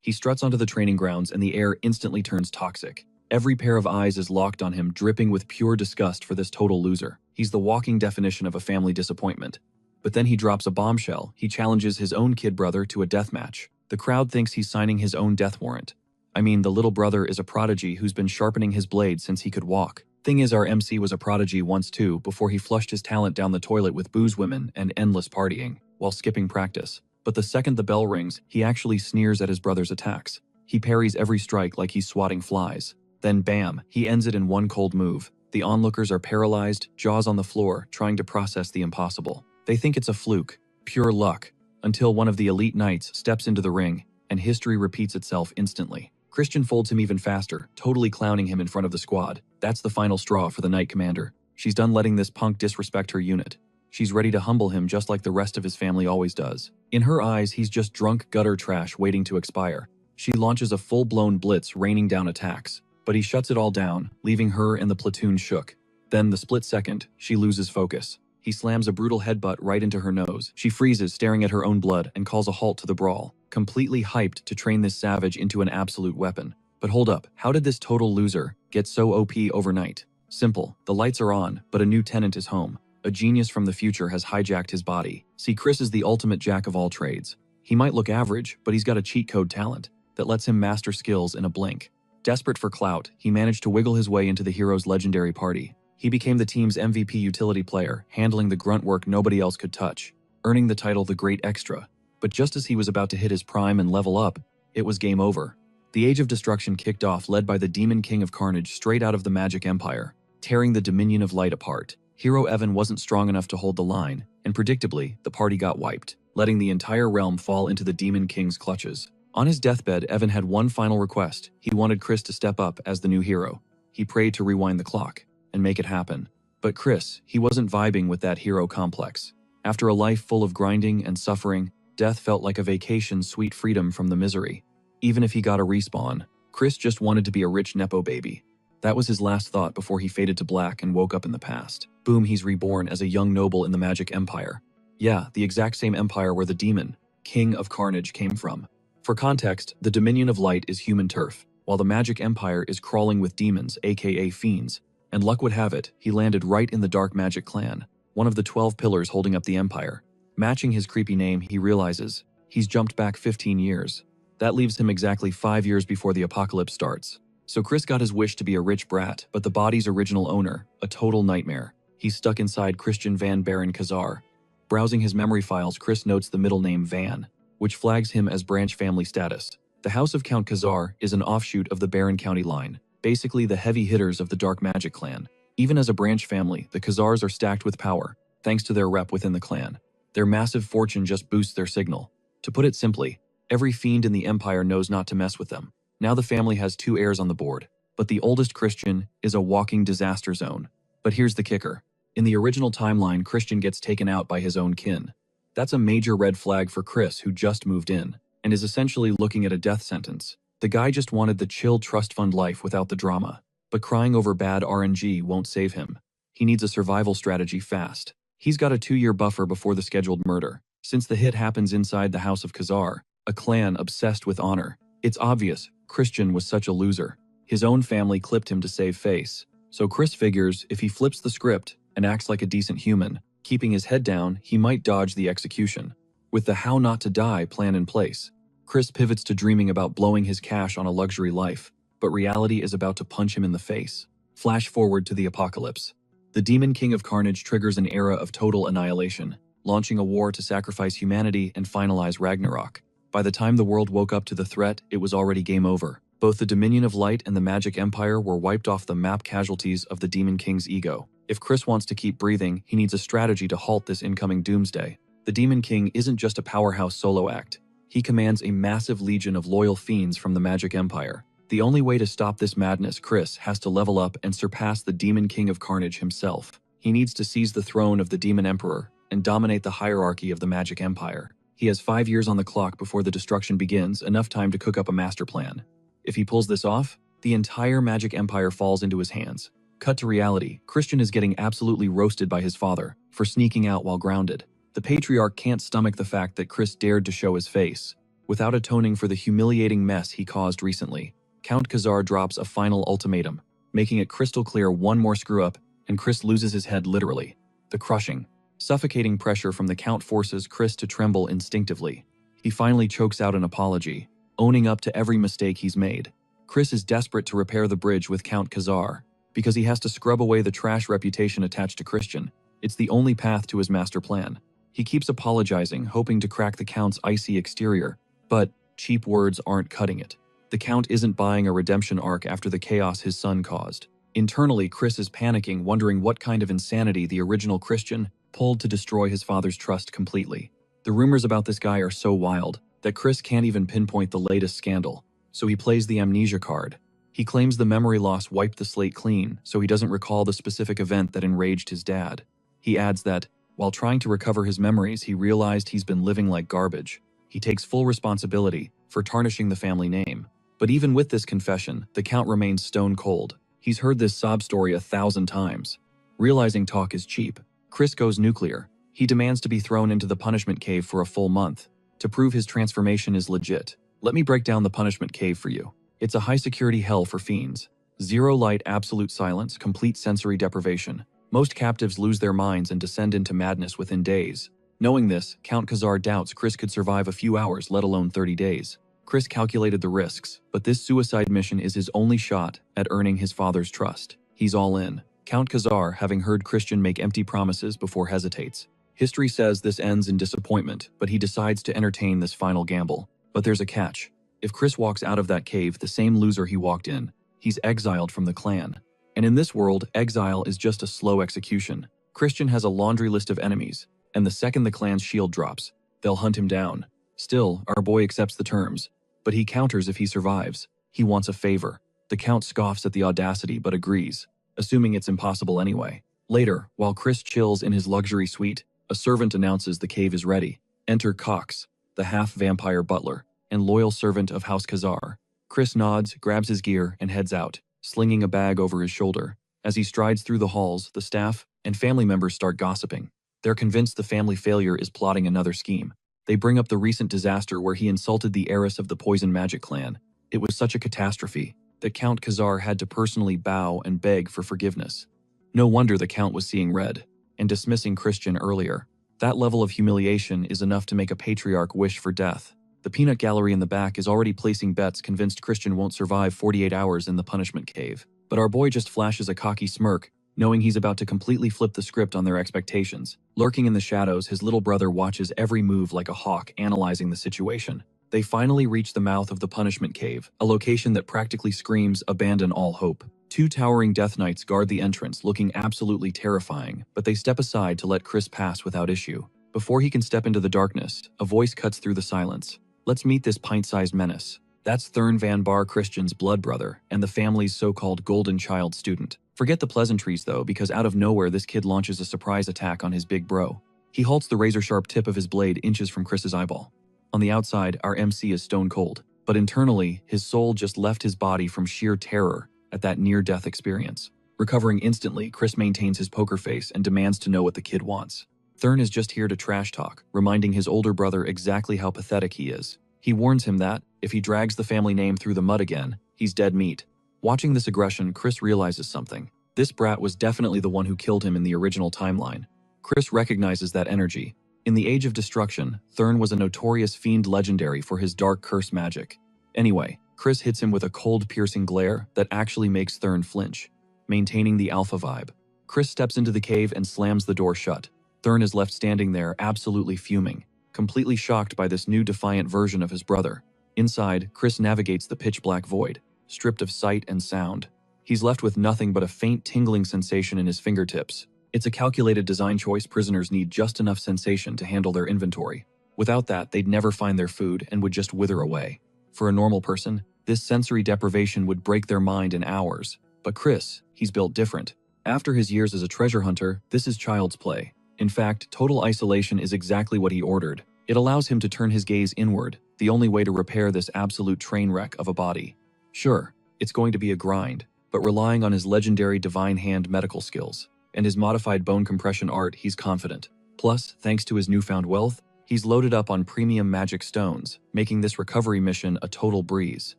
He struts onto the training grounds and the air instantly turns toxic. Every pair of eyes is locked on him, dripping with pure disgust for this total loser. He's the walking definition of a family disappointment. But then he drops a bombshell. He challenges his own kid brother to a death match. The crowd thinks he's signing his own death warrant. I mean, the little brother is a prodigy who's been sharpening his blade since he could walk. Thing is, our MC was a prodigy once too, before he flushed his talent down the toilet with booze women and endless partying, while skipping practice. But the second the bell rings, he actually sneers at his brother's attacks. He parries every strike like he's swatting flies. Then bam, he ends it in one cold move. The onlookers are paralyzed, jaws on the floor, trying to process the impossible. They think it's a fluke, pure luck, until one of the elite knights steps into the ring, and history repeats itself instantly. Christian folds him even faster, totally clowning him in front of the squad. That's the final straw for the Knight Commander. She's done letting this punk disrespect her unit. She's ready to humble him just like the rest of his family always does. In her eyes, he's just drunk gutter trash waiting to expire. She launches a full-blown blitz, raining down attacks. But he shuts it all down, leaving her and the platoon shook. Then, the split second, she loses focus. He slams a brutal headbutt right into her nose. She freezes, staring at her own blood, and calls a halt to the brawl, completely hyped to train this savage into an absolute weapon. But hold up, how did this total loser get so OP overnight? Simple, the lights are on, but a new tenant is home. A genius from the future has hijacked his body. See, Chris is the ultimate jack of all trades. He might look average, but he's got a cheat code talent that lets him master skills in a blink. Desperate for clout, he managed to wiggle his way into the hero's legendary party. He became the team's MVP utility player, handling the grunt work nobody else could touch, earning the title the Great Extra. But just as he was about to hit his prime and level up, it was game over. The Age of Destruction kicked off, led by the Demon King of Carnage straight out of the Magic Empire, tearing the Dominion of Light apart. Hero Evan wasn't strong enough to hold the line, and predictably, the party got wiped, letting the entire realm fall into the Demon King's clutches. On his deathbed, Evan had one final request. He wanted Chris to step up as the new hero. He prayed to rewind the clock and make it happen. But Chris, he wasn't vibing with that hero complex. After a life full of grinding and suffering, death felt like a vacation, sweet freedom from the misery. Even if he got a respawn, Chris just wanted to be a rich Nepo baby. That was his last thought before he faded to black and woke up in the past. Boom, he's reborn as a young noble in the Magic Empire. Yeah, the exact same empire where the Demon King of Carnage came from. For context, the Dominion of Light is human turf, while the Magic Empire is crawling with demons, aka fiends. And luck would have it, he landed right in the Dark Magic clan, one of the 12 pillars holding up the empire. Matching his creepy name, he realizes he's jumped back 15 years. That leaves him exactly 5 years before the apocalypse starts. So Chris got his wish to be a rich brat, but the body's original owner, a total nightmare. He's stuck inside Christian Van Baron Kazar. Browsing his memory files, Chris notes the middle name Van, which flags him as branch family status. The House of Count Kazar is an offshoot of the Baron County line, basically the heavy hitters of the Dark Magic clan. Even as a branch family, the Kazars are stacked with power, thanks to their rep within the clan. Their massive fortune just boosts their signal. To put it simply, every fiend in the empire knows not to mess with them. Now the family has 2 heirs on the board, but the oldest Christian is a walking disaster zone. But here's the kicker. In the original timeline, Christian gets taken out by his own kin. That's a major red flag for Chris, who just moved in, and is essentially looking at a death sentence. The guy just wanted the chill trust fund life without the drama. But crying over bad RNG won't save him. He needs a survival strategy fast. He's got a 2-year buffer before the scheduled murder. Since the hit happens inside the House of Kazar, a clan obsessed with honor, it's obvious Christian was such a loser. His own family clipped him to save face. So Chris figures if he flips the script and acts like a decent human, keeping his head down, he might dodge the execution. With the how not to die plan in place, Chris pivots to dreaming about blowing his cash on a luxury life, but reality is about to punch him in the face. Flash forward to the apocalypse. The Demon King of Carnage triggers an era of total annihilation, launching a war to sacrifice humanity and finalize Ragnarok. By the time the world woke up to the threat, it was already game over. Both the Dominion of Light and the Magic Empire were wiped off the map, casualties of the Demon King's ego. If Chris wants to keep breathing, he needs a strategy to halt this incoming doomsday. The Demon King isn't just a powerhouse solo act. He commands a massive legion of loyal fiends from the Magic Empire. The only way to stop this madness, Chris has to level up and surpass the Demon King of Carnage himself. He needs to seize the throne of the Demon Emperor and dominate the hierarchy of the Magic Empire. He has 5 years on the clock before the destruction begins, enough time to cook up a master plan. If he pulls this off, the entire Magic Empire falls into his hands. Cut to reality, Christian is getting absolutely roasted by his father for sneaking out while grounded. The patriarch can't stomach the fact that Chris dared to show his face. Without atoning for the humiliating mess he caused recently, Count Khazar drops a final ultimatum, making it crystal clear one more screw-up and Chris loses his head literally. The crushing, suffocating pressure from the Count forces Chris to tremble instinctively. He finally chokes out an apology, owning up to every mistake he's made. Chris is desperate to repair the bridge with Count Khazar, because he has to scrub away the trash reputation attached to Christian. It's the only path to his master plan. He keeps apologizing, hoping to crack the Count's icy exterior, but cheap words aren't cutting it. The Count isn't buying a redemption arc after the chaos his son caused. Internally, Chris is panicking, wondering what kind of insanity the original Christian pulled to destroy his father's trust completely. The rumors about this guy are so wild that Chris can't even pinpoint the latest scandal, so he plays the amnesia card. He claims the memory loss wiped the slate clean, so he doesn't recall the specific event that enraged his dad. He adds that, while trying to recover his memories, he realized he's been living like garbage. He takes full responsibility for tarnishing the family name. But even with this confession, the Count remains stone cold. He's heard this sob story 1,000 times. Realizing talk is cheap, Chris goes nuclear. He demands to be thrown into the punishment cave for a full month, to prove his transformation is legit. Let me break down the punishment cave for you. It's a high-security hell for fiends. Zero light, absolute silence, complete sensory deprivation. Most captives lose their minds and descend into madness within days. Knowing this, Count Khazar doubts Chris could survive a few hours, let alone 30 days. Chris calculated the risks, but this suicide mission is his only shot at earning his father's trust. He's all in. Count Khazar, having heard Christian make empty promises before hesitates. History says this ends in disappointment, but he decides to entertain this final gamble. But there's a catch. If Chris walks out of that cave the same loser he walked in, he's exiled from the clan. And in this world, exile is just a slow execution. Christian has a laundry list of enemies, and the second the clan's shield drops, they'll hunt him down. Still, our boy accepts the terms, but he counters if he survives. He wants a favor. The Count scoffs at the audacity but agrees, assuming it's impossible anyway. Later, while Chris chills in his luxury suite, a servant announces the cave is ready. Enter Cox, the half-vampire butler and loyal servant of House Khazar. Chris nods, grabs his gear, and heads out, slinging a bag over his shoulder. As he strides through the halls, the staff and family members start gossiping. They're convinced the family failure is plotting another scheme. They bring up the recent disaster where he insulted the heiress of the Poison Magic clan. It was such a catastrophe that Count Khazar had to personally bow and beg for forgiveness. No wonder the Count was seeing red and dismissing Christian earlier. That level of humiliation is enough to make a patriarch wish for death. The peanut gallery in the back is already placing bets, convinced Christian won't survive 48 hours in the punishment cave. But our boy just flashes a cocky smirk, knowing he's about to completely flip the script on their expectations. Lurking in the shadows, his little brother watches every move like a hawk, analyzing the situation. They finally reach the mouth of the punishment cave, a location that practically screams, "Abandon all hope." Two towering Death Knights guard the entrance, looking absolutely terrifying, but they step aside to let Chris pass without issue. Before he can step into the darkness, a voice cuts through the silence. Let's meet this pint-sized menace. That's Thurn Van Bar, Christian's blood brother, and the family's so-called golden child student. Forget the pleasantries though, because out of nowhere this kid launches a surprise attack on his big bro. He halts the razor-sharp tip of his blade inches from Chris's eyeball. On the outside, our MC is stone cold, but internally, his soul just left his body from sheer terror at that near-death experience. Recovering instantly, Chris maintains his poker face and demands to know what the kid wants. Thurn is just here to trash talk, reminding his older brother exactly how pathetic he is. He warns him that, if he drags the family name through the mud again, he's dead meat. Watching this aggression, Chris realizes something. This brat was definitely the one who killed him in the original timeline. Chris recognizes that energy. In the Age of Destruction, Thurn was a notorious fiend legendary for his dark curse magic. Anyway, Chris hits him with a cold, piercing glare that actually makes Thurn flinch, maintaining the alpha vibe. Chris steps into the cave and slams the door shut. Thurn is left standing there, absolutely fuming, completely shocked by this new defiant version of his brother. Inside, Chris navigates the pitch-black void, stripped of sight and sound. He's left with nothing but a faint tingling sensation in his fingertips. It's a calculated design choice. Prisoners need just enough sensation to handle their inventory. Without that, they'd never find their food and would just wither away. For a normal person, this sensory deprivation would break their mind in hours. But Chris, he's built different. After his years as a treasure hunter, this is child's play. In fact, total isolation is exactly what he ordered. It allows him to turn his gaze inward, the only way to repair this absolute train wreck of a body. Sure, it's going to be a grind, but relying on his legendary divine hand medical skills and his modified bone compression art, he's confident. Plus, thanks to his newfound wealth, He's loaded up on premium magic stones, making this recovery mission a total breeze.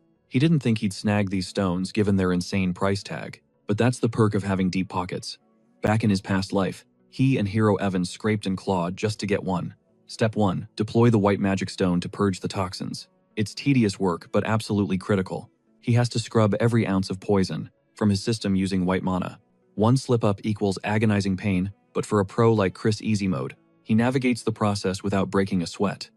He didn't think he'd snag these stones given their insane price tag, but that's the perk of having deep pockets. Back in his past life, he and Hero Evan scraped and clawed just to get one. Step 1. Deploy the white magic stone to purge the toxins. It's tedious work, but absolutely critical. He has to scrub every ounce of poison from his system using white mana. One slip-up equals agonizing pain, but for a pro like Chris Easy Mode, he navigates the process without breaking a sweat.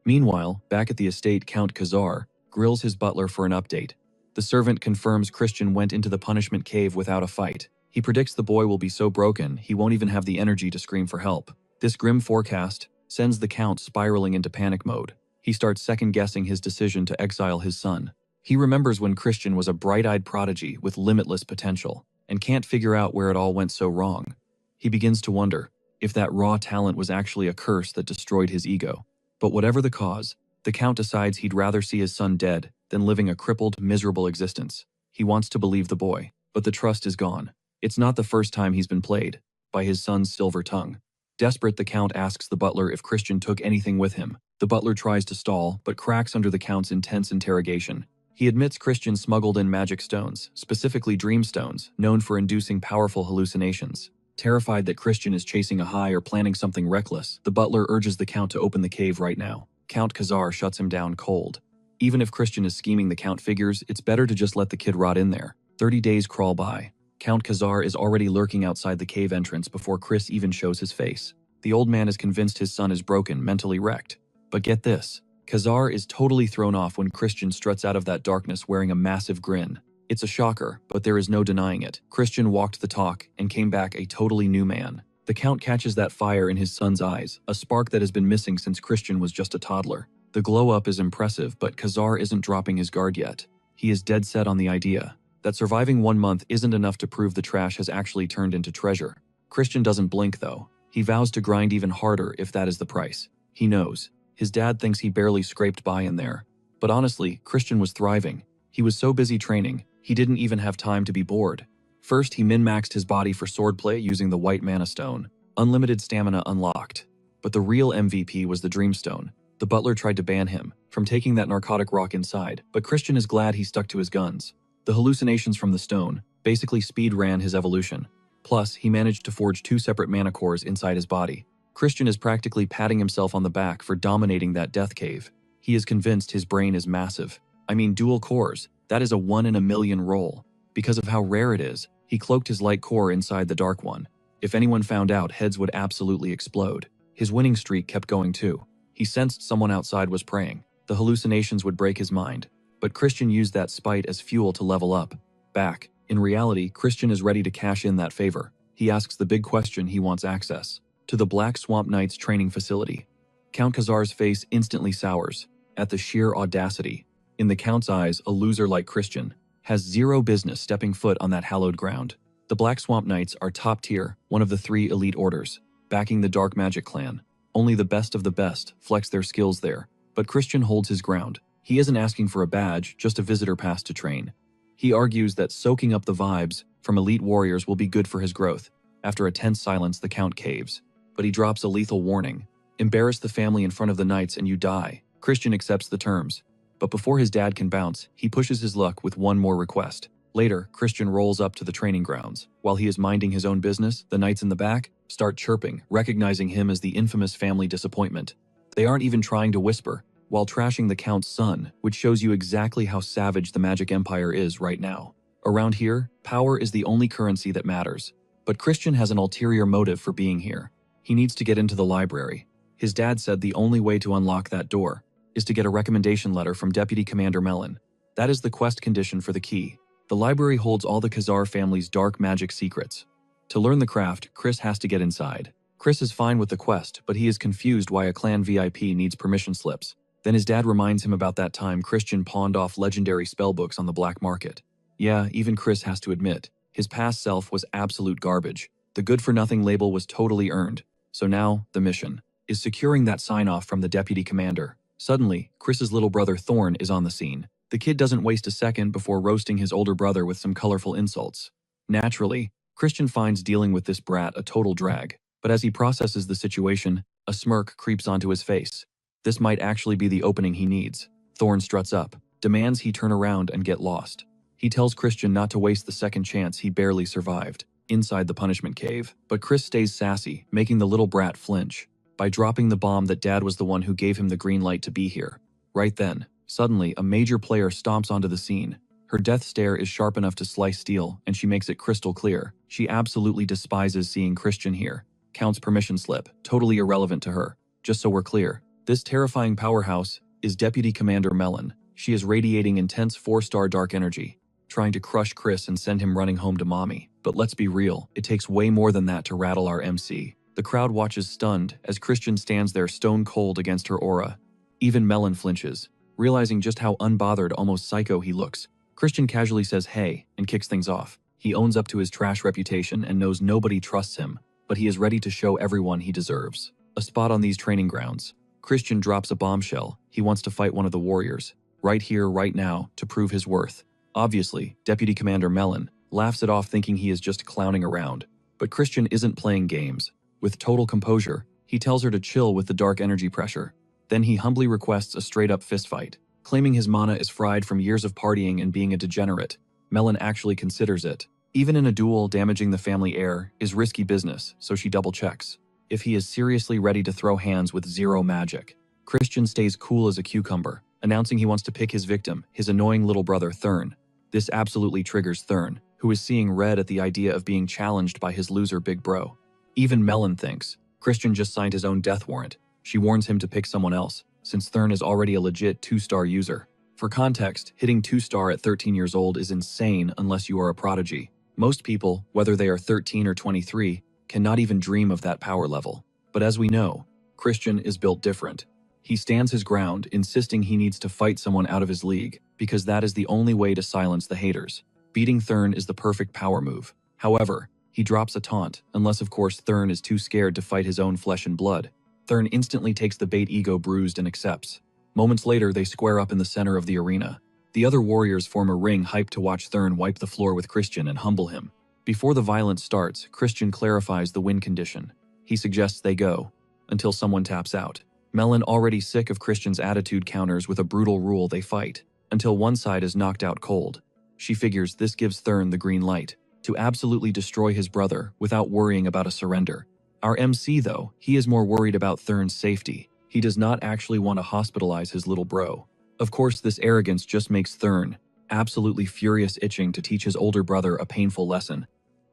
Meanwhile, back at the estate, Count Khazar grills his butler for an update. The servant confirms Christian went into the punishment cave without a fight. He predicts the boy will be so broken he won't even have the energy to scream for help. This grim forecast sends the Count spiraling into panic mode. He starts second-guessing his decision to exile his son. He remembers when Christian was a bright-eyed prodigy with limitless potential, and can't figure out where it all went so wrong. He begins to wonder if that raw talent was actually a curse that destroyed his ego. But whatever the cause, the Count decides he'd rather see his son dead than living a crippled, miserable existence. He wants to believe the boy, but the trust is gone. It's not the first time he's been played by his son's silver tongue. Desperate, the Count asks the butler if Christian took anything with him. The butler tries to stall, but cracks under the Count's intense interrogation. He admits Christian smuggled in magic stones, specifically dream stones, known for inducing powerful hallucinations. Terrified that Christian is chasing a high or planning something reckless, the butler urges the Count to open the cave right now. Count Khazar shuts him down cold. Even if Christian is scheming, the Count figures it's better to just let the kid rot in there. 30 days crawl by. Count Khazar is already lurking outside the cave entrance before Chris even shows his face. The old man is convinced his son is broken, mentally wrecked. But get this, Khazar is totally thrown off when Christian struts out of that darkness wearing a massive grin. It's a shocker, but there is no denying it. Christian walked the talk and came back a totally new man. The Count catches that fire in his son's eyes, a spark that has been missing since Christian was just a toddler. The glow-up is impressive, but Khazar isn't dropping his guard yet. He is dead set on the idea that surviving 1 month isn't enough to prove the trash has actually turned into treasure. Christian doesn't blink, though. He vows to grind even harder if that is the price. He knows his dad thinks he barely scraped by in there. But honestly, Christian was thriving. He was so busy training, he didn't even have time to be bored. First, he min-maxed his body for swordplay using the white mana stone. Unlimited stamina unlocked. But the real MVP was the Dreamstone. The butler tried to ban him from taking that narcotic rock inside, but Christian is glad he stuck to his guns. The hallucinations from the stone basically speed ran his evolution. Plus, he managed to forge 2 separate mana cores inside his body. Christian is practically patting himself on the back for dominating that death cave. He is convinced his brain is massive. I mean, dual cores, that is a 1 in a million roll. Because of how rare it is, he cloaked his light core inside the dark one. If anyone found out, heads would absolutely explode. His winning streak kept going too. He sensed someone outside was praying. The hallucinations would break his mind. But Christian used that spite as fuel to level up. Back. In reality, Christian is ready to cash in that favor. He asks the big question: he wants access to the Black Swamp Knights training facility. Count Khazar's face instantly sours at the sheer audacity. In the Count's eyes, a loser like Christian has zero business stepping foot on that hallowed ground. The Black Swamp Knights are top tier, one of the 3 elite orders, backing the Dark Magic clan. Only the best of the best flex their skills there. But Christian holds his ground. He isn't asking for a badge, just a visitor pass to train. He argues that soaking up the vibes from elite warriors will be good for his growth. After a tense silence, the Count caves. But he drops a lethal warning. Embarrass the family in front of the knights and you die. Christian accepts the terms. But before his dad can bounce, he pushes his luck with one more request. Later, Christian rolls up to the training grounds. While he is minding his own business, the knights in the back start chirping, recognizing him as the infamous family disappointment. They aren't even trying to whisper, while trashing the Count's son, which shows you exactly how savage the Magic Empire is right now. Around here, power is the only currency that matters. But Christian has an ulterior motive for being here. He needs to get into the library. His dad said the only way to unlock that door is to get a recommendation letter from Deputy Commander Mellon. That is the quest condition for the key. The library holds all the Khazar family's dark magic secrets. To learn the craft, Chris has to get inside. Chris is fine with the quest, but he is confused why a clan VIP needs permission slips. Then his dad reminds him about that time Christian pawned off legendary spellbooks on the black market. Yeah, even Chris has to admit, his past self was absolute garbage. The good-for-nothing label was totally earned. So now, the mission is securing that sign-off from the deputy commander. Suddenly, Chris's little brother Thorn is on the scene. The kid doesn't waste a second before roasting his older brother with some colorful insults. Naturally, Christian finds dealing with this brat a total drag. But as he processes the situation, A smirk creeps onto his face. This might actually be the opening he needs. Thorn struts up, demands he turn around and get lost. He tells Christian not to waste the second chance he barely survived inside the punishment cave, but Chris stays sassy, making the little brat flinch by dropping the bomb that Dad was the one who gave him the green light to be here. Right then, suddenly a major player stomps onto the scene. Her death stare is sharp enough to slice steel, and she makes it crystal clear. She absolutely despises seeing Christian here. Count's permission slip, totally irrelevant to her. Just so we're clear, this terrifying powerhouse is Deputy Commander Melon. She is radiating intense 4-star dark energy, trying to crush Chris and send him running home to mommy. But let's be real, it takes way more than that to rattle our MC. The crowd watches stunned as Christian stands there stone cold against her aura. Even Melon flinches, realizing just how unbothered, almost psycho he looks. Christian casually says hey and kicks things off. He owns up to his trash reputation and knows nobody trusts him, but he is ready to show everyone he deserves a spot on these training grounds. Christian drops a bombshell. He wants to fight one of the warriors, right here, right now, to prove his worth. Obviously, Deputy Commander Melon laughs it off thinking he is just clowning around. But Christian isn't playing games. With total composure, he tells her to chill with the dark energy pressure. Then he humbly requests a straight-up fistfight. Claiming his mana is fried from years of partying and being a degenerate, Melon actually considers it. Even in a duel, damaging the family heir is risky business, so she double-checks if he is seriously ready to throw hands with zero magic. Christian stays cool as a cucumber, announcing he wants to pick his victim, his annoying little brother Thurn. This absolutely triggers Thurn, who is seeing red at the idea of being challenged by his loser big bro. Even Melon thinks Christian just signed his own death warrant. She warns him to pick someone else, since Thurn is already a legit 2-star user. For context, hitting 2-star at 13 years old is insane unless you are a prodigy. Most people, whether they are 13 or 23, cannot even dream of that power level. But as we know, Christian is built different. He stands his ground, insisting he needs to fight someone out of his league, because that is the only way to silence the haters. Beating Thurn is the perfect power move. However, he drops a taunt, unless of course Thurn is too scared to fight his own flesh and blood. Thurn instantly takes the bait ego bruised and accepts. Moments later, they square up in the center of the arena. The other warriors form a ring hyped to watch Thurn wipe the floor with Christian and humble him. Before the violence starts, Christian clarifies the win condition. He suggests they go, until someone taps out. Melon, already sick of Christian's attitude, counters with a brutal rule: they fight, until one side is knocked out cold. She figures this gives Thurn the green light to absolutely destroy his brother without worrying about a surrender. Our MC, though, he is more worried about Thurn's safety. He does not actually want to hospitalize his little bro. Of course, this arrogance just makes Thurn absolutely furious, itching to teach his older brother a painful lesson.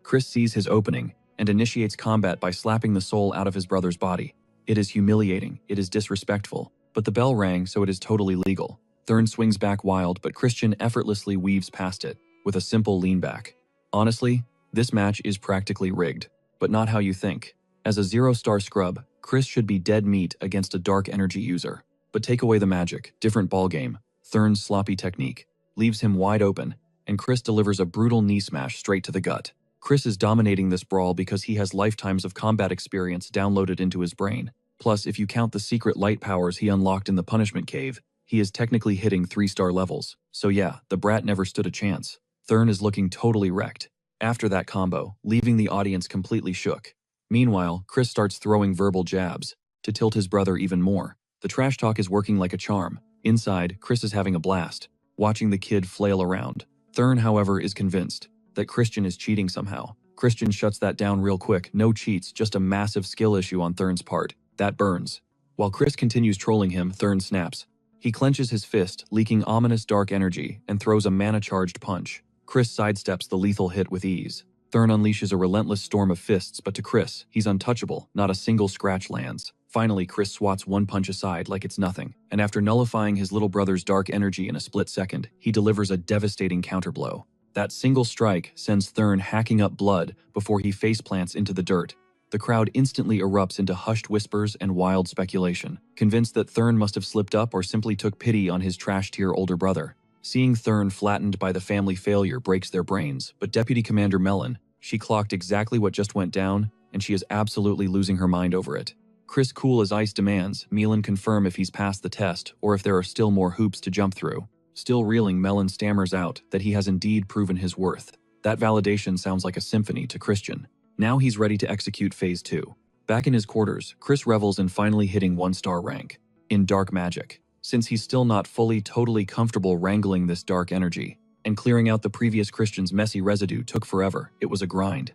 Chris sees his opening and initiates combat by slapping the soul out of his brother's body. It is humiliating, it is disrespectful, but the bell rang, so it is totally legal. Thurn swings back wild, but Christian effortlessly weaves past it with a simple lean back. Honestly, this match is practically rigged, but not how you think. As a 0-star scrub, Chris should be dead meat against a dark energy user. But take away the magic, different ballgame. Thurn's sloppy technique leaves him wide open, and Chris delivers a brutal knee smash straight to the gut. Chris is dominating this brawl because he has lifetimes of combat experience downloaded into his brain. Plus, if you count the secret light powers he unlocked in the punishment cave, he is technically hitting 3-star levels. So yeah, the brat never stood a chance. Thurn is looking totally wrecked after that combo, leaving the audience completely shook. Meanwhile, Chris starts throwing verbal jabs to tilt his brother even more. The trash talk is working like a charm. Inside, Chris is having a blast, watching the kid flail around. Thurn, however, is convinced that Christian is cheating somehow. Christian shuts that down real quick. No cheats, just a massive skill issue on Thurn's part. That burns. While Chris continues trolling him, Thurn snaps. He clenches his fist, leaking ominous dark energy, and throws a mana-charged punch. Chris sidesteps the lethal hit with ease. Thurn unleashes a relentless storm of fists, but to Chris, he's untouchable. Not a single scratch lands. Finally, Chris swats one punch aside like it's nothing, and after nullifying his little brother's dark energy in a split second, he delivers a devastating counterblow. That single strike sends Thurn hacking up blood before he faceplants into the dirt. The crowd instantly erupts into hushed whispers and wild speculation, convinced that Thurn must have slipped up or simply took pity on his trash-tier older brother. Seeing Thurn flattened by the family failure breaks their brains, but Deputy Commander Melon, she clocked exactly what just went down, and she is absolutely losing her mind over it. Chris, cool as ice, demands Melon confirm if he's passed the test or if there are still more hoops to jump through. Still reeling, Melon stammers out that he has indeed proven his worth. That validation sounds like a symphony to Christian. Now he's ready to execute Phase 2. Back in his quarters, Chris revels in finally hitting 1-star rank in dark magic. Since he's still not totally comfortable wrangling this dark energy, and clearing out the previous Christian's messy residue took forever, it was a grind.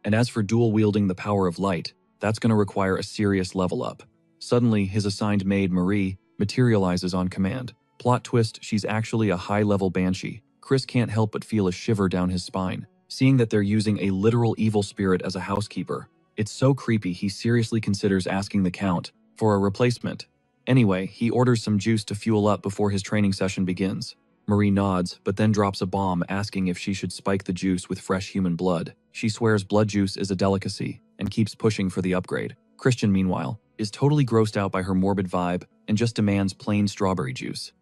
And as for dual-wielding the power of light, that's going to require a serious level up. Suddenly, his assigned maid, Marie, materializes on command. Plot twist, she's actually a high-level banshee. Chris can't help but feel a shiver down his spine, seeing that they're using a literal evil spirit as a housekeeper. It's so creepy he seriously considers asking the Count for a replacement. Anyway, he orders some juice to fuel up before his training session begins. Marie nods, but then drops a bomb asking if she should spike the juice with fresh human blood. She swears blood juice is a delicacy and keeps pushing for the upgrade. Christian, meanwhile, is totally grossed out by her morbid vibe and just demands plain strawberry juice.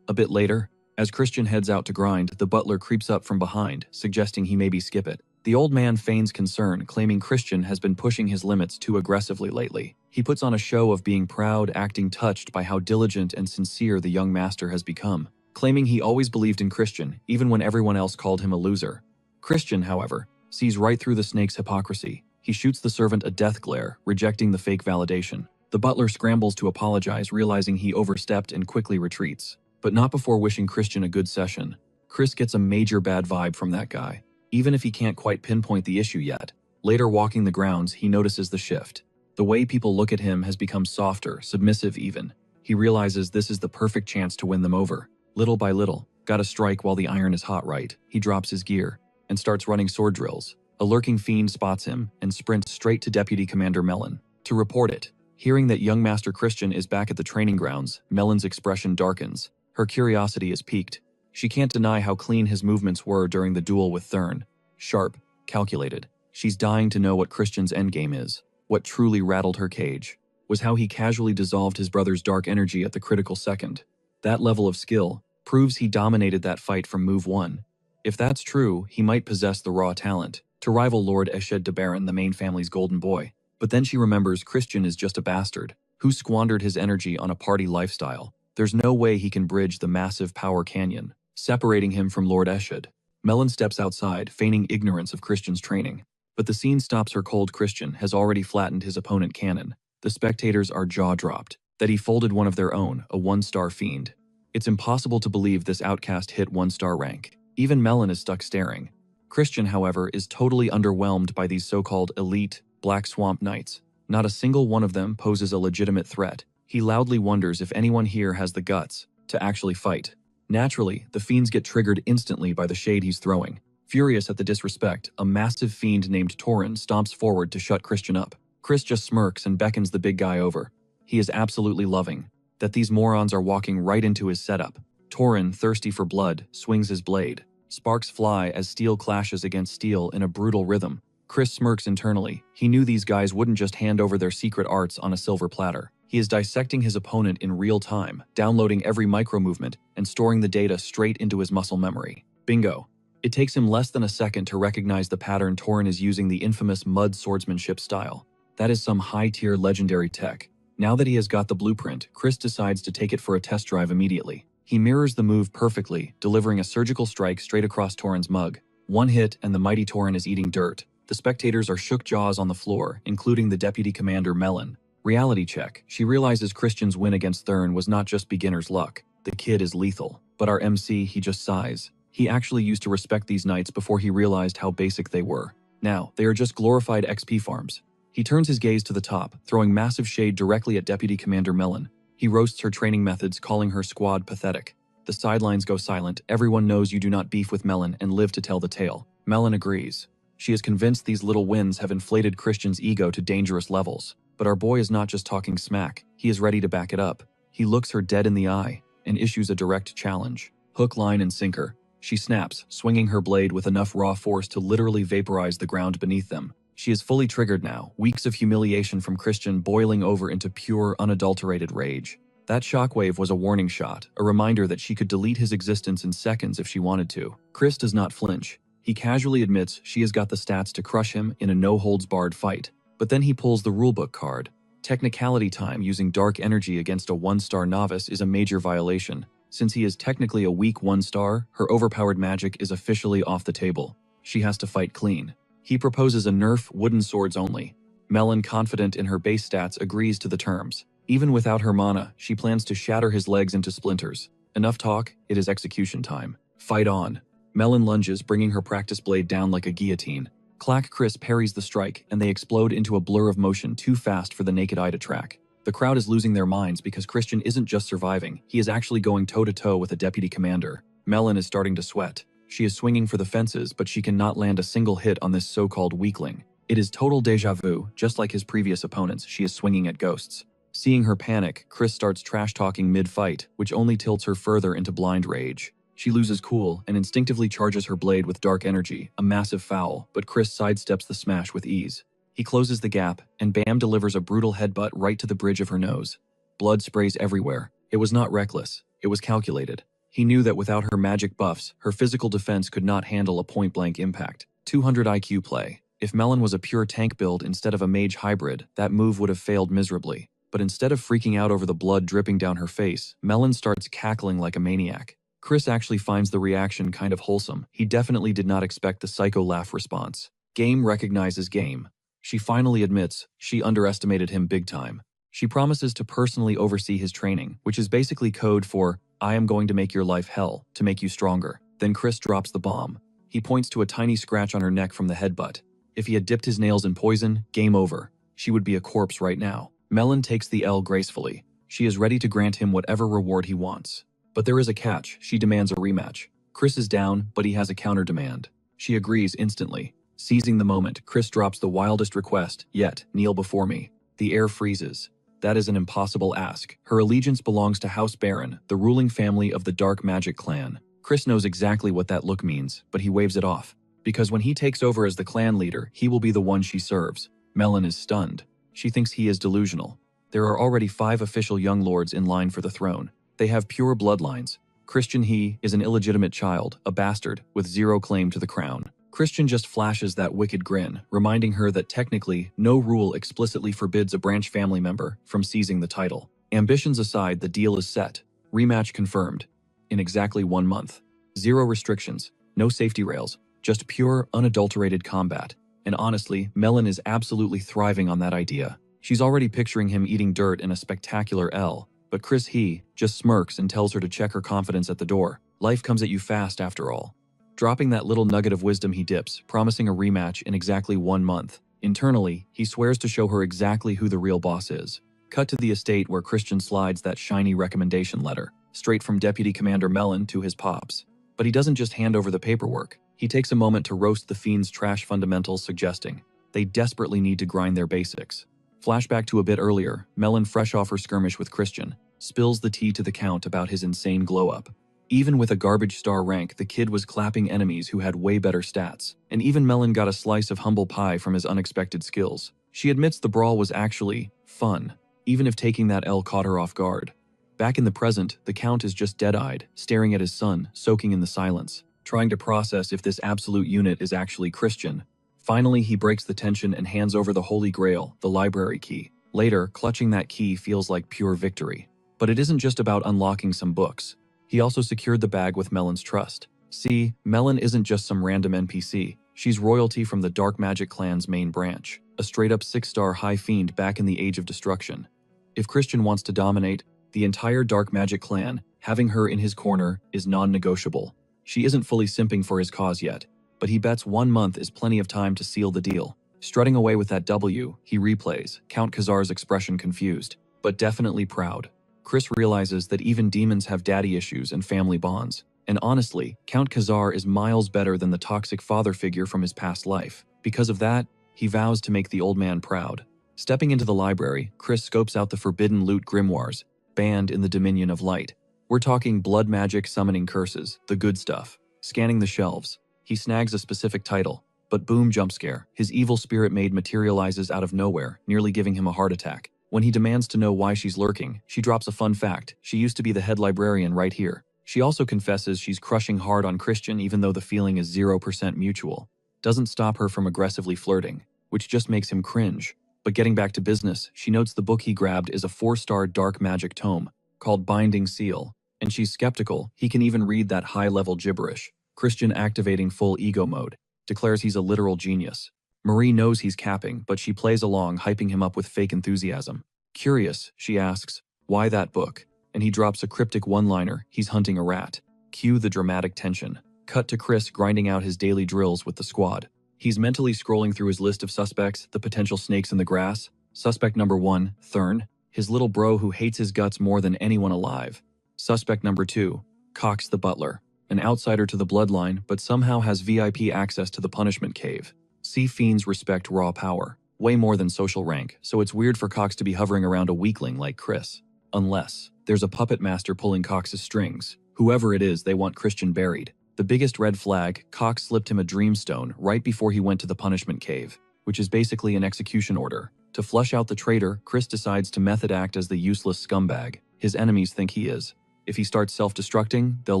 A bit later, as Christian heads out to grind, the butler creeps up from behind, suggesting he maybe skip it. The old man feigns concern, claiming Christian has been pushing his limits too aggressively lately. He puts on a show of being proud, acting touched by how diligent and sincere the young master has become, claiming he always believed in Christian, even when everyone else called him a loser. Christian, however, sees right through the snake's hypocrisy. He shoots the servant a death glare, rejecting the fake validation. The butler scrambles to apologize, realizing he overstepped, and quickly retreats. But not before wishing Christian a good session. Chris gets a major bad vibe from that guy, even if he can't quite pinpoint the issue yet. Later, walking the grounds, he notices the shift. The way people look at him has become softer, submissive even. He realizes this is the perfect chance to win them over. Little by little, gotta strike while the iron is hot, right? He drops his gear and starts running sword drills. A lurking fiend spots him and sprints straight to Deputy Commander Melon to report it. Hearing that young Master Christian is back at the training grounds, Melon's expression darkens. Her curiosity is piqued. She can't deny how clean his movements were during the duel with Thurn. Sharp, calculated. She's dying to know what Christian's endgame is. What truly rattled her cage was how he casually dissolved his brother's dark energy at the critical second. That level of skill proves he dominated that fight from move 1. If that's true, he might possess the raw talent to rival Lord Eshed de Baron, the main family's golden boy. But then she remembers Christian is just a bastard who squandered his energy on a party lifestyle. There's no way he can bridge the massive power canyon, separating him from Lord Eshed. Melon steps outside, feigning ignorance of Christian's training. But the scene stops her cold. Christian has already flattened his opponent cannon. The spectators are jaw-dropped that he folded one of their own, a 1-star fiend. It's impossible to believe this outcast hit 1-star rank. Even Melon is stuck staring. Christian, however, is totally underwhelmed by these so-called elite Black Swamp Knights. Not a single one of them poses a legitimate threat. He loudly wonders if anyone here has the guts to actually fight. Naturally, the fiends get triggered instantly by the shade he's throwing. Furious at the disrespect, a massive fiend named Torin stomps forward to shut Christian up. Chris just smirks and beckons the big guy over. He is absolutely loving that these morons are walking right into his setup. Torin, thirsty for blood, swings his blade. Sparks fly as steel clashes against steel in a brutal rhythm. Chris smirks internally. He knew these guys wouldn't just hand over their secret arts on a silver platter. He is dissecting his opponent in real time, downloading every micro-movement and storing the data straight into his muscle memory. Bingo. It takes him less than a second to recognize the pattern Torin is using, the infamous mud swordsmanship style. That is some high-tier legendary tech. Now that he has got the blueprint, Chris decides to take it for a test drive immediately. He mirrors the move perfectly, delivering a surgical strike straight across Torin's mug. One hit and the mighty Torin is eating dirt. The spectators are shook jaws on the floor, including the Deputy Commander Melon. Reality check. She realizes Christian's win against Thurn was not just beginner's luck. The kid is lethal. But our MC, he just sighs. He actually used to respect these knights before he realized how basic they were. Now, they are just glorified XP farms. He turns his gaze to the top, throwing massive shade directly at Deputy Commander Melon. He roasts her training methods, calling her squad pathetic. The sidelines go silent. Everyone knows you do not beef with Melon and live to tell the tale. Melon agrees. She is convinced these little wins have inflated Christian's ego to dangerous levels. But our boy is not just talking smack. He is ready to back it up. He looks her dead in the eye and issues a direct challenge. Hook, line, and sinker. She snaps, swinging her blade with enough raw force to literally vaporize the ground beneath them. She is fully triggered now, weeks of humiliation from Christian boiling over into pure, unadulterated rage. That shockwave was a warning shot, a reminder that she could delete his existence in seconds if she wanted to. Chris does not flinch. He casually admits she has got the stats to crush him in a no-holds-barred fight. But then he pulls the rulebook card. Technicality time using dark energy against a 1-star novice is a major violation. Since he is technically a weak 1-star, her overpowered magic is officially off the table. She has to fight clean. He proposes a nerf, wooden swords only. Melon, confident in her base stats, agrees to the terms. Even without her mana, she plans to shatter his legs into splinters. Enough talk, it is execution time. Fight on. Melon lunges, bringing her practice blade down like a guillotine. Clack. Chris parries the strike, and they explode into a blur of motion too fast for the naked eye to track. The crowd is losing their minds because Christian isn't just surviving, he is actually going toe-to-toe with a deputy commander. Melon is starting to sweat. She is swinging for the fences, but she cannot land a single hit on this so-called weakling. It is total deja vu. Just like his previous opponents, she is swinging at ghosts. Seeing her panic, Chris starts trash-talking mid-fight, which only tilts her further into blind rage. She loses cool and instinctively charges her blade with dark energy, a massive foul, but Chris sidesteps the smash with ease. He closes the gap, and Bam delivers a brutal headbutt right to the bridge of her nose. Blood sprays everywhere. It was not reckless. It was calculated. He knew that without her magic buffs, her physical defense could not handle a point-blank impact. 200 IQ play. If Melon was a pure tank build instead of a mage hybrid, that move would have failed miserably. But instead of freaking out over the blood dripping down her face, Melon starts cackling like a maniac. Chris actually finds the reaction kind of wholesome. He definitely did not expect the psycho laugh response. Game recognizes game. She finally admits she underestimated him big time. She promises to personally oversee his training, which is basically code for, I am going to make your life hell, to make you stronger. Then Chris drops the bomb. He points to a tiny scratch on her neck from the headbutt. If he had dipped his nails in poison, game over. She would be a corpse right now. Melon takes the L gracefully. She is ready to grant him whatever reward he wants. But there is a catch. She demands a rematch. Chris is down, but he has a counter demand. She agrees instantly. Seizing the moment, Chris drops the wildest request yet, kneel before me. The air freezes. That is an impossible ask. Her allegiance belongs to House Baron, the ruling family of the Dark Magic clan. Chris knows exactly what that look means, but he waves it off. Because when he takes over as the clan leader, he will be the one she serves. Melon is stunned. She thinks he is delusional. There are already 5 official young lords in line for the throne. They have pure bloodlines. Christian he is an illegitimate child, a bastard, with zero claim to the crown. Christian just flashes that wicked grin, reminding her that technically, no rule explicitly forbids a branch family member from seizing the title. Ambitions aside, the deal is set. Rematch confirmed. In exactly 1 month. 0 restrictions, no safety rails, just pure, unadulterated combat. And honestly, Melon is absolutely thriving on that idea. She's already picturing him eating dirt in a spectacular L. But Chris he just smirks and tells her to check her confidence at the door. Life comes at you fast after all. Dropping that little nugget of wisdom he dips, promising a rematch in exactly 1 month. Internally, he swears to show her exactly who the real boss is. Cut to the estate where Christian slides that shiny recommendation letter, straight from Deputy Commander Melon to his pops. But he doesn't just hand over the paperwork. He takes a moment to roast the fiend's trash fundamentals, suggesting they desperately need to grind their basics. Flashback to a bit earlier, Melon, fresh off her skirmish with Christian, spills the tea to the Count about his insane glow-up. Even with a garbage star rank, the kid was clapping enemies who had way better stats. And even Melon got a slice of humble pie from his unexpected skills. She admits the brawl was actually fun, even if taking that L caught her off guard. Back in the present, the Count is just dead-eyed, staring at his son, soaking in the silence, trying to process if this absolute unit is actually Christian. Finally, he breaks the tension and hands over the Holy Grail, the library key. Later, clutching that key feels like pure victory. But it isn't just about unlocking some books. He also secured the bag with Melon's trust. See, Melon isn't just some random NPC. She's royalty from the Dark Magic clan's main branch, a straight-up 6-star high fiend back in the Age of Destruction. If Christian wants to dominate the entire Dark Magic clan, having her in his corner is non-negotiable. She isn't fully simping for his cause yet, but he bets 1 month is plenty of time to seal the deal. Strutting away with that W, he replays, Count Khazar's expression confused, but definitely proud. Chris realizes that even demons have daddy issues and family bonds. And honestly, Count Khazar is miles better than the toxic father figure from his past life. Because of that, he vows to make the old man proud. Stepping into the library, Chris scopes out the forbidden loot grimoires, banned in the Dominion of Light. We're talking blood magic summoning curses, the good stuff. Scanning the shelves, he snags a specific title, but boom, jump scare. His evil spirit maid materializes out of nowhere, nearly giving him a heart attack. When he demands to know why she's lurking, she drops a fun fact. She used to be the head librarian right here. She also confesses she's crushing hard on Christian even though the feeling is 0% mutual. Doesn't stop her from aggressively flirting, which just makes him cringe. But getting back to business, she notes the book he grabbed is a 4-star dark magic tome, called Binding Seal, and she's skeptical he can even read that high-level gibberish. Christian, activating full ego mode, declares he's a literal genius. Marie knows he's capping, but she plays along, hyping him up with fake enthusiasm. Curious, she asks, "Why that book?" And he drops a cryptic one-liner, "He's hunting a rat." Cue the dramatic tension. Cut to Chris grinding out his daily drills with the squad. He's mentally scrolling through his list of suspects, the potential snakes in the grass. Suspect number 1, Thurn, his little bro who hates his guts more than anyone alive. Suspect number 2, Cox the butler, an outsider to the bloodline but somehow has VIP access to the punishment cave. Sea fiends respect raw power, way more than social rank, so it's weird for Cox to be hovering around a weakling like Chris. Unless there's a puppet master pulling Cox's strings. Whoever it is, they want Christian buried. The biggest red flag, Cox slipped him a dreamstone right before he went to the punishment cave, which is basically an execution order. To flush out the traitor, Chris decides to method act as the useless scumbag his enemies think he is. If he starts self-destructing, they'll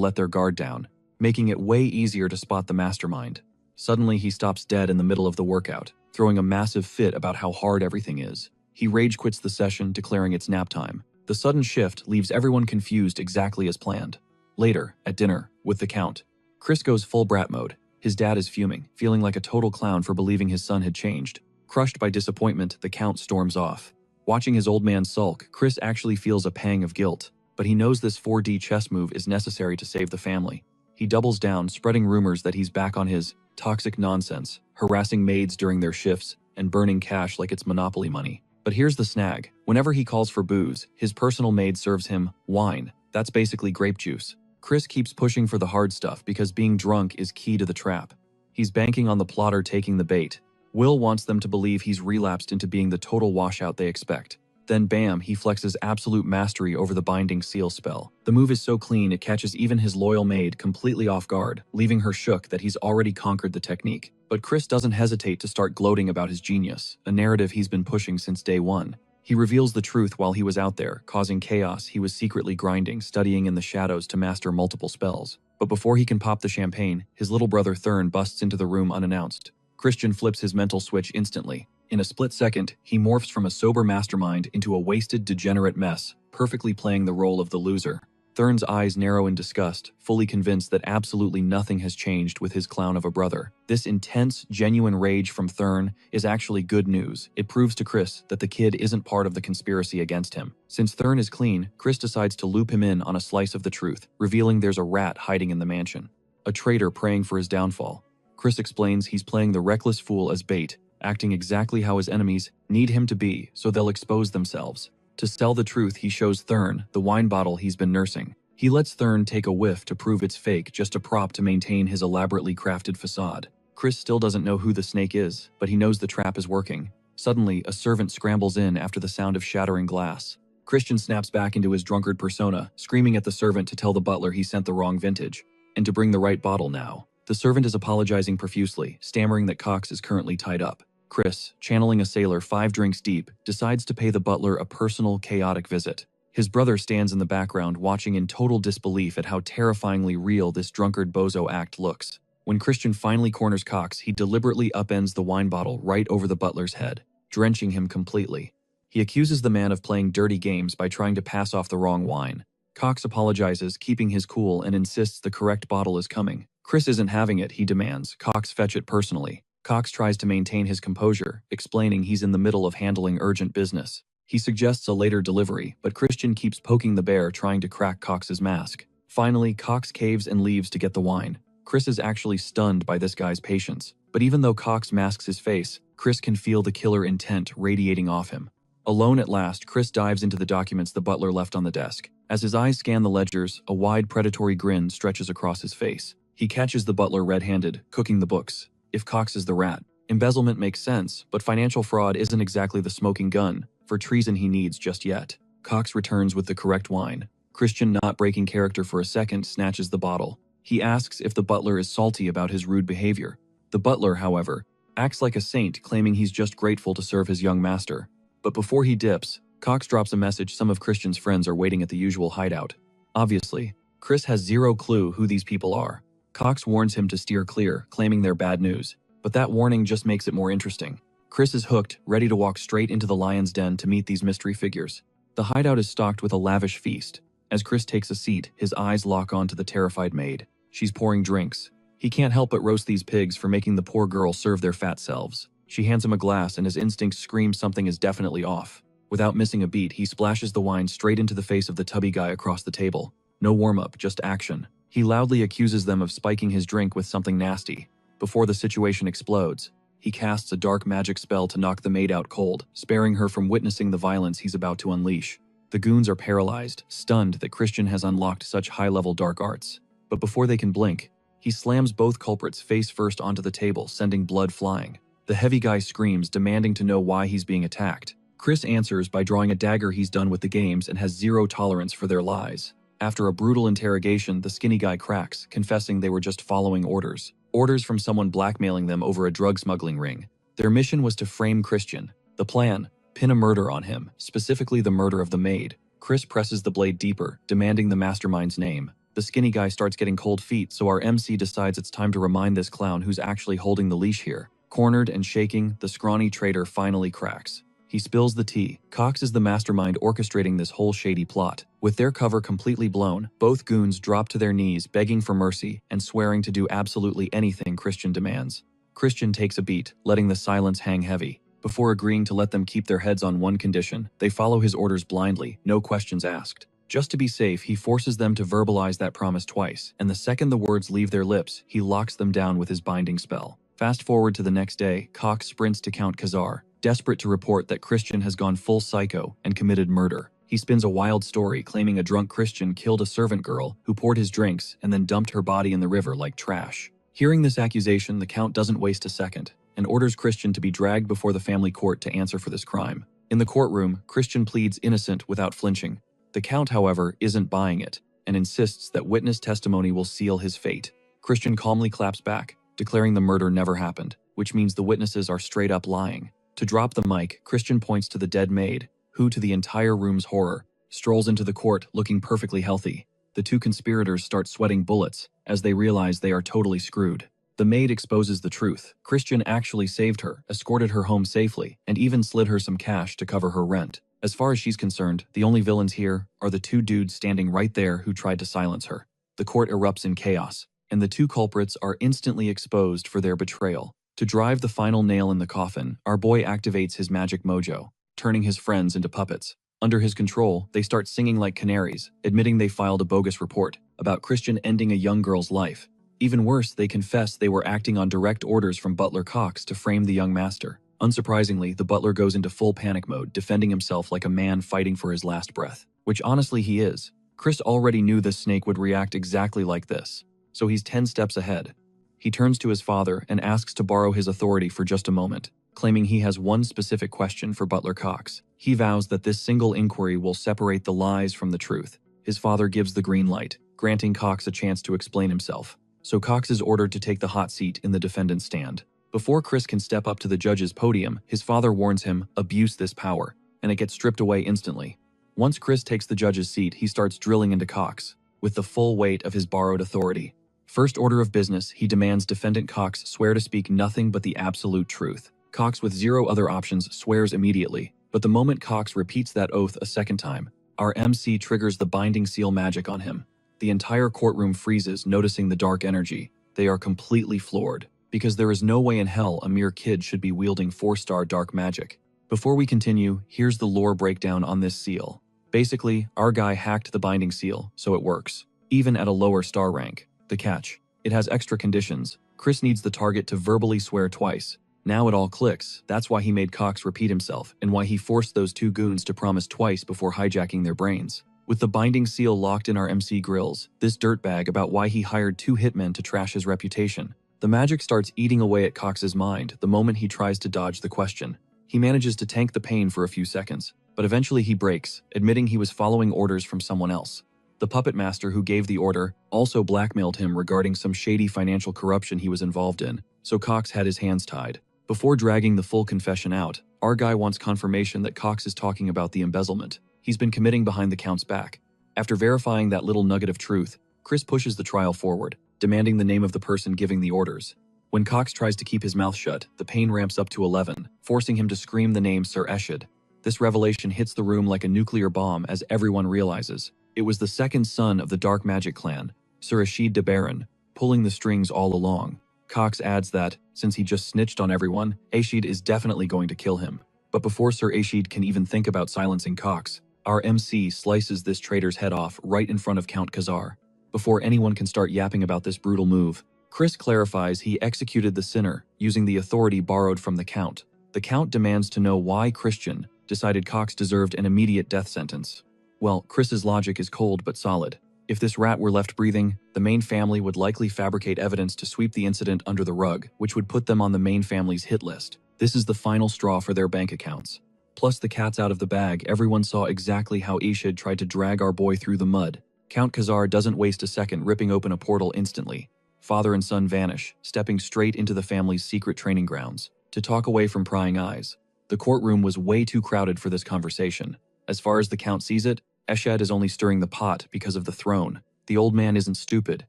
let their guard down, making it way easier to spot the mastermind. Suddenly, he stops dead in the middle of the workout, throwing a massive fit about how hard everything is. He rage quits the session, declaring it's nap time. The sudden shift leaves everyone confused exactly as planned. Later, at dinner, with the Count, Chris goes full brat mode. His dad is fuming, feeling like a total clown for believing his son had changed. Crushed by disappointment, the Count storms off. Watching his old man sulk, Chris actually feels a pang of guilt, but he knows this 4D chess move is necessary to save the family. He doubles down, spreading rumors that he's back on his toxic nonsense, harassing maids during their shifts, and burning cash like it's Monopoly money. But here's the snag. Whenever he calls for booze, his personal maid serves him wine. That's basically grape juice. Chris keeps pushing for the hard stuff because being drunk is key to the trap. He's banking on the plotter taking the bait. Will wants them to believe he's relapsed into being the total washout they expect. Then bam, he flexes absolute mastery over the binding seal spell. The move is so clean it catches even his loyal maid completely off guard, leaving her shook that he's already conquered the technique. But Chris doesn't hesitate to start gloating about his genius, a narrative he's been pushing since day one. He reveals the truth while he was out there, causing chaos. He was secretly grinding, studying in the shadows to master multiple spells. But before he can pop the champagne, his little brother Thurn busts into the room unannounced. Christian flips his mental switch instantly. In a split second, he morphs from a sober mastermind into a wasted, degenerate mess, perfectly playing the role of the loser. Thurn's eyes narrow in disgust, fully convinced that absolutely nothing has changed with his clown of a brother. This intense, genuine rage from Thurn is actually good news. It proves to Chris that the kid isn't part of the conspiracy against him. Since Thurn is clean, Chris decides to loop him in on a slice of the truth, revealing there's a rat hiding in the mansion. A traitor praying for his downfall. Chris explains he's playing the reckless fool as bait, acting exactly how his enemies need him to be so they'll expose themselves. To sell the truth, he shows Thurn the wine bottle he's been nursing. He lets Thurn take a whiff to prove it's fake, just a prop to maintain his elaborately crafted facade. Chris still doesn't know who the snake is, but he knows the trap is working. Suddenly, a servant scrambles in after the sound of shattering glass. Christian snaps back into his drunkard persona, screaming at the servant to tell the butler he sent the wrong vintage, and to bring the right bottle now. The servant is apologizing profusely, stammering that Cox is currently tied up. Chris, channeling a sailor 5 drinks deep, decides to pay the butler a personal, chaotic visit. His brother stands in the background watching in total disbelief at how terrifyingly real this drunkard bozo act looks. When Christian finally corners Cox, he deliberately upends the wine bottle right over the butler's head, drenching him completely. He accuses the man of playing dirty games by trying to pass off the wrong wine. Cox apologizes, keeping his cool, and insists the correct bottle is coming. Chris isn't having it, he demands. Cox fetch it personally. Cox tries to maintain his composure, explaining he's in the middle of handling urgent business. He suggests a later delivery, but Christian keeps poking the bear, trying to crack Cox's mask. Finally, Cox caves and leaves to get the wine. Chris is actually stunned by this guy's patience. But even though Cox masks his face, Chris can feel the killer intent radiating off him. Alone at last, Chris dives into the documents the butler left on the desk. As his eyes scan the ledgers, a wide predatory grin stretches across his face. He catches the butler red-handed, cooking the books. If Cox is the rat, embezzlement makes sense, but financial fraud isn't exactly the smoking gun for treason he needs just yet. Cox returns with the correct wine. Christian, not breaking character for a second, snatches the bottle. He asks if the butler is salty about his rude behavior. The butler, however, acts like a saint, claiming he's just grateful to serve his young master. But before he dips, Cox drops a message some of Christian's friends are waiting at the usual hideout. Obviously, Chris has zero clue who these people are. Cox warns him to steer clear, claiming they're bad news. But that warning just makes it more interesting. Chris is hooked, ready to walk straight into the lion's den to meet these mystery figures. The hideout is stocked with a lavish feast. As Chris takes a seat, his eyes lock onto the terrified maid. She's pouring drinks. He can't help but roast these pigs for making the poor girl serve their fat selves. She hands him a glass and his instincts scream something is definitely off. Without missing a beat, he splashes the wine straight into the face of the tubby guy across the table. No warm-up, just action. He loudly accuses them of spiking his drink with something nasty. Before the situation explodes, he casts a dark magic spell to knock the maid out cold, sparing her from witnessing the violence he's about to unleash. The goons are paralyzed, stunned that Christian has unlocked such high-level dark arts. But before they can blink, he slams both culprits face first onto the table, sending blood flying. The heavy guy screams, demanding to know why he's being attacked. Chris answers by drawing a dagger he's done with the games and has zero tolerance for their lies. After a brutal interrogation, the skinny guy cracks, confessing they were just following orders. Orders from someone blackmailing them over a drug smuggling ring. Their mission was to frame Christian. The plan: pin a murder on him, specifically the murder of the maid. Chris presses the blade deeper, demanding the mastermind's name. The skinny guy starts getting cold feet, so our MC decides it's time to remind this clown who's actually holding the leash here. Cornered and shaking, the scrawny traitor finally cracks. He spills the tea. Cox is the mastermind orchestrating this whole shady plot. With their cover completely blown, both goons drop to their knees, begging for mercy and swearing to do absolutely anything Christian demands. Christian takes a beat, letting the silence hang heavy. Before agreeing to let them keep their heads on one condition, they follow his orders blindly, no questions asked. Just to be safe, he forces them to verbalize that promise twice, and the second the words leave their lips, he locks them down with his binding spell. Fast forward to the next day, Cox sprints to Count Khazar, desperate to report that Christian has gone full psycho and committed murder. He spins a wild story claiming a drunk Christian killed a servant girl who poured his drinks and then dumped her body in the river like trash. Hearing this accusation, the Count doesn't waste a second and orders Christian to be dragged before the family court to answer for this crime. In the courtroom, Christian pleads innocent without flinching. The Count, however, isn't buying it and insists that witness testimony will seal his fate. Christian calmly claps back, declaring the murder never happened, which means the witnesses are straight up lying. To drop the mic, Christian points to the dead maid, who, to the entire room's horror, strolls into the court looking perfectly healthy. The two conspirators start sweating bullets as they realize they are totally screwed. The maid exposes the truth. Christian actually saved her, escorted her home safely, and even slid her some cash to cover her rent. As far as she's concerned, the only villains here are the two dudes standing right there who tried to silence her. The court erupts in chaos, and the two culprits are instantly exposed for their betrayal. To drive the final nail in the coffin, our boy activates his magic mojo, turning his friends into puppets. Under his control, they start singing like canaries, admitting they filed a bogus report about Christian ending a young girl's life. Even worse, they confess they were acting on direct orders from Butler Cox to frame the young master. Unsurprisingly, the butler goes into full panic mode, defending himself like a man fighting for his last breath. Which honestly he is. Chris already knew this snake would react exactly like this, so he's 10 steps ahead. He turns to his father and asks to borrow his authority for just a moment, claiming he has one specific question for Butler Cox. He vows that this single inquiry will separate the lies from the truth. His father gives the green light, granting Cox a chance to explain himself. So Cox is ordered to take the hot seat in the defendant's stand. Before Chris can step up to the judge's podium, his father warns him, abuse this power, and it gets stripped away instantly. Once Chris takes the judge's seat, he starts drilling into Cox, with the full weight of his borrowed authority. First order of business, he demands defendant Cox swear to speak nothing but the absolute truth. Cox, with zero other options, swears immediately, but the moment Cox repeats that oath a second time, our MC triggers the binding seal magic on him. The entire courtroom freezes, noticing the dark energy. They are completely floored, because there is no way in hell a mere kid should be wielding 4-star dark magic. Before we continue, here's the lore breakdown on this seal. Basically, our guy hacked the binding seal, so it works, even at a lower star rank. The catch: it has extra conditions. Chris needs the target to verbally swear twice. Now it all clicks. That's why he made Cox repeat himself, and why he forced those two goons to promise twice before hijacking their brains. With the binding seal locked in our MC grills, this dirtbag about why he hired 2 hitmen to trash his reputation. The magic starts eating away at Cox's mind the moment he tries to dodge the question. He manages to tank the pain for a few seconds, but eventually he breaks, admitting he was following orders from someone else. The puppet master who gave the order also blackmailed him regarding some shady financial corruption he was involved in, so Cox had his hands tied. Before dragging the full confession out, our guy wants confirmation that Cox is talking about the embezzlement he's been committing behind the Count's back. After verifying that little nugget of truth, Chris pushes the trial forward, demanding the name of the person giving the orders. When Cox tries to keep his mouth shut, the pain ramps up to 11, forcing him to scream the name Sir Eshid. This revelation hits the room like a nuclear bomb as everyone realizes it was the second son of the Dark Magic clan, Sir Eshid de Baron, pulling the strings all along. Cox adds that, since he just snitched on everyone, Ashid is definitely going to kill him. But before Sir Ashid can even think about silencing Cox, our MC slices this traitor's head off right in front of Count Khazar. Before anyone can start yapping about this brutal move, Chris clarifies he executed the sinner using the authority borrowed from the Count. The Count demands to know why Christian decided Cox deserved an immediate death sentence. Well, Chris's logic is cold but solid. If this rat were left breathing, the Main family would likely fabricate evidence to sweep the incident under the rug, which would put them on the Main family's hit list. This is the final straw for their bank accounts. Plus the cat's out of the bag, everyone saw exactly how Ashid tried to drag our boy through the mud. Count Khazar doesn't waste a second ripping open a portal instantly. Father and son vanish, stepping straight into the family's secret training grounds, to talk away from prying eyes. The courtroom was way too crowded for this conversation. As far as the Count sees it, Ashad is only stirring the pot because of the throne. The old man isn't stupid.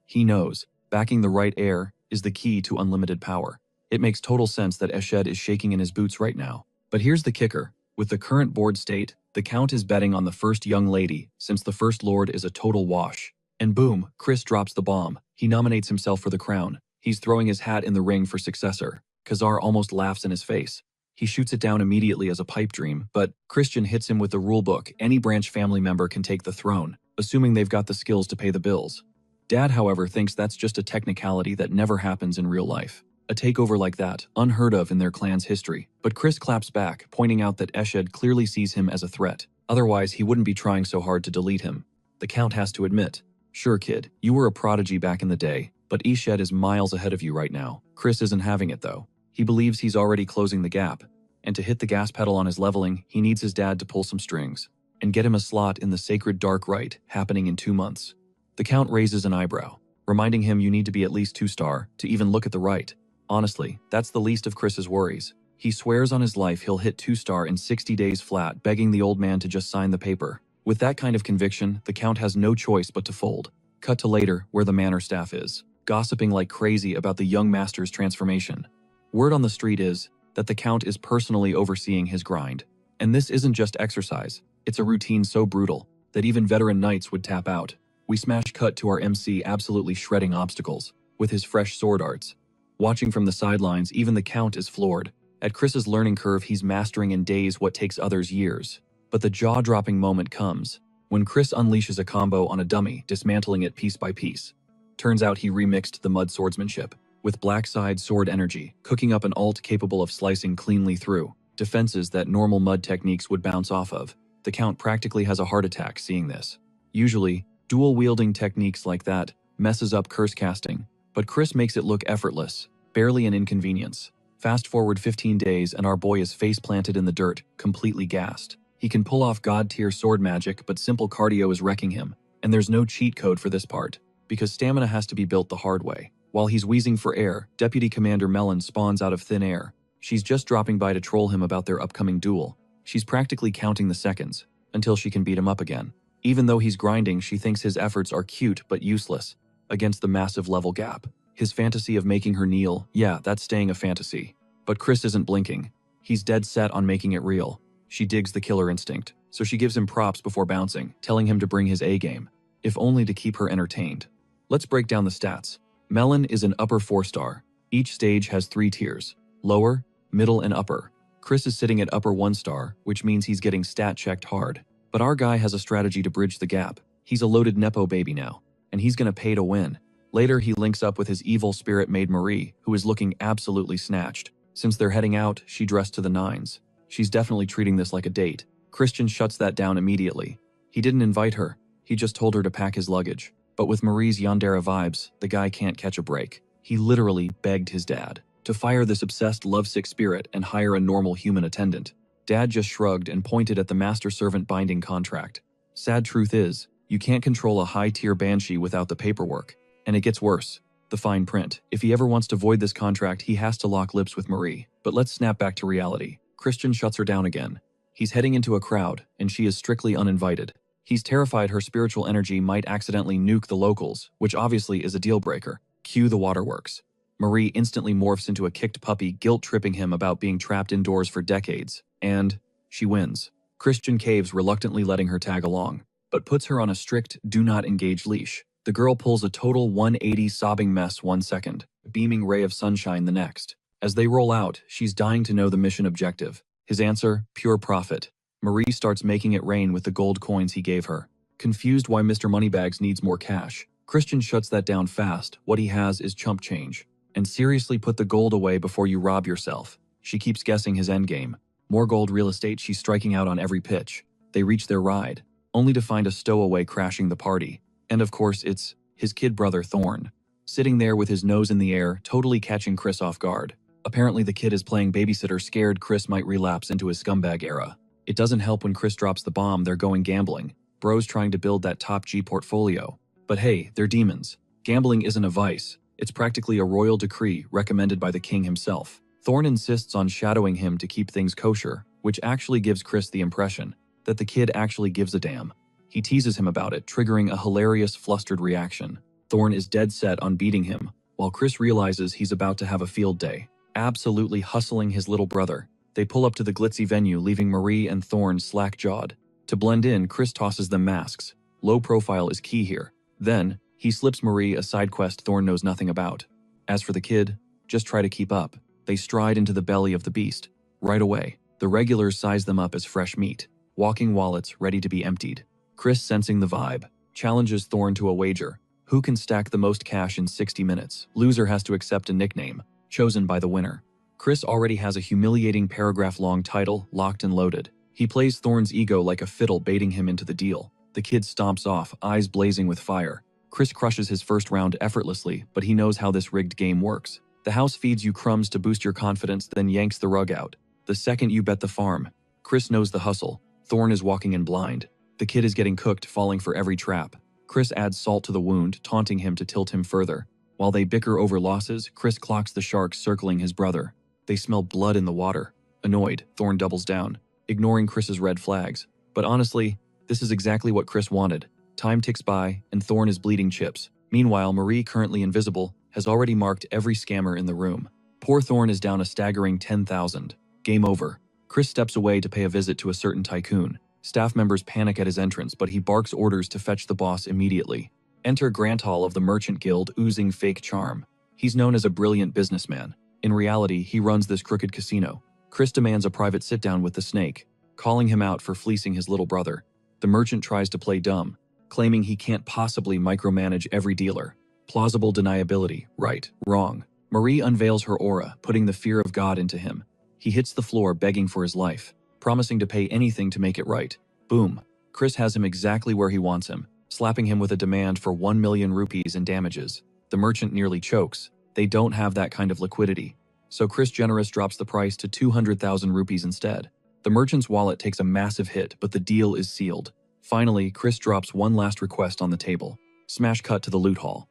He knows backing the right heir is the key to unlimited power. It makes total sense that Ashad is shaking in his boots right now. But here's the kicker. With the current board state, the Count is betting on the first young lady, since the First Lord is a total wash. And boom, Chris drops the bomb. He nominates himself for the crown. He's throwing his hat in the ring for successor. Khazar almost laughs in his face. He shoots it down immediately as a pipe dream, but Christian hits him with the rulebook. Any branch family member can take the throne, assuming they've got the skills to pay the bills. Dad, however, thinks that's just a technicality that never happens in real life. A takeover like that, unheard of in their clan's history. But Chris claps back, pointing out that Ashad clearly sees him as a threat. Otherwise, he wouldn't be trying so hard to delete him. The Count has to admit, sure kid, you were a prodigy back in the day, but Ashad is miles ahead of you right now. Chris isn't having it though. He believes he's already closing the gap, and to hit the gas pedal on his leveling, he needs his dad to pull some strings and get him a slot in the sacred dark right, happening in 2 months. The Count raises an eyebrow, reminding him you need to be at least 2-star to even look at the right. Honestly, that's the least of Chris's worries. He swears on his life he'll hit 2-star in 60 days flat, begging the old man to just sign the paper. With that kind of conviction, the Count has no choice but to fold. Cut to later, where the manor staff is, gossiping like crazy about the young master's transformation. Word on the street is that the Count is personally overseeing his grind. And this isn't just exercise, it's a routine so brutal that even veteran knights would tap out. We smash cut to our MC absolutely shredding obstacles with his fresh sword arts. Watching from the sidelines, even the Count is floored. At Chris's learning curve, he's mastering in days what takes others years. But the jaw-dropping moment comes when Chris unleashes a combo on a dummy, dismantling it piece by piece. Turns out he remixed the mud swordsmanship with black side sword energy, cooking up an ult capable of slicing cleanly through defenses that normal mud techniques would bounce off of. The Count practically has a heart attack seeing this. Usually, dual-wielding techniques like that messes up curse casting, but Chris makes it look effortless, barely an inconvenience. Fast forward 15 days and our boy is face-planted in the dirt, completely gassed. He can pull off god-tier sword magic, but simple cardio is wrecking him. And there's no cheat code for this part, because stamina has to be built the hard way. While he's wheezing for air, Deputy Commander Melon spawns out of thin air. She's just dropping by to troll him about their upcoming duel. She's practically counting the seconds, until she can beat him up again. Even though he's grinding, she thinks his efforts are cute but useless against the massive level gap. His fantasy of making her kneel, yeah, that's staying a fantasy. But Chris isn't blinking. He's dead set on making it real. She digs the killer instinct, so she gives him props before bouncing, telling him to bring his A-game, if only to keep her entertained. Let's break down the stats. Melon is an upper 4-star. Each stage has 3 tiers: lower, middle, and upper. Chris is sitting at upper 1-star, which means he's getting stat checked hard. But our guy has a strategy to bridge the gap. He's a loaded Nepo baby now, and he's gonna pay to win. Later, he links up with his evil spirit maid Marie, who is looking absolutely snatched. Since they're heading out, she dressed to the nines. She's definitely treating this like a date. Christian shuts that down immediately. He didn't invite her, he just told her to pack his luggage. But with Marie's yandere vibes, the guy can't catch a break. He literally begged his dad to fire this obsessed lovesick spirit and hire a normal human attendant. Dad just shrugged and pointed at the master-servant binding contract. Sad truth is, you can't control a high-tier banshee without the paperwork. And it gets worse. The fine print. If he ever wants to void this contract, he has to lock lips with Marie. But let's snap back to reality. Christian shuts her down again. He's heading into a crowd, and she is strictly uninvited. He's terrified her spiritual energy might accidentally nuke the locals, which obviously is a deal-breaker. Cue the waterworks. Marie instantly morphs into a kicked puppy, guilt-tripping him about being trapped indoors for decades. And she wins. Christian caves, reluctantly letting her tag along, but puts her on a strict do-not-engage leash. The girl pulls a total 180 sobbing mess 1 second. a beaming ray of sunshine the next. As they roll out, she's dying to know the mission objective. His answer, pure profit. Marie starts making it rain with the gold coins he gave her. Confused why Mr. Moneybags needs more cash, Christian shuts that down fast. What he has is chump change. And seriously, put the gold away before you rob yourself. She keeps guessing his endgame. More gold real estate, she's striking out on every pitch. They reach their ride, only to find a stowaway crashing the party. And of course, it's his kid brother Thorn, sitting there with his nose in the air, totally catching Chris off guard. Apparently the kid is playing babysitter, scared Chris might relapse into his scumbag era. It doesn't help when Chris drops the bomb. They're going gambling. Bro's trying to build that top G portfolio. But hey, they're demons. Gambling isn't a vice. It's practically a royal decree recommended by the king himself. Thorn insists on shadowing him to keep things kosher, which actually gives Chris the impression that the kid actually gives a damn. He teases him about it, triggering a hilarious, flustered reaction. Thorn is dead set on beating him, while Chris realizes he's about to have a field day, absolutely hustling his little brother. They pull up to the glitzy venue, leaving Marie and Thorn slack-jawed. To blend in, Chris tosses them masks. Low profile is key here. Then, he slips Marie a side quest Thorn knows nothing about. As for the kid, just try to keep up. They stride into the belly of the beast. Right away, the regulars size them up as fresh meat, walking wallets ready to be emptied. Chris, sensing the vibe, challenges Thorn to a wager. Who can stack the most cash in 60 minutes? Loser has to accept a nickname, chosen by the winner. Chris already has a humiliating paragraph-long title locked and loaded. He plays Thorn's ego like a fiddle, baiting him into the deal. The kid stomps off, eyes blazing with fire. Chris crushes his first round effortlessly, but he knows how this rigged game works. The house feeds you crumbs to boost your confidence, then yanks the rug out. The second you bet the farm. Chris knows the hustle. Thorn is walking in blind. The kid is getting cooked, falling for every trap. Chris adds salt to the wound, taunting him to tilt him further. While they bicker over losses, Chris clocks the sharks circling his brother. They smell blood in the water. Annoyed, Thorn doubles down, ignoring Chris's red flags. But honestly, this is exactly what Chris wanted. Time ticks by, and Thorn is bleeding chips. Meanwhile, Marie, currently invisible, has already marked every scammer in the room. Poor Thorn is down a staggering 10,000. Game over. Chris steps away to pay a visit to a certain tycoon. Staff members panic at his entrance, but he barks orders to fetch the boss immediately. Enter Granthall of the Merchant Guild, oozing fake charm. He's known as a brilliant businessman. In reality, he runs this crooked casino. Chris demands a private sit-down with the snake, calling him out for fleecing his little brother. The merchant tries to play dumb, claiming he can't possibly micromanage every dealer. Plausible deniability, right, wrong. Marie unveils her aura, putting the fear of God into him. He hits the floor begging for his life, promising to pay anything to make it right. Boom. Chris has him exactly where he wants him, slapping him with a demand for 1 million rupees in damages. The merchant nearly chokes. They don't have that kind of liquidity. So Chris Generous drops the price to 200,000 rupees instead. The merchant's wallet takes a massive hit, but the deal is sealed. Finally, Chris drops one last request on the table. Smash cut to the loot hall.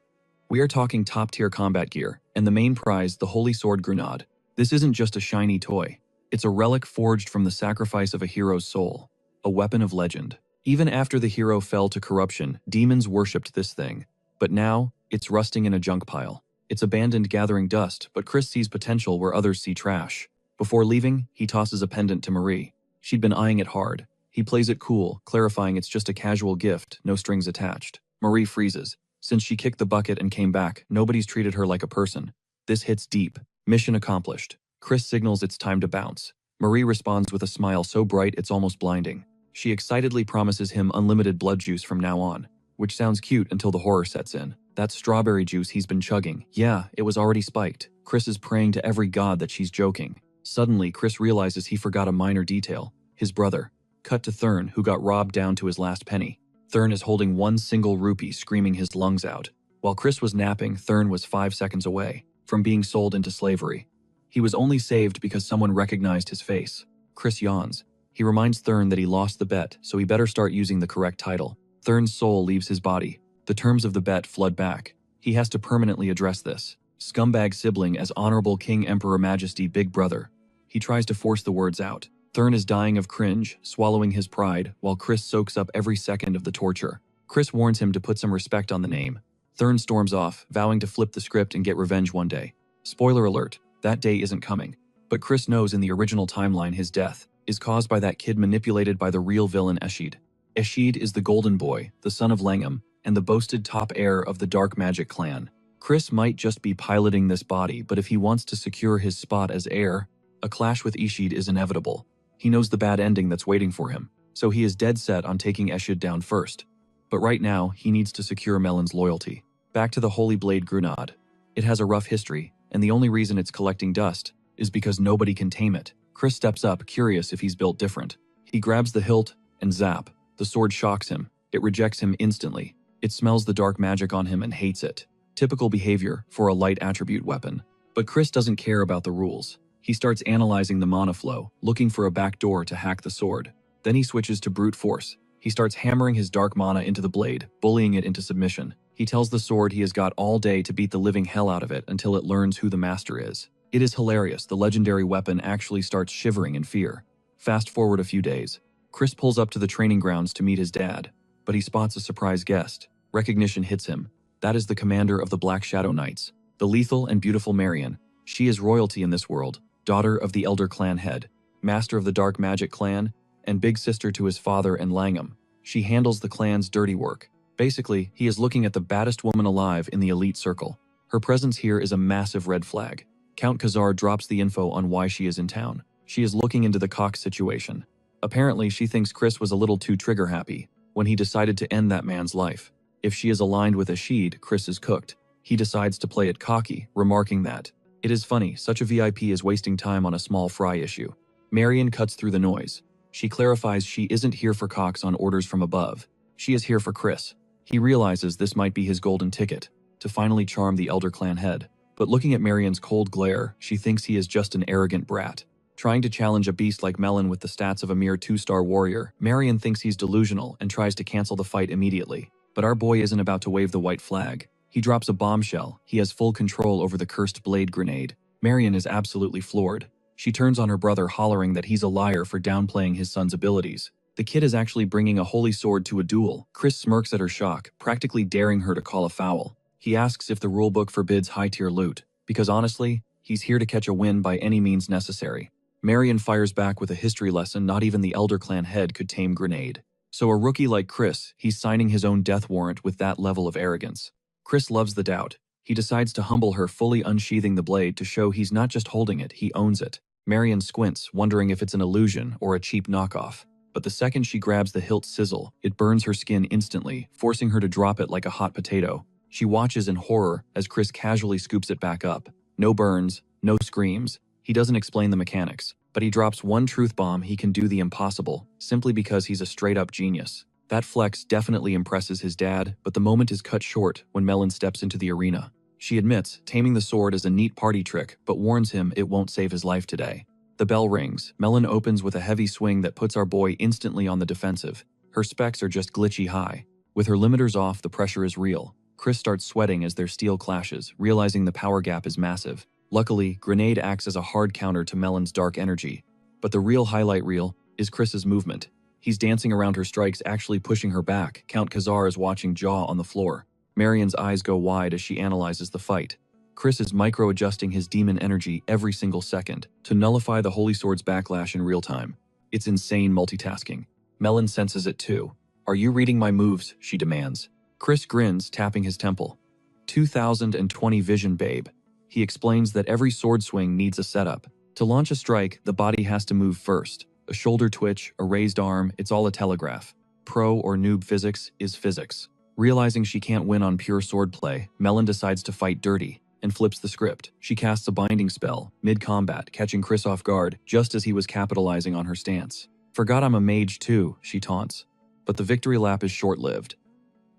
We are talking top-tier combat gear, and the main prize, the Holy Sword Grenade. This isn't just a shiny toy. It's a relic forged from the sacrifice of a hero's soul. A weapon of legend. Even after the hero fell to corruption, demons worshipped this thing. But now, it's rusting in a junk pile. It's abandoned, gathering dust, but Chris sees potential where others see trash. Before leaving, he tosses a pendant to Marie. She'd been eyeing it hard. He plays it cool, clarifying it's just a casual gift, no strings attached. Marie freezes. Since she kicked the bucket and came back, nobody's treated her like a person. This hits deep. Mission accomplished. Chris signals it's time to bounce. Marie responds with a smile so bright it's almost blinding. She excitedly promises him unlimited blood juice from now on, which sounds cute until the horror sets in. That strawberry juice he's been chugging. Yeah, it was already spiked. Chris is praying to every god that she's joking. Suddenly, Chris realizes he forgot a minor detail. His brother. Cut to Thurn, who got robbed down to his last penny. Thurn is holding 1 single rupee, screaming his lungs out. While Chris was napping, Thurn was 5 seconds away from being sold into slavery. He was only saved because someone recognized his face. Chris yawns. He reminds Thurn that he lost the bet, so he better start using the correct title. Thurn's soul leaves his body. The terms of the bet flood back. He has to permanently address this. Scumbag sibling as Honorable King Emperor Majesty Big Brother. He tries to force the words out. Thurn is dying of cringe, swallowing his pride, while Chris soaks up every second of the torture. Chris warns him to put some respect on the name. Thurn storms off, vowing to flip the script and get revenge one day. Spoiler alert, that day isn't coming. But Chris knows in the original timeline his death is caused by that kid manipulated by the real villain Eshid. Eshid is the Golden Boy, the son of Langham, and the boasted top heir of the Dark Magic clan. Chris might just be piloting this body, but if he wants to secure his spot as heir, a clash with Ishid is inevitable. He knows the bad ending that's waiting for him, so he is dead set on taking Ishid down first. But right now, he needs to secure Melon's loyalty. Back to the Holy Blade Grenade. It has a rough history, and the only reason it's collecting dust is because nobody can tame it. Chris steps up, curious if he's built different. He grabs the hilt, and zap. The sword shocks him. It rejects him instantly. It smells the dark magic on him and hates it. Typical behavior for a light attribute weapon. But Chris doesn't care about the rules. He starts analyzing the mana flow, looking for a back door to hack the sword. Then he switches to brute force. He starts hammering his dark mana into the blade, bullying it into submission. He tells the sword he has got all day to beat the living hell out of it until it learns who the master is. It is hilarious. The legendary weapon actually starts shivering in fear. Fast forward a few days. Chris pulls up to the training grounds to meet his dad, but he spots a surprise guest. Recognition hits him. That is the commander of the Black Shadow Knights, the lethal and beautiful Marion. She is royalty in this world, daughter of the Elder Clan head, master of the Dark Magic Clan, and big sister to his father and Langham. She handles the clan's dirty work. Basically, he is looking at the baddest woman alive in the elite circle. Her presence here is a massive red flag. Count Khazar drops the info on why she is in town. She is looking into the Cox situation. Apparently, she thinks Chris was a little too trigger-happy when he decided to end that man's life. If she is aligned with Ishid, Chris is cooked. He decides to play it cocky, remarking that, "It is funny, such a VIP is wasting time on a small fry issue." Marion cuts through the noise. She clarifies she isn't here for Cox on orders from above. She is here for Chris. He realizes this might be his golden ticket, to finally charm the Elder Clan head. But looking at Marion's cold glare, she thinks he is just an arrogant brat. Trying to challenge a beast like Melon with the stats of a mere 2-star warrior, Marion thinks he's delusional and tries to cancel the fight immediately. But our boy isn't about to wave the white flag. He drops a bombshell. He has full control over the cursed blade grenade. Marion is absolutely floored. She turns on her brother, hollering that he's a liar for downplaying his son's abilities. The kid is actually bringing a holy sword to a duel. Chris smirks at her shock, practically daring her to call a foul. He asks if the rulebook forbids high-tier loot, because honestly, he's here to catch a win by any means necessary. Marion fires back with a history lesson. Not even the Elder Clan head could tame grenade. So a rookie like Chris, he's signing his own death warrant with that level of arrogance. Chris loves the doubt. He decides to humble her, fully unsheathing the blade to show he's not just holding it, he owns it. Marion squints, wondering if it's an illusion or a cheap knockoff. But the second she grabs the hilt sizzle, it burns her skin instantly, forcing her to drop it like a hot potato. She watches in horror as Chris casually scoops it back up. No burns, no screams. He doesn't explain the mechanics, but he drops one truth bomb. He can do the impossible, simply because he's a straight-up genius. That flex definitely impresses his dad, but the moment is cut short when Melon steps into the arena. She admits taming the sword is a neat party trick, but warns him it won't save his life today. The bell rings. Melon opens with a heavy swing that puts our boy instantly on the defensive. Her specs are just glitchy high. With her limiters off, the pressure is real. Chris starts sweating as their steel clashes, realizing the power gap is massive. Luckily, grenade acts as a hard counter to Melon's dark energy. But the real highlight reel is Chris's movement. He's dancing around her strikes, actually pushing her back. Count Khazar is watching, jaw on the floor. Marion's eyes go wide as she analyzes the fight. Chris is micro-adjusting his demon energy every single second to nullify the Holy Sword's backlash in real time. It's insane multitasking. Melon senses it too. "Are you reading my moves?" she demands. Chris grins, tapping his temple. 2020 vision, babe. He explains that every sword swing needs a setup. To launch a strike, the body has to move first. A shoulder twitch, a raised arm, it's all a telegraph. Pro or noob physics is physics. Realizing she can't win on pure swordplay, Melon decides to fight dirty and flips the script. She casts a binding spell, mid-combat, catching Chris off guard just as he was capitalizing on her stance. "Forgot I'm a mage too," she taunts. But the victory lap is short-lived.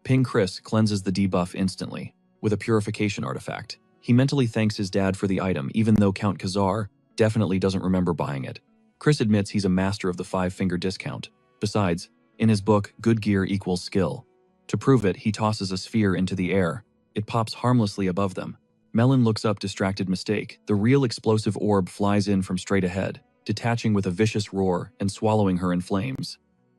Ping Chris cleanses the debuff instantly with a purification artifact. He mentally thanks his dad for the item, even though Count Khazar definitely doesn't remember buying it. Chris admits he's a master of the 5-finger discount. Besides, in his book, good gear equals skill. To prove it, he tosses a sphere into the air. It pops harmlessly above them. Melon looks up, distracted. Mistake. The real explosive orb flies in from straight ahead, detaching with a vicious roar and swallowing her in flames.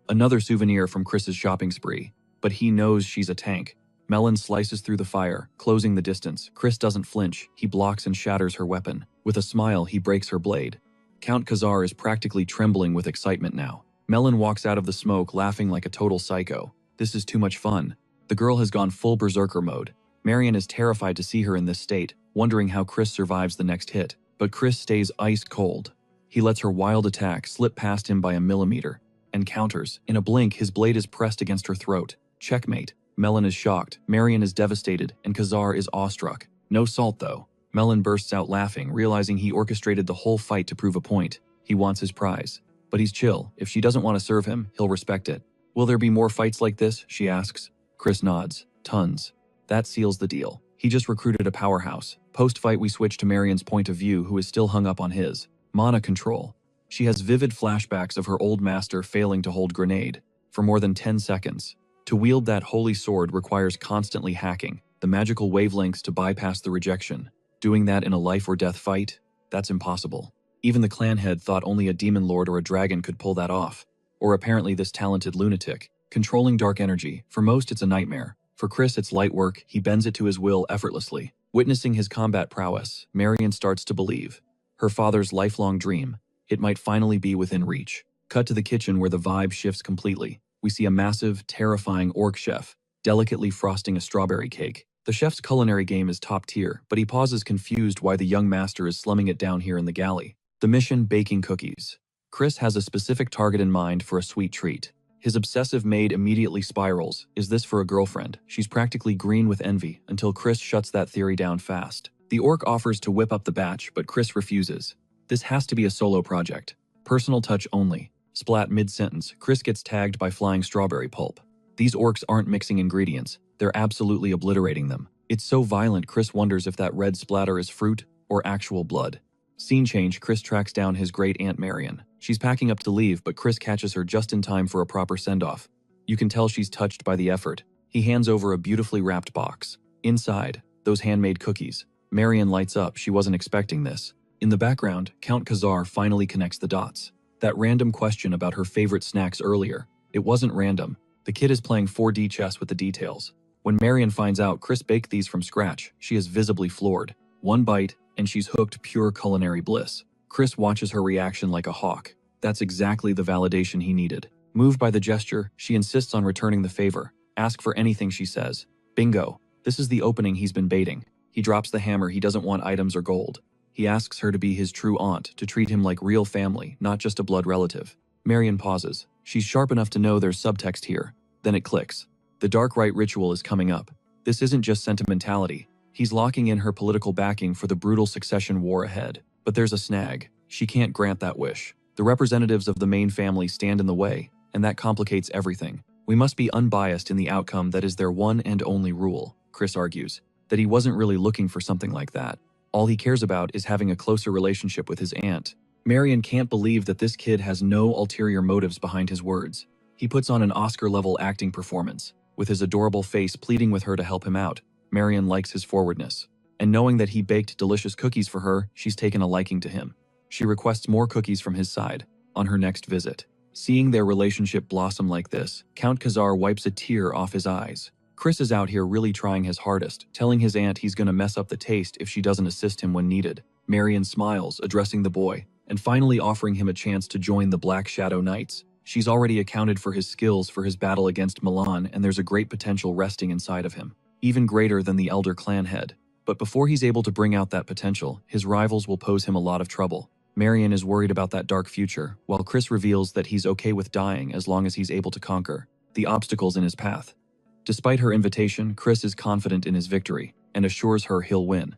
Another souvenir from Chris's shopping spree, but he knows she's a tank. Melon slices through the fire, closing the distance. Chris doesn't flinch. He blocks and shatters her weapon. With a smile, he breaks her blade. Count Khazar is practically trembling with excitement now. Melon walks out of the smoke, laughing like a total psycho. This is too much fun. The girl has gone full berserker mode. Marion is terrified to see her in this state, wondering how Chris survives the next hit. But Chris stays ice cold. He lets her wild attack slip past him by a millimeter, and counters. In a blink, his blade is pressed against her throat. Checkmate. Melon is shocked, Marion is devastated, and Khazar is awestruck. No salt, though. Melon bursts out laughing, realizing he orchestrated the whole fight to prove a point. He wants his prize. But he's chill. If she doesn't want to serve him, he'll respect it. Will there be more fights like this? She asks. Chris nods. Tons. That seals the deal. He just recruited a powerhouse. Post-fight, we switch to Marion's point of view, who is still hung up on his. Mana control. She has vivid flashbacks of her old master failing to hold grenade for more than 10 seconds. To wield that holy sword requires constantly hacking the magical wavelengths to bypass the rejection. Doing that in a life or death fight? That's impossible. Even the clan head thought only a demon lord or a dragon could pull that off. Or apparently this talented lunatic. Controlling dark energy. For most, it's a nightmare. For Chris, it's light work. He bends it to his will effortlessly. Witnessing his combat prowess, Marion starts to believe. Her father's lifelong dream. It might finally be within reach. Cut to the kitchen where the vibe shifts completely. We see a massive, terrifying orc chef, delicately frosting a strawberry cake. The chef's culinary game is top tier, but he pauses confused why the young master is slumming it down here in the galley. The mission, baking cookies. Chris has a specific target in mind for a sweet treat. His obsessive maid immediately spirals. Is this for a girlfriend? She's practically green with envy, until Chris shuts that theory down fast. The orc offers to whip up the batch, but Chris refuses. This has to be a solo project. Personal touch only. Splat mid-sentence, Chris gets tagged by flying strawberry pulp. These orcs aren't mixing ingredients. They're absolutely obliterating them. It's so violent, Chris wonders if that red splatter is fruit or actual blood. Scene change, Chris tracks down his great-aunt Marion. She's packing up to leave, but Chris catches her just in time for a proper send-off. You can tell she's touched by the effort. He hands over a beautifully wrapped box. Inside, those handmade cookies. Marion lights up, she wasn't expecting this. In the background, Count Khazar finally connects the dots. That random question about her favorite snacks earlier. It wasn't random. The kid is playing 4D chess with the details. When Marion finds out Chris baked these from scratch, she is visibly floored. One bite, and she's hooked pure culinary bliss. Chris watches her reaction like a hawk. That's exactly the validation he needed. Moved by the gesture, she insists on returning the favor. Ask for anything, she says. Bingo. This is the opening he's been baiting. He drops the hammer, he doesn't want items or gold. He asks her to be his true aunt, to treat him like real family, not just a blood relative. Marion pauses. She's sharp enough to know there's subtext here. Then it clicks. The dark rite ritual is coming up. This isn't just sentimentality. He's locking in her political backing for the brutal succession war ahead. But there's a snag. She can't grant that wish. The representatives of the main family stand in the way, and that complicates everything. We must be unbiased in the outcome that is their one and only rule, Chris argues. That he wasn't really looking for something like that. All he cares about is having a closer relationship with his aunt. Marion can't believe that this kid has no ulterior motives behind his words. He puts on an Oscar-level acting performance, with his adorable face pleading with her to help him out. Marion likes his forwardness. And knowing that he baked delicious cookies for her, she's taken a liking to him. She requests more cookies from his side, on her next visit. Seeing their relationship blossom like this, Count Khazar wipes a tear off his eyes. Chris is out here really trying his hardest, telling his aunt he's gonna mess up the taste if she doesn't assist him when needed. Marion smiles, addressing the boy, and finally offering him a chance to join the Black Shadow Knights. She's already accounted for his skills for his battle against Milan, and there's a great potential resting inside of him. Even greater than the elder clan head. But before he's able to bring out that potential, his rivals will pose him a lot of trouble. Marion is worried about that dark future, while Chris reveals that he's okay with dying as long as he's able to conquer the obstacles in his path. Despite her invitation, Chris is confident in his victory, and assures her he'll win.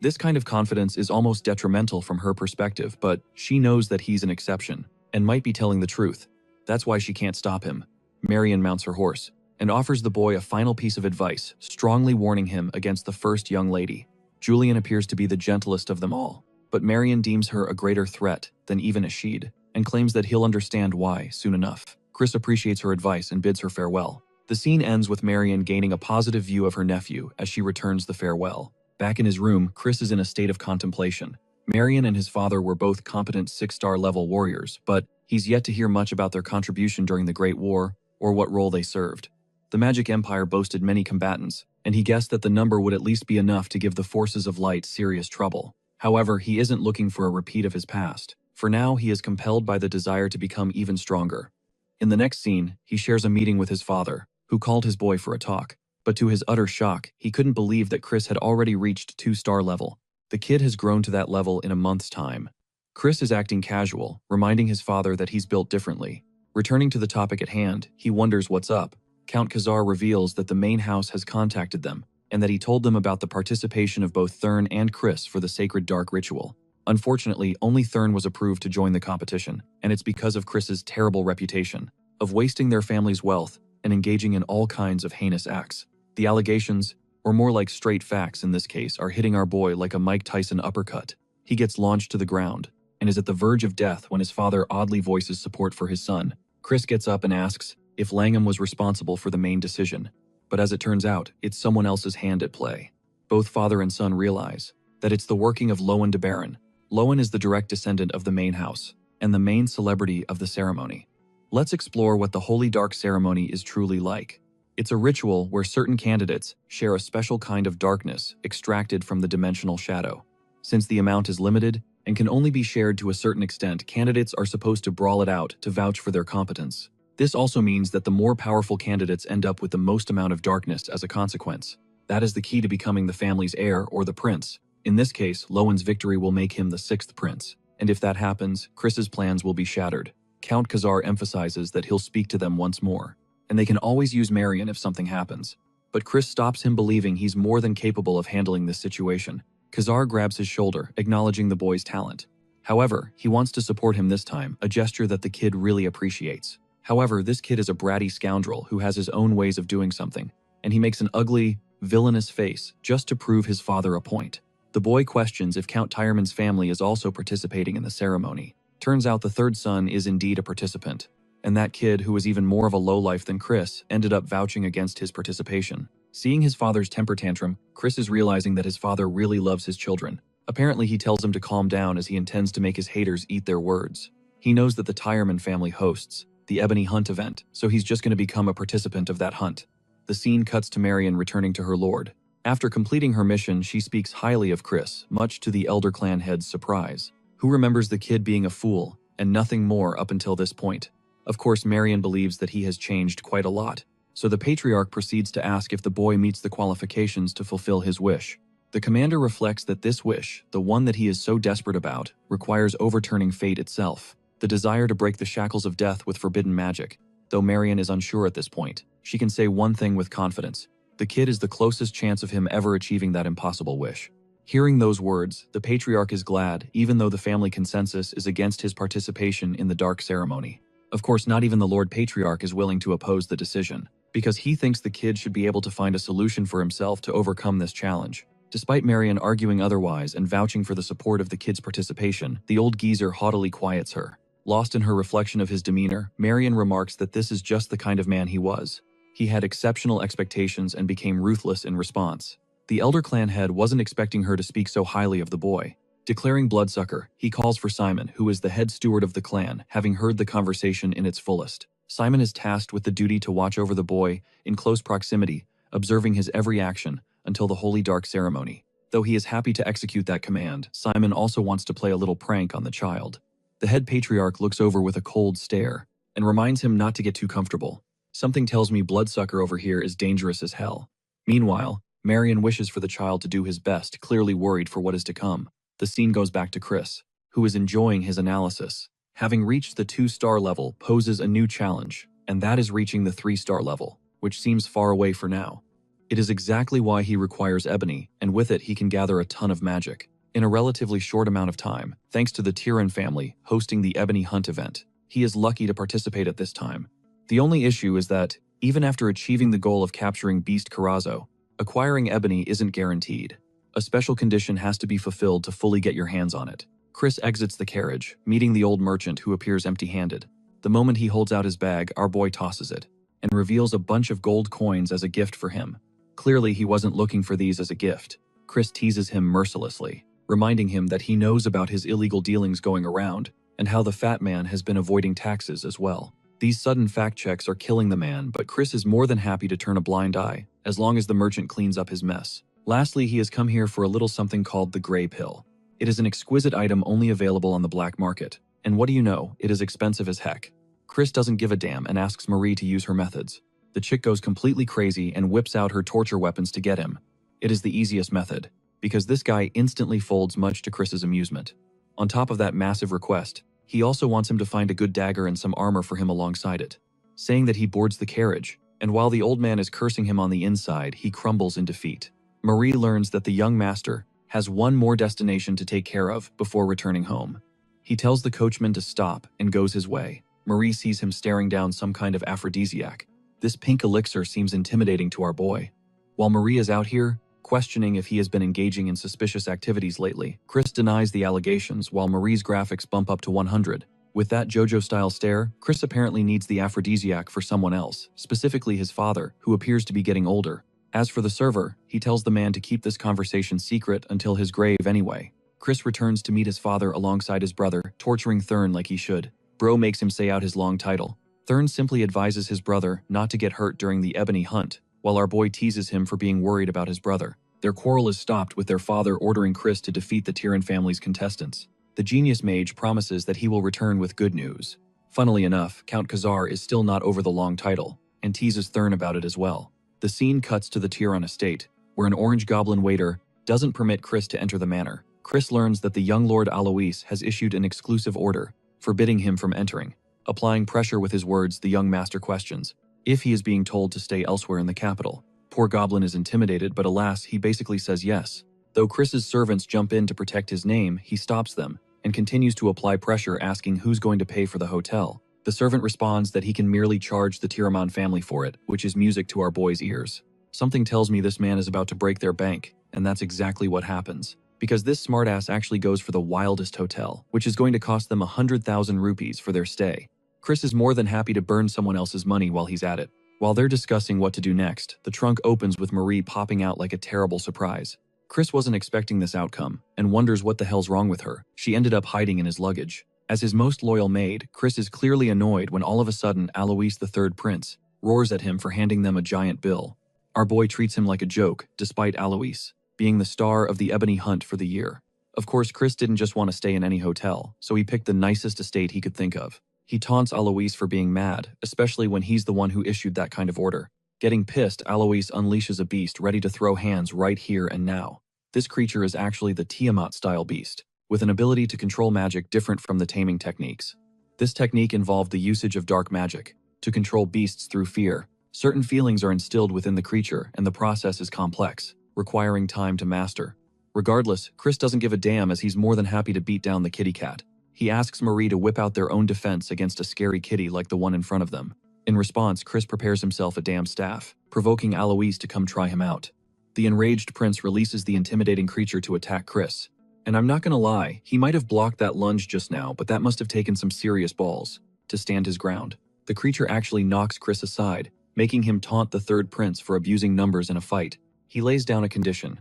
This kind of confidence is almost detrimental from her perspective, but she knows that he's an exception, and might be telling the truth. That's why she can't stop him. Marion mounts her horse, and offers the boy a final piece of advice, strongly warning him against the first young lady. Julian appears to be the gentlest of them all, but Marion deems her a greater threat than even Ashid, and claims that he'll understand why soon enough. Chris appreciates her advice and bids her farewell. The scene ends with Marion gaining a positive view of her nephew as she returns the farewell. Back in his room, Chris is in a state of contemplation. Marion and his father were both competent 6-star level warriors, but he's yet to hear much about their contribution during the Great War or what role they served. The Magic Empire boasted many combatants, and he guessed that the number would at least be enough to give the forces of light serious trouble. However, he isn't looking for a repeat of his past. For now, he is compelled by the desire to become even stronger. In the next scene, he shares a meeting with his father, who called his boy for a talk. But to his utter shock, he couldn't believe that Chris had already reached 2-star level. The kid has grown to that level in a month's time. Chris is acting casual, reminding his father that he's built differently. Returning to the topic at hand, he wonders what's up. Count Khazar reveals that the main house has contacted them, and that he told them about the participation of both Thurn and Chris for the sacred dark ritual. Unfortunately, only Thurn was approved to join the competition, and it's because of Chris's terrible reputation of wasting their family's wealth and engaging in all kinds of heinous acts. The allegations, or more like straight facts in this case, are hitting our boy like a Mike Tyson uppercut. He gets launched to the ground and is at the verge of death when his father oddly voices support for his son. Chris gets up and asks if Langham was responsible for the main decision, but as it turns out, it's someone else's hand at play. Both father and son realize that it's the working of Lowen de Baron. Lowen is the direct descendant of the main house and the main celebrity of the ceremony. Let's explore what the Holy Dark Ceremony is truly like. It's a ritual where certain candidates share a special kind of darkness extracted from the dimensional shadow. Since the amount is limited and can only be shared to a certain extent, candidates are supposed to brawl it out to vouch for their competence. This also means that the more powerful candidates end up with the most amount of darkness as a consequence. That is the key to becoming the family's heir or the prince. In this case, Lowen's victory will make him the 6th prince, and if that happens, Chris's plans will be shattered. Count Khazar emphasizes that he'll speak to them once more, and they can always use Marion if something happens. But Chris stops him, believing he's more than capable of handling this situation. Khazar grabs his shoulder, acknowledging the boy's talent. However, he wants to support him this time, a gesture that the kid really appreciates. However, this kid is a bratty scoundrel who has his own ways of doing something, and he makes an ugly, villainous face just to prove his father a point. The boy questions if Count Tyreman's family is also participating in the ceremony. Turns out the 3rd son is indeed a participant, and that kid, who was even more of a lowlife than Chris, ended up vouching against his participation. Seeing his father's temper tantrum, Chris is realizing that his father really loves his children. Apparently, he tells him to calm down as he intends to make his haters eat their words. He knows that the Tyreman family hosts the Ebony Hunt event, so he's just going to become a participant of that hunt. The scene cuts to Marion returning to her lord. After completing her mission, she speaks highly of Chris, much to the Elder Clan head's surprise, who remembers the kid being a fool and nothing more up until this point. Of course, Marion believes that he has changed quite a lot, so the Patriarch proceeds to ask if the boy meets the qualifications to fulfill his wish. The commander reflects that this wish, the one that he is so desperate about, requires overturning fate itself, the desire to break the shackles of death with forbidden magic. Though Marion is unsure at this point, she can say one thing with confidence: the kid is the closest chance of him ever achieving that impossible wish. Hearing those words, the Patriarch is glad, even though the family consensus is against his participation in the dark ceremony. Of course, not even the Lord Patriarch is willing to oppose the decision, because he thinks the kid should be able to find a solution for himself to overcome this challenge. Despite Marion arguing otherwise and vouching for the support of the kid's participation, the old geezer haughtily quiets her. Lost in her reflection of his demeanor, Marion remarks that this is just the kind of man he was. He had exceptional expectations and became ruthless in response. The Elder Clan head wasn't expecting her to speak so highly of the boy. Declaring bloodsucker, he calls for Simon, who is the head steward of the clan, having heard the conversation in its fullest. Simon is tasked with the duty to watch over the boy in close proximity, observing his every action until the Holy Dark Ceremony. Though he is happy to execute that command, Simon also wants to play a little prank on the child. The head Patriarch looks over with a cold stare and reminds him not to get too comfortable. Something tells me bloodsucker over here is dangerous as hell. Meanwhile, Marion wishes for the child to do his best, clearly worried for what is to come. The scene goes back to Chris, who is enjoying his analysis. Having reached the 2-star level poses a new challenge, and that is reaching the 3-star level, which seems far away for now. It is exactly why he requires ebony, and with it he can gather a ton of magic in a relatively short amount of time, thanks to the Tyran family hosting the Ebony Hunt event. He is lucky to participate at this time. The only issue is that, even after achieving the goal of capturing Beast Carazo, acquiring ebony isn't guaranteed. A special condition has to be fulfilled to fully get your hands on it. Chris exits the carriage, meeting the old merchant who appears empty-handed. The moment he holds out his bag, our boy tosses it, and reveals a bunch of gold coins as a gift for him. Clearly, he wasn't looking for these as a gift. Chris teases him mercilessly, reminding him that he knows about his illegal dealings going around, and how the fat man has been avoiding taxes as well. These sudden fact checks are killing the man, but Chris is more than happy to turn a blind eye, as long as the merchant cleans up his mess. Lastly, he has come here for a little something called the Grey Pill. It is an exquisite item only available on the black market, and what do you know, it is expensive as heck. Chris doesn't give a damn and asks Marie to use her methods. The chick goes completely crazy and whips out her torture weapons to get him. It is the easiest method, because this guy instantly folds much to Chris's amusement. On top of that massive request, he also wants him to find a good dagger and some armor for him alongside it, saying that he boards the carriage, and while the old man is cursing him on the inside, he crumbles in defeat. Marie learns that the young master has one more destination to take care of before returning home. He tells the coachman to stop and goes his way. Marie sees him staring down some kind of aphrodisiac. This pink elixir seems intimidating to our boy. While Marie is out here, questioning if he has been engaging in suspicious activities lately, Chris denies the allegations while Marie's graphics bump up to 100. With that JoJo-style stare, Chris apparently needs the aphrodisiac for someone else, specifically his father, who appears to be getting older. As for the server, he tells the man to keep this conversation secret until his grave anyway. Chris returns to meet his father alongside his brother, torturing Thurn like he should. Bro makes him say out his long title. Thurn simply advises his brother not to get hurt during the ebony hunt, while our boy teases him for being worried about his brother. Their quarrel is stopped with their father ordering Chris to defeat the Tyran family's contestants. The genius mage promises that he will return with good news. Funnily enough, Count Khazar is still not over the long title, and teases Thurn about it as well. The scene cuts to the Tyran estate, where an orange goblin waiter doesn't permit Chris to enter the manor. Chris learns that the young Lord Alois has issued an exclusive order, forbidding him from entering. Applying pressure with his words, the young master questions if he is being told to stay elsewhere in the capital. Poor goblin is intimidated, but alas, he basically says yes. Though Chris's servants jump in to protect his name, he stops them and continues to apply pressure, asking who's going to pay for the hotel. The servant responds that he can merely charge the Tyran family for it, which is music to our boy's ears. Something tells me this man is about to break their bank, and that's exactly what happens. Because this smartass actually goes for the wildest hotel, which is going to cost them 100,000 rupees for their stay. Chris is more than happy to burn someone else's money while he's at it. While they're discussing what to do next, the trunk opens with Marie popping out like a terrible surprise. Chris wasn't expecting this outcome, and wonders what the hell's wrong with her. She ended up hiding in his luggage. As his most loyal maid, Chris is clearly annoyed when all of a sudden Alois the Third Prince roars at him for handing them a giant bill. Our boy treats him like a joke, despite Alois being the star of the ebony hunt for the year. Of course, Chris didn't just want to stay in any hotel, so he picked the nicest estate he could think of. He taunts Alois for being mad, especially when he's the one who issued that kind of order. Getting pissed, Alois unleashes a beast ready to throw hands right here and now. This creature is actually the Tiamat-style beast, with an ability to control magic different from the taming techniques. This technique involved the usage of dark magic to control beasts through fear. Certain feelings are instilled within the creature, and the process is complex, requiring time to master. Regardless, Chris doesn't give a damn, as he's more than happy to beat down the kitty cat. He asks Marie to whip out their own defense against a scary kitty like the one in front of them. In response, Chris prepares himself a damn staff, provoking Alois to come try him out. The enraged prince releases the intimidating creature to attack Chris. And I'm not gonna lie, he might have blocked that lunge just now, but that must have taken some serious balls to stand his ground. The creature actually knocks Chris aside, making him taunt the third prince for abusing numbers in a fight. He lays down a condition.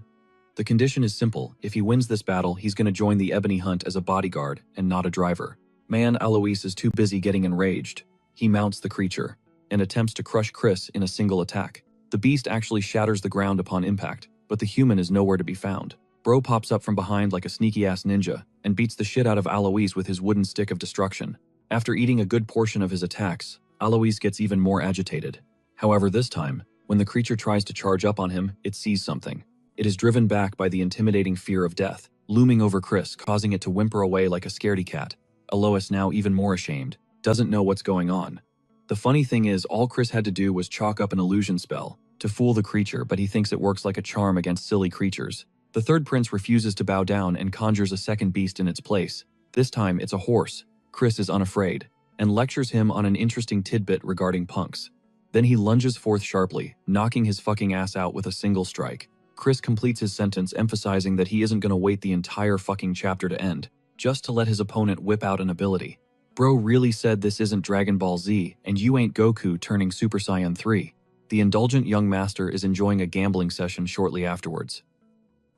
The condition is simple: if he wins this battle, he's gonna join the ebony hunt as a bodyguard and not a driver. Man, Alois is too busy getting enraged. He mounts the creature and attempts to crush Chris in a single attack. The beast actually shatters the ground upon impact, but the human is nowhere to be found. Bro pops up from behind like a sneaky-ass ninja and beats the shit out of Alois with his wooden stick of destruction. After eating a good portion of his attacks, Alois gets even more agitated. However, this time, when the creature tries to charge up on him, it sees something. It is driven back by the intimidating fear of death, looming over Chris, causing it to whimper away like a scaredy cat. Alois, now even more ashamed, doesn't know what's going on. The funny thing is, all Chris had to do was chalk up an illusion spell to fool the creature, but he thinks it works like a charm against silly creatures. The third prince refuses to bow down and conjures a second beast in its place. This time, it's a horse. Chris is unafraid and lectures him on an interesting tidbit regarding punks. Then he lunges forth sharply, knocking his fucking ass out with a single strike. Chris completes his sentence, emphasizing that he isn't gonna wait the entire fucking chapter to end, just to let his opponent whip out an ability. Bro really said this isn't Dragon Ball Z, and you ain't Goku turning Super Saiyan 3. The indulgent young master is enjoying a gambling session shortly afterwards.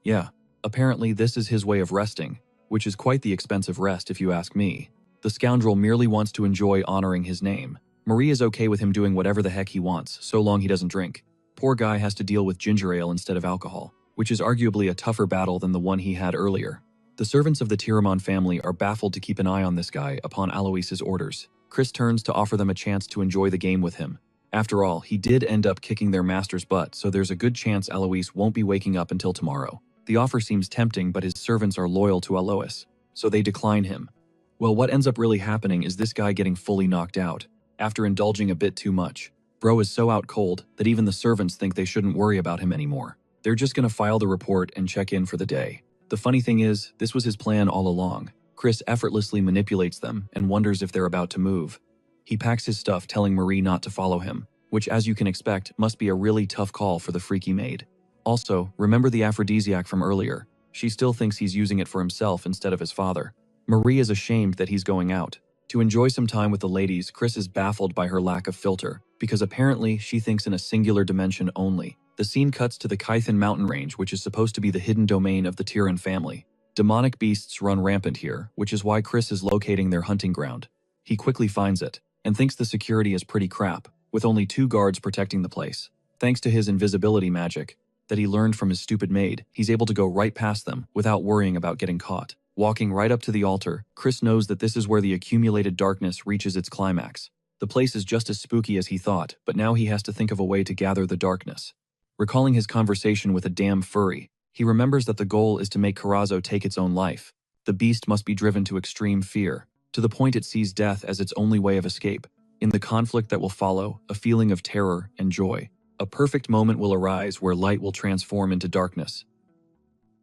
Yeah, apparently this is his way of resting, which is quite the expensive rest if you ask me. The scoundrel merely wants to enjoy honoring his name. Marie is okay with him doing whatever the heck he wants, so long he doesn't drink. Poor guy has to deal with ginger ale instead of alcohol, which is arguably a tougher battle than the one he had earlier. The servants of the Tyran family are baffled to keep an eye on this guy upon Alois's orders. Chris turns to offer them a chance to enjoy the game with him. After all, he did end up kicking their master's butt, so there's a good chance Alois won't be waking up until tomorrow. The offer seems tempting, but his servants are loyal to Alois, so they decline him. Well, what ends up really happening is this guy getting fully knocked out, after indulging a bit too much. Bro is so out cold that even the servants think they shouldn't worry about him anymore. They're just gonna file the report and check in for the day. The funny thing is, this was his plan all along. Chris effortlessly manipulates them and wonders if they're about to move. He packs his stuff, telling Marie not to follow him, which, as you can expect, must be a really tough call for the freaky maid. Also, remember the aphrodisiac from earlier. She still thinks he's using it for himself instead of his father. Marie is ashamed that he's going out. To enjoy some time with the ladies, Chris is baffled by her lack of filter, because apparently she thinks in a singular dimension only. The scene cuts to the Kython mountain range, which is supposed to be the hidden domain of the Tyrion family. Demonic beasts run rampant here, which is why Chris is locating their hunting ground. He quickly finds it, and thinks the security is pretty crap, with only 2 guards protecting the place. Thanks to his invisibility magic that he learned from his stupid maid, he's able to go right past them without worrying about getting caught. Walking right up to the altar, Chris knows that this is where the accumulated darkness reaches its climax. The place is just as spooky as he thought, but now he has to think of a way to gather the darkness. Recalling his conversation with a damn furry, he remembers that the goal is to make Corazzo take its own life. The beast must be driven to extreme fear, to the point it sees death as its only way of escape. In the conflict that will follow, a feeling of terror and joy. A perfect moment will arise where light will transform into darkness.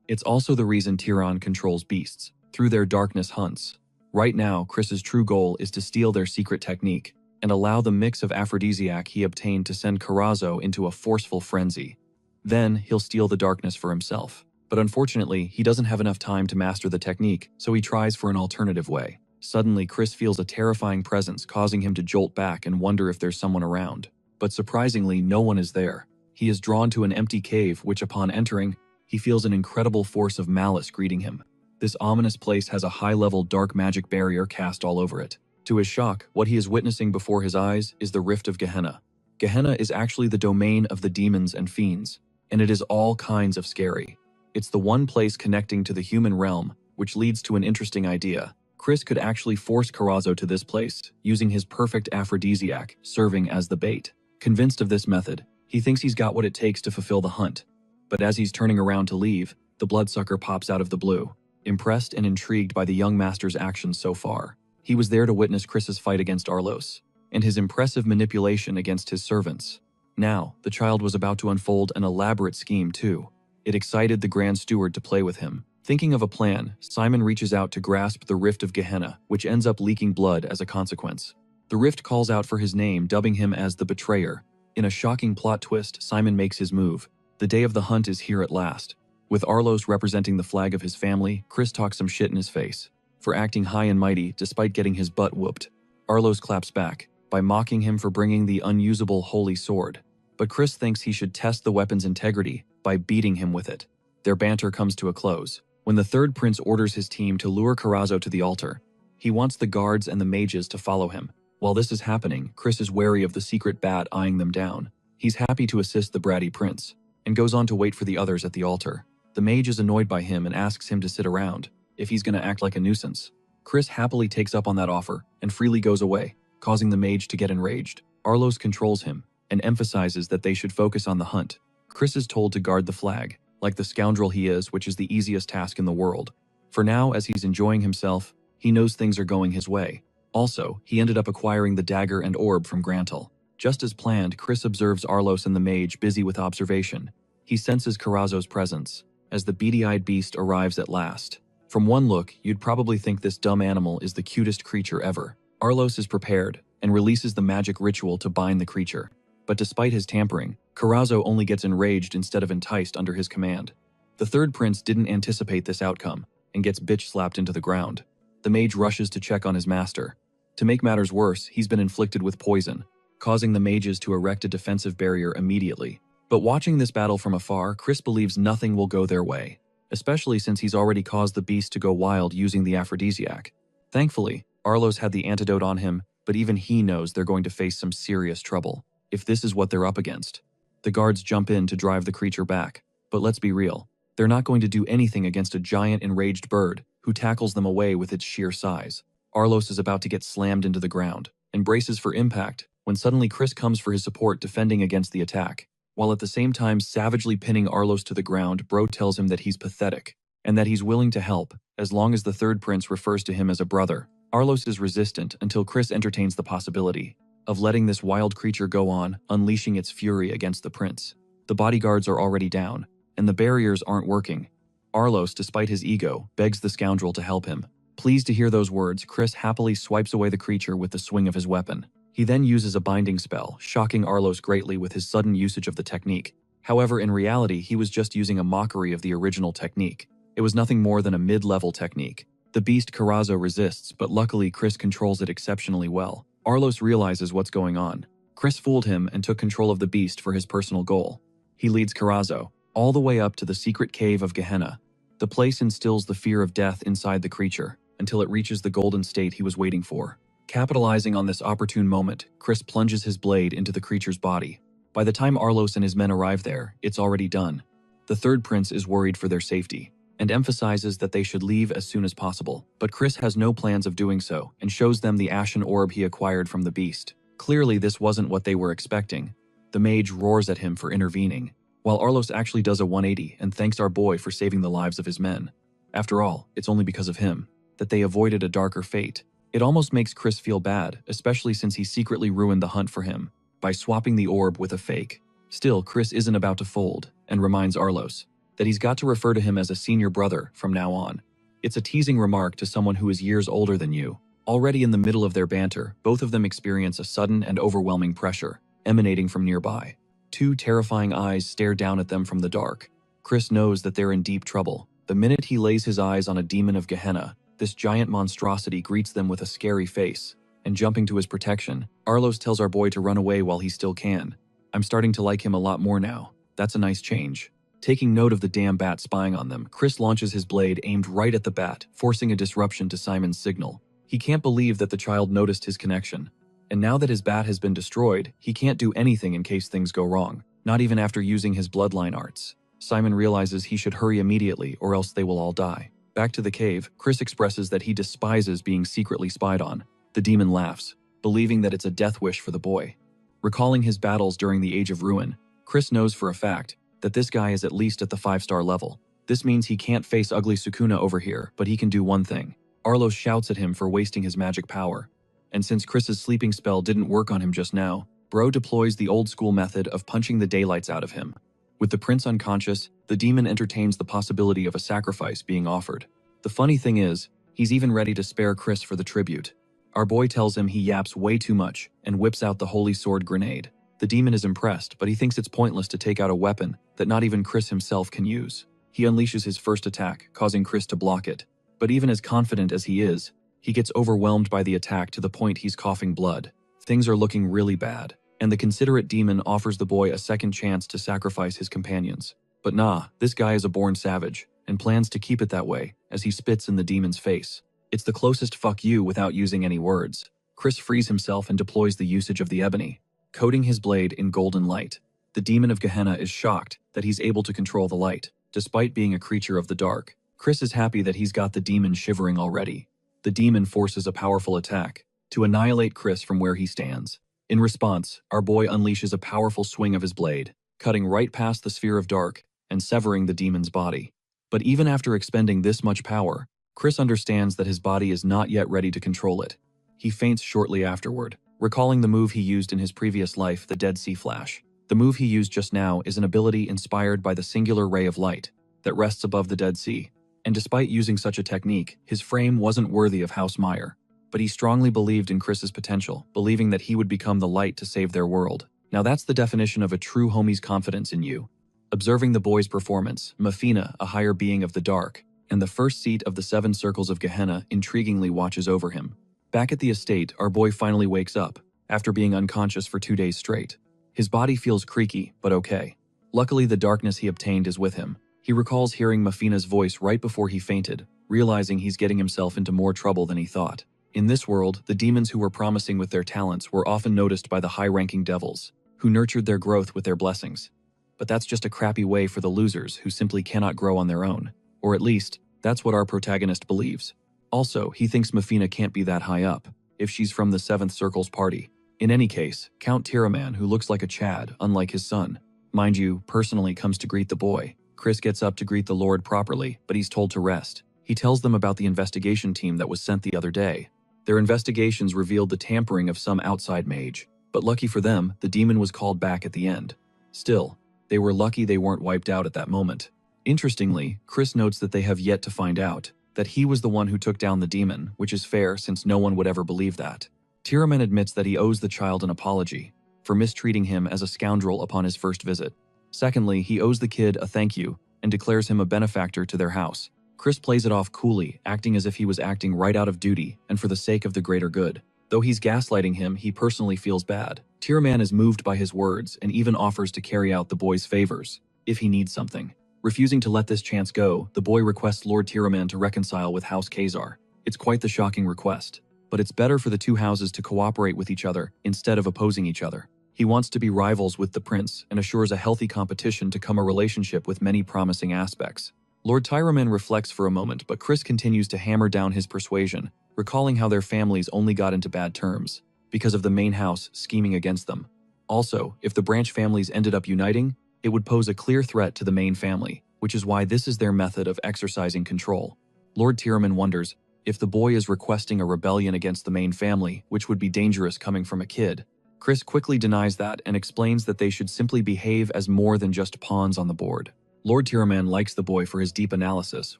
It's also the reason Tyrion controls beasts, through their darkness hunts. Right now, Chris's true goal is to steal their secret technique, and allow the mix of aphrodisiac he obtained to send Corazzo into a forceful frenzy. Then, he'll steal the darkness for himself. But unfortunately, he doesn't have enough time to master the technique, so he tries for an alternative way. Suddenly, Chris feels a terrifying presence, causing him to jolt back and wonder if there's someone around. But surprisingly, no one is there. He is drawn to an empty cave, which upon entering, he feels an incredible force of malice greeting him. This ominous place has a high-level dark magic barrier cast all over it. To his shock, what he is witnessing before his eyes is the Rift of Gehenna. Gehenna is actually the domain of the demons and fiends, and it is all kinds of scary. It's the one place connecting to the human realm, which leads to an interesting idea. Chris could actually force Corazzo to this place, using his perfect aphrodisiac, serving as the bait. Convinced of this method, he thinks he's got what it takes to fulfill the hunt. But as he's turning around to leave, the bloodsucker pops out of the blue. Impressed and intrigued by the young master's actions so far, he was there to witness Chris's fight against Arlos, and his impressive manipulation against his servants. Now, the child was about to unfold an elaborate scheme too. It excited the Grand Steward to play with him. Thinking of a plan, Simon reaches out to grasp the Rift of Gehenna, which ends up leaking blood as a consequence. The Rift calls out for his name, dubbing him as the Betrayer. In a shocking plot twist, Simon makes his move. The day of the hunt is here at last. With Arlos representing the flag of his family, Chris talks some shit in his face for acting high and mighty despite getting his butt whooped. Arlos claps back by mocking him for bringing the unusable holy sword. But Chris thinks he should test the weapon's integrity by beating him with it. Their banter comes to a close when the third prince orders his team to lure Corazzo to the altar. He wants the guards and the mages to follow him. While this is happening, Chris is wary of the secret bat eyeing them down. He's happy to assist the bratty prince, and goes on to wait for the others at the altar. The mage is annoyed by him and asks him to sit around, if he's gonna act like a nuisance. Chris happily takes up on that offer, and freely goes away, causing the mage to get enraged. Arlos controls him, and emphasizes that they should focus on the hunt. Chris is told to guard the flag, like the scoundrel he is, which is the easiest task in the world. For now, as he's enjoying himself, he knows things are going his way. Also, he ended up acquiring the dagger and orb from Grantel. Just as planned, Chris observes Arlos and the mage busy with observation. He senses Corazzo's presence, as the beady-eyed beast arrives at last. From one look, you'd probably think this dumb animal is the cutest creature ever. Arlos is prepared, and releases the magic ritual to bind the creature. But despite his tampering, Corazzo only gets enraged instead of enticed under his command. The third prince didn't anticipate this outcome, and gets bitch-slapped into the ground. The mage rushes to check on his master. To make matters worse, he's been inflicted with poison, causing the mages to erect a defensive barrier immediately. But watching this battle from afar, Chris believes nothing will go their way, especially since he's already caused the beast to go wild using the aphrodisiac. Thankfully, Arlos had the antidote on him, but even he knows they're going to face some serious trouble, if this is what they're up against. The guards jump in to drive the creature back, but let's be real, they're not going to do anything against a giant enraged bird who tackles them away with its sheer size. Arlos is about to get slammed into the ground, and braces for impact, when suddenly Chris comes for his support defending against the attack. While at the same time savagely pinning Arlos to the ground, Bro tells him that he's pathetic, and that he's willing to help, as long as the third prince refers to him as a brother. Arlos is resistant until Chris entertains the possibility of letting this wild creature go on, unleashing its fury against the prince. The bodyguards are already down, and the barriers aren't working. Arlos, despite his ego, begs the scoundrel to help him. Pleased to hear those words, Chris happily swipes away the creature with the swing of his weapon. He then uses a binding spell, shocking Arlos greatly with his sudden usage of the technique. However, in reality, he was just using a mockery of the original technique. It was nothing more than a mid-level technique. The beast Carazo resists, but luckily Chris controls it exceptionally well. Arlos realizes what's going on. Chris fooled him and took control of the beast for his personal goal. He leads Carazo all the way up to the secret cave of Gehenna. The place instills the fear of death inside the creature until it reaches the golden state he was waiting for. Capitalizing on this opportune moment, Chris plunges his blade into the creature's body. By the time Arlos and his men arrive there, it's already done. The third prince is worried for their safety and emphasizes that they should leave as soon as possible. But Chris has no plans of doing so and shows them the ashen orb he acquired from the beast. Clearly, this wasn't what they were expecting. The mage roars at him for intervening, while Arlos actually does a 180 and thanks our boy for saving the lives of his men. After all, it's only because of him that they avoided a darker fate. It almost makes Chris feel bad, especially since he secretly ruined the hunt for him by swapping the orb with a fake. Still, Chris isn't about to fold and reminds Arlos that he's got to refer to him as a senior brother from now on. It's a teasing remark to someone who is years older than you. Already in the middle of their banter, both of them experience a sudden and overwhelming pressure emanating from nearby. Two terrifying eyes stare down at them from the dark. Chris knows that they're in deep trouble. The minute he lays his eyes on a demon of Gehenna, this giant monstrosity greets them with a scary face. And jumping to his protection, Arlos tells our boy to run away while he still can. I'm starting to like him a lot more now. That's a nice change. Taking note of the damn bat spying on them, Chris launches his blade aimed right at the bat, forcing a disruption to Simon's signal. He can't believe that the child noticed his connection. And now that his bat has been destroyed, he can't do anything in case things go wrong, not even after using his bloodline arts. Simon realizes he should hurry immediately or else they will all die. Back to the cave, Chris expresses that he despises being secretly spied on. The demon laughs, believing that it's a death wish for the boy. Recalling his battles during the Age of Ruin, Chris knows for a fact that this guy is at least at the 5-star level. This means he can't face ugly Sukuna over here, but he can do one thing. Arlos shouts at him for wasting his magic power. And since Chris's sleeping spell didn't work on him just now, Bro deploys the old-school method of punching the daylights out of him. With the prince unconscious, the demon entertains the possibility of a sacrifice being offered. The funny thing is, he's even ready to spare Chris for the tribute. Our boy tells him he yaps way too much and whips out the holy sword grenade. The demon is impressed, but he thinks it's pointless to take out a weapon that not even Chris himself can use. He unleashes his first attack, causing Chris to block it. But even as confident as he is, he gets overwhelmed by the attack to the point he's coughing blood. Things are looking really bad, and the considerate demon offers the boy a second chance to sacrifice his companions. But nah, this guy is a born savage, and plans to keep it that way as he spits in the demon's face. It's the closest fuck you without using any words. Chris frees himself and deploys the usage of the ebony, coating his blade in golden light. The demon of Gehenna is shocked that he's able to control the light, despite being a creature of the dark. Chris is happy that he's got the demon shivering already. The demon forces a powerful attack to annihilate Chris from where he stands. In response, our boy unleashes a powerful swing of his blade, cutting right past the sphere of dark and severing the demon's body. But even after expending this much power, Chris understands that his body is not yet ready to control it. He faints shortly afterward, recalling the move he used in his previous life, the Dead Sea Flash. The move he used just now is an ability inspired by the singular ray of light that rests above the Dead Sea. And despite using such a technique, his frame wasn't worthy of House Meyer. But he strongly believed in Chris's potential, believing that he would become the light to save their world. Now that's the definition of a true homie's confidence in you. Observing the boy's performance, Mafina, a higher being of the dark, and the first seat of the 7 circles of Gehenna intriguingly watches over him. Back at the estate, our boy finally wakes up, after being unconscious for 2 days straight. His body feels creaky, but okay. Luckily, the darkness he obtained is with him. He recalls hearing Mafina's voice right before he fainted, realizing he's getting himself into more trouble than he thought. In this world, the demons who were promising with their talents were often noticed by the high-ranking devils, who nurtured their growth with their blessings. But that's just a crappy way for the losers who simply cannot grow on their own. Or at least, that's what our protagonist believes. Also, he thinks Mafina can't be that high up, if she's from the 7th Circle's party. In any case, Count Tiraman, who looks like a Chad, unlike his son, mind you, personally comes to greet the boy. Chris gets up to greet the Lord properly, but he's told to rest. He tells them about the investigation team that was sent the other day. Their investigations revealed the tampering of some outside mage, but lucky for them, the demon was called back at the end. Still, they were lucky they weren't wiped out at that moment. Interestingly, Chris notes that they have yet to find out that he was the one who took down the demon, which is fair since no one would ever believe that. Tiraman admits that he owes the child an apology for mistreating him as a scoundrel upon his first visit. Secondly, he owes the kid a thank you and declares him a benefactor to their house. Chris plays it off coolly, acting as if he was acting right out of duty and for the sake of the greater good. Though he's gaslighting him, he personally feels bad. Tiraman is moved by his words and even offers to carry out the boy's favors if he needs something. Refusing to let this chance go, the boy requests Lord Tiraman to reconcile with House Khazar. It's quite the shocking request, but it's better for the two houses to cooperate with each other instead of opposing each other. He wants to be rivals with the prince and assures a healthy competition to come a relationship with many promising aspects. Lord Tiraman reflects for a moment, but Chris continues to hammer down his persuasion, recalling how their families only got into bad terms because of the main house scheming against them. Also, if the branch families ended up uniting, it would pose a clear threat to the main family, which is why this is their method of exercising control. Lord Tiraman wonders if the boy is requesting a rebellion against the main family, which would be dangerous coming from a kid. Chris quickly denies that and explains that they should simply behave as more than just pawns on the board. Lord Tiraman likes the boy for his deep analysis,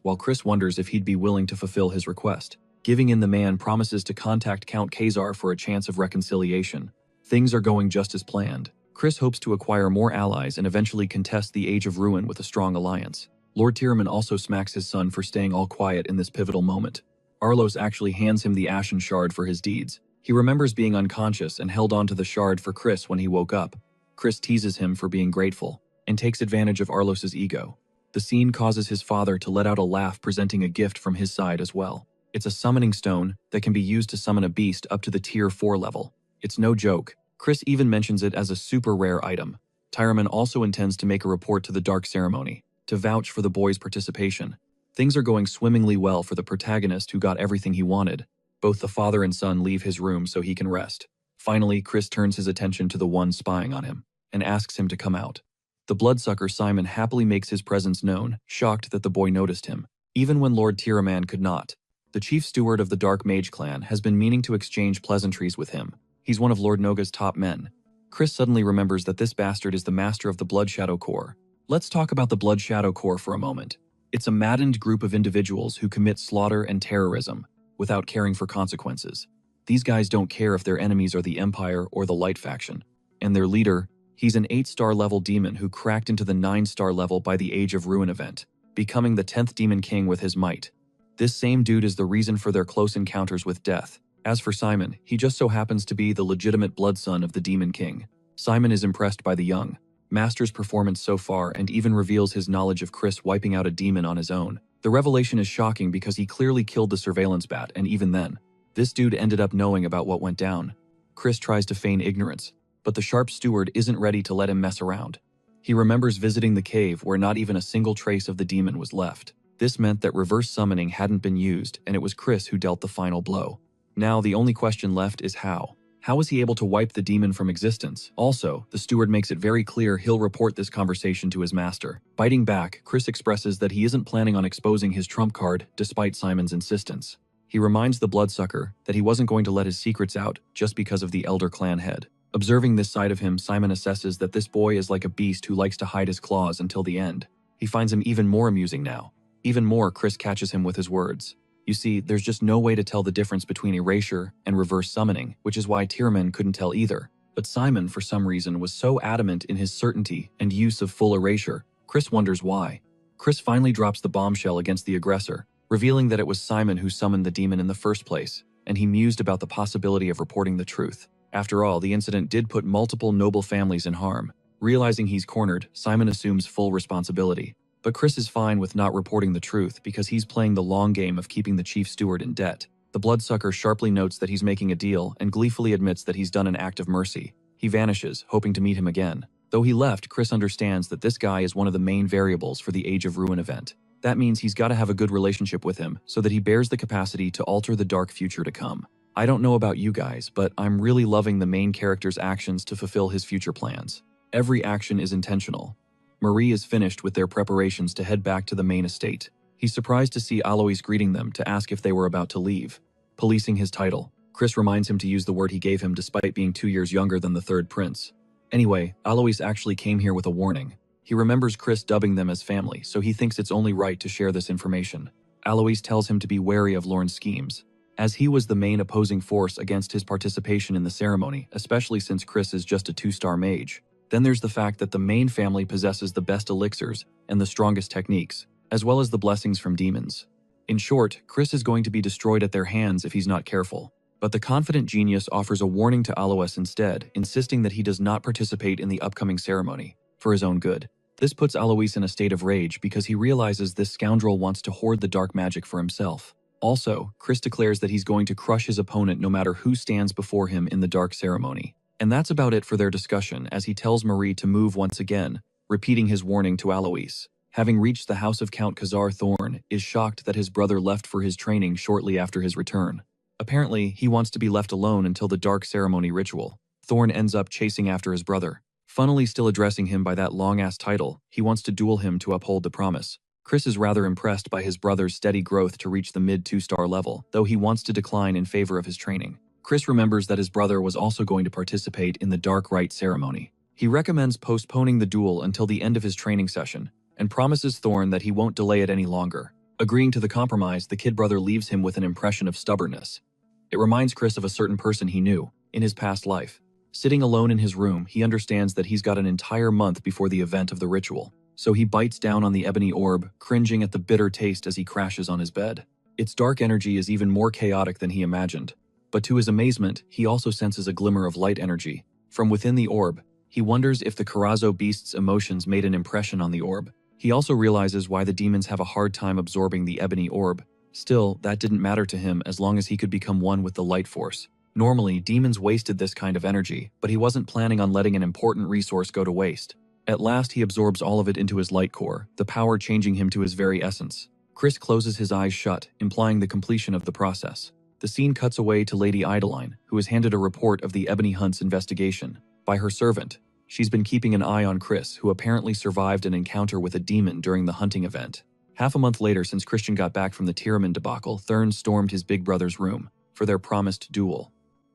while Chris wonders if he'd be willing to fulfill his request. Giving in, the man promises to contact Count Khazar for a chance of reconciliation. Things are going just as planned. Chris hopes to acquire more allies and eventually contest the Age of Ruin with a strong alliance. Lord Tiraman also smacks his son for staying all quiet in this pivotal moment. Arlos actually hands him the Ashen Shard for his deeds. He remembers being unconscious and held onto the shard for Chris when he woke up. Chris teases him for being grateful and takes advantage of Arlos's ego. The scene causes his father to let out a laugh, presenting a gift from his side as well. It's a summoning stone that can be used to summon a beast up to the tier 4 level. It's no joke. Chris even mentions it as a super rare item. Tiraman also intends to make a report to the Dark Ceremony to vouch for the boy's participation. Things are going swimmingly well for the protagonist who got everything he wanted. Both the father and son leave his room so he can rest. Finally, Chris turns his attention to the one spying on him and asks him to come out. The bloodsucker Simon happily makes his presence known, shocked that the boy noticed him, even when Lord Tiraman could not. The chief steward of the Dark Mage clan has been meaning to exchange pleasantries with him. He's one of Lord Noga's top men. Chris suddenly remembers that this bastard is the master of the Blood Shadow Corps. Let's talk about the Blood Shadow Corps for a moment. It's a maddened group of individuals who commit slaughter and terrorism without caring for consequences. These guys don't care if their enemies are the Empire or the Light faction. And their leader, he's an 8-star level demon who cracked into the 9-star level by the Age of Ruin event, becoming the 10th Demon King with his might. This same dude is the reason for their close encounters with death. As for Simon, he just so happens to be the legitimate blood son of the Demon King. Simon is impressed by the young master's performance so far and even reveals his knowledge of Chris wiping out a demon on his own. The revelation is shocking because he clearly killed the surveillance bat, and even then, this dude ended up knowing about what went down. Chris tries to feign ignorance, but the sharp steward isn't ready to let him mess around. He remembers visiting the cave where not even a single trace of the demon was left. This meant that reverse summoning hadn't been used, and it was Chris who dealt the final blow. Now, the only question left is how. How was he able to wipe the demon from existence? Also, the steward makes it very clear he'll report this conversation to his master. Biting back, Chris expresses that he isn't planning on exposing his trump card despite Simon's insistence. He reminds the bloodsucker that he wasn't going to let his secrets out just because of the elder clan head. Observing this side of him, Simon assesses that this boy is like a beast who likes to hide his claws until the end. He finds him even more amusing now. Even more, Chris catches him with his words. You see, there's just no way to tell the difference between erasure and reverse summoning, which is why Tiraman couldn't tell either. But Simon, for some reason, was so adamant in his certainty and use of full erasure. Chris wonders why. Chris finally drops the bombshell against the aggressor, revealing that it was Simon who summoned the demon in the first place, and he mused about the possibility of reporting the truth. After all, the incident did put multiple noble families in harm. Realizing he's cornered, Simon assumes full responsibility. But Chris is fine with not reporting the truth because he's playing the long game of keeping the chief steward in debt. The bloodsucker sharply notes that he's making a deal and gleefully admits that he's done an act of mercy. He vanishes, hoping to meet him again. Though he left, Chris understands that this guy is one of the main variables for the Age of Ruin event. That means he's got to have a good relationship with him so that he bears the capacity to alter the dark future to come. I don't know about you guys, but I'm really loving the main character's actions to fulfill his future plans. Every action is intentional. Marie is finished with their preparations to head back to the main estate. He's surprised to see Alois greeting them to ask if they were about to leave. Policing his title, Chris reminds him to use the word he gave him despite being 2 years younger than the third prince. Anyway, Alois actually came here with a warning. He remembers Chris dubbing them as family, so he thinks it's only right to share this information. Alois tells him to be wary of Lorne's schemes, as he was the main opposing force against his participation in the ceremony, especially since Chris is just a 2-star mage. Then there's the fact that the main family possesses the best elixirs and the strongest techniques, as well as the blessings from demons. In short, Chris is going to be destroyed at their hands if he's not careful. But the confident genius offers a warning to Alois instead, insisting that he does not participate in the upcoming ceremony, for his own good. This puts Alois in a state of rage because he realizes this scoundrel wants to hoard the dark magic for himself. Also, Chris declares that he's going to crush his opponent no matter who stands before him in the dark ceremony. And that's about it for their discussion, as he tells Marie to move once again, repeating his warning to Alois. Having reached the house of Count Khazar, Thorn is shocked that his brother left for his training shortly after his return. Apparently, he wants to be left alone until the dark ceremony ritual. Thorn ends up chasing after his brother. Funnily still addressing him by that long-ass title, he wants to duel him to uphold the promise. Chris is rather impressed by his brother's steady growth to reach the mid 2-star level, though he wants to decline in favor of his training. Chris remembers that his brother was also going to participate in the dark rite ceremony. He recommends postponing the duel until the end of his training session, and promises Thorn that he won't delay it any longer. Agreeing to the compromise, the kid brother leaves him with an impression of stubbornness. It reminds Chris of a certain person he knew in his past life. Sitting alone in his room, he understands that he's got an entire month before the event of the ritual. So he bites down on the ebony orb, cringing at the bitter taste as he crashes on his bed. Its dark energy is even more chaotic than he imagined. But to his amazement, he also senses a glimmer of light energy. From within the orb, he wonders if the Karazo beast's emotions made an impression on the orb. He also realizes why the demons have a hard time absorbing the ebony orb. Still, that didn't matter to him as long as he could become one with the light force. Normally, demons wasted this kind of energy, but he wasn't planning on letting an important resource go to waste. At last, he absorbs all of it into his light core, the power changing him to his very essence. Chris closes his eyes shut, implying the completion of the process. The scene cuts away to Lady Idaline, who is handed a report of the Ebony Hunt's investigation by her servant. She's been keeping an eye on Chris, who apparently survived an encounter with a demon during the hunting event. Half a month later, since Christian got back from the Tyraman debacle, Thurn stormed his big brother's room for their promised duel.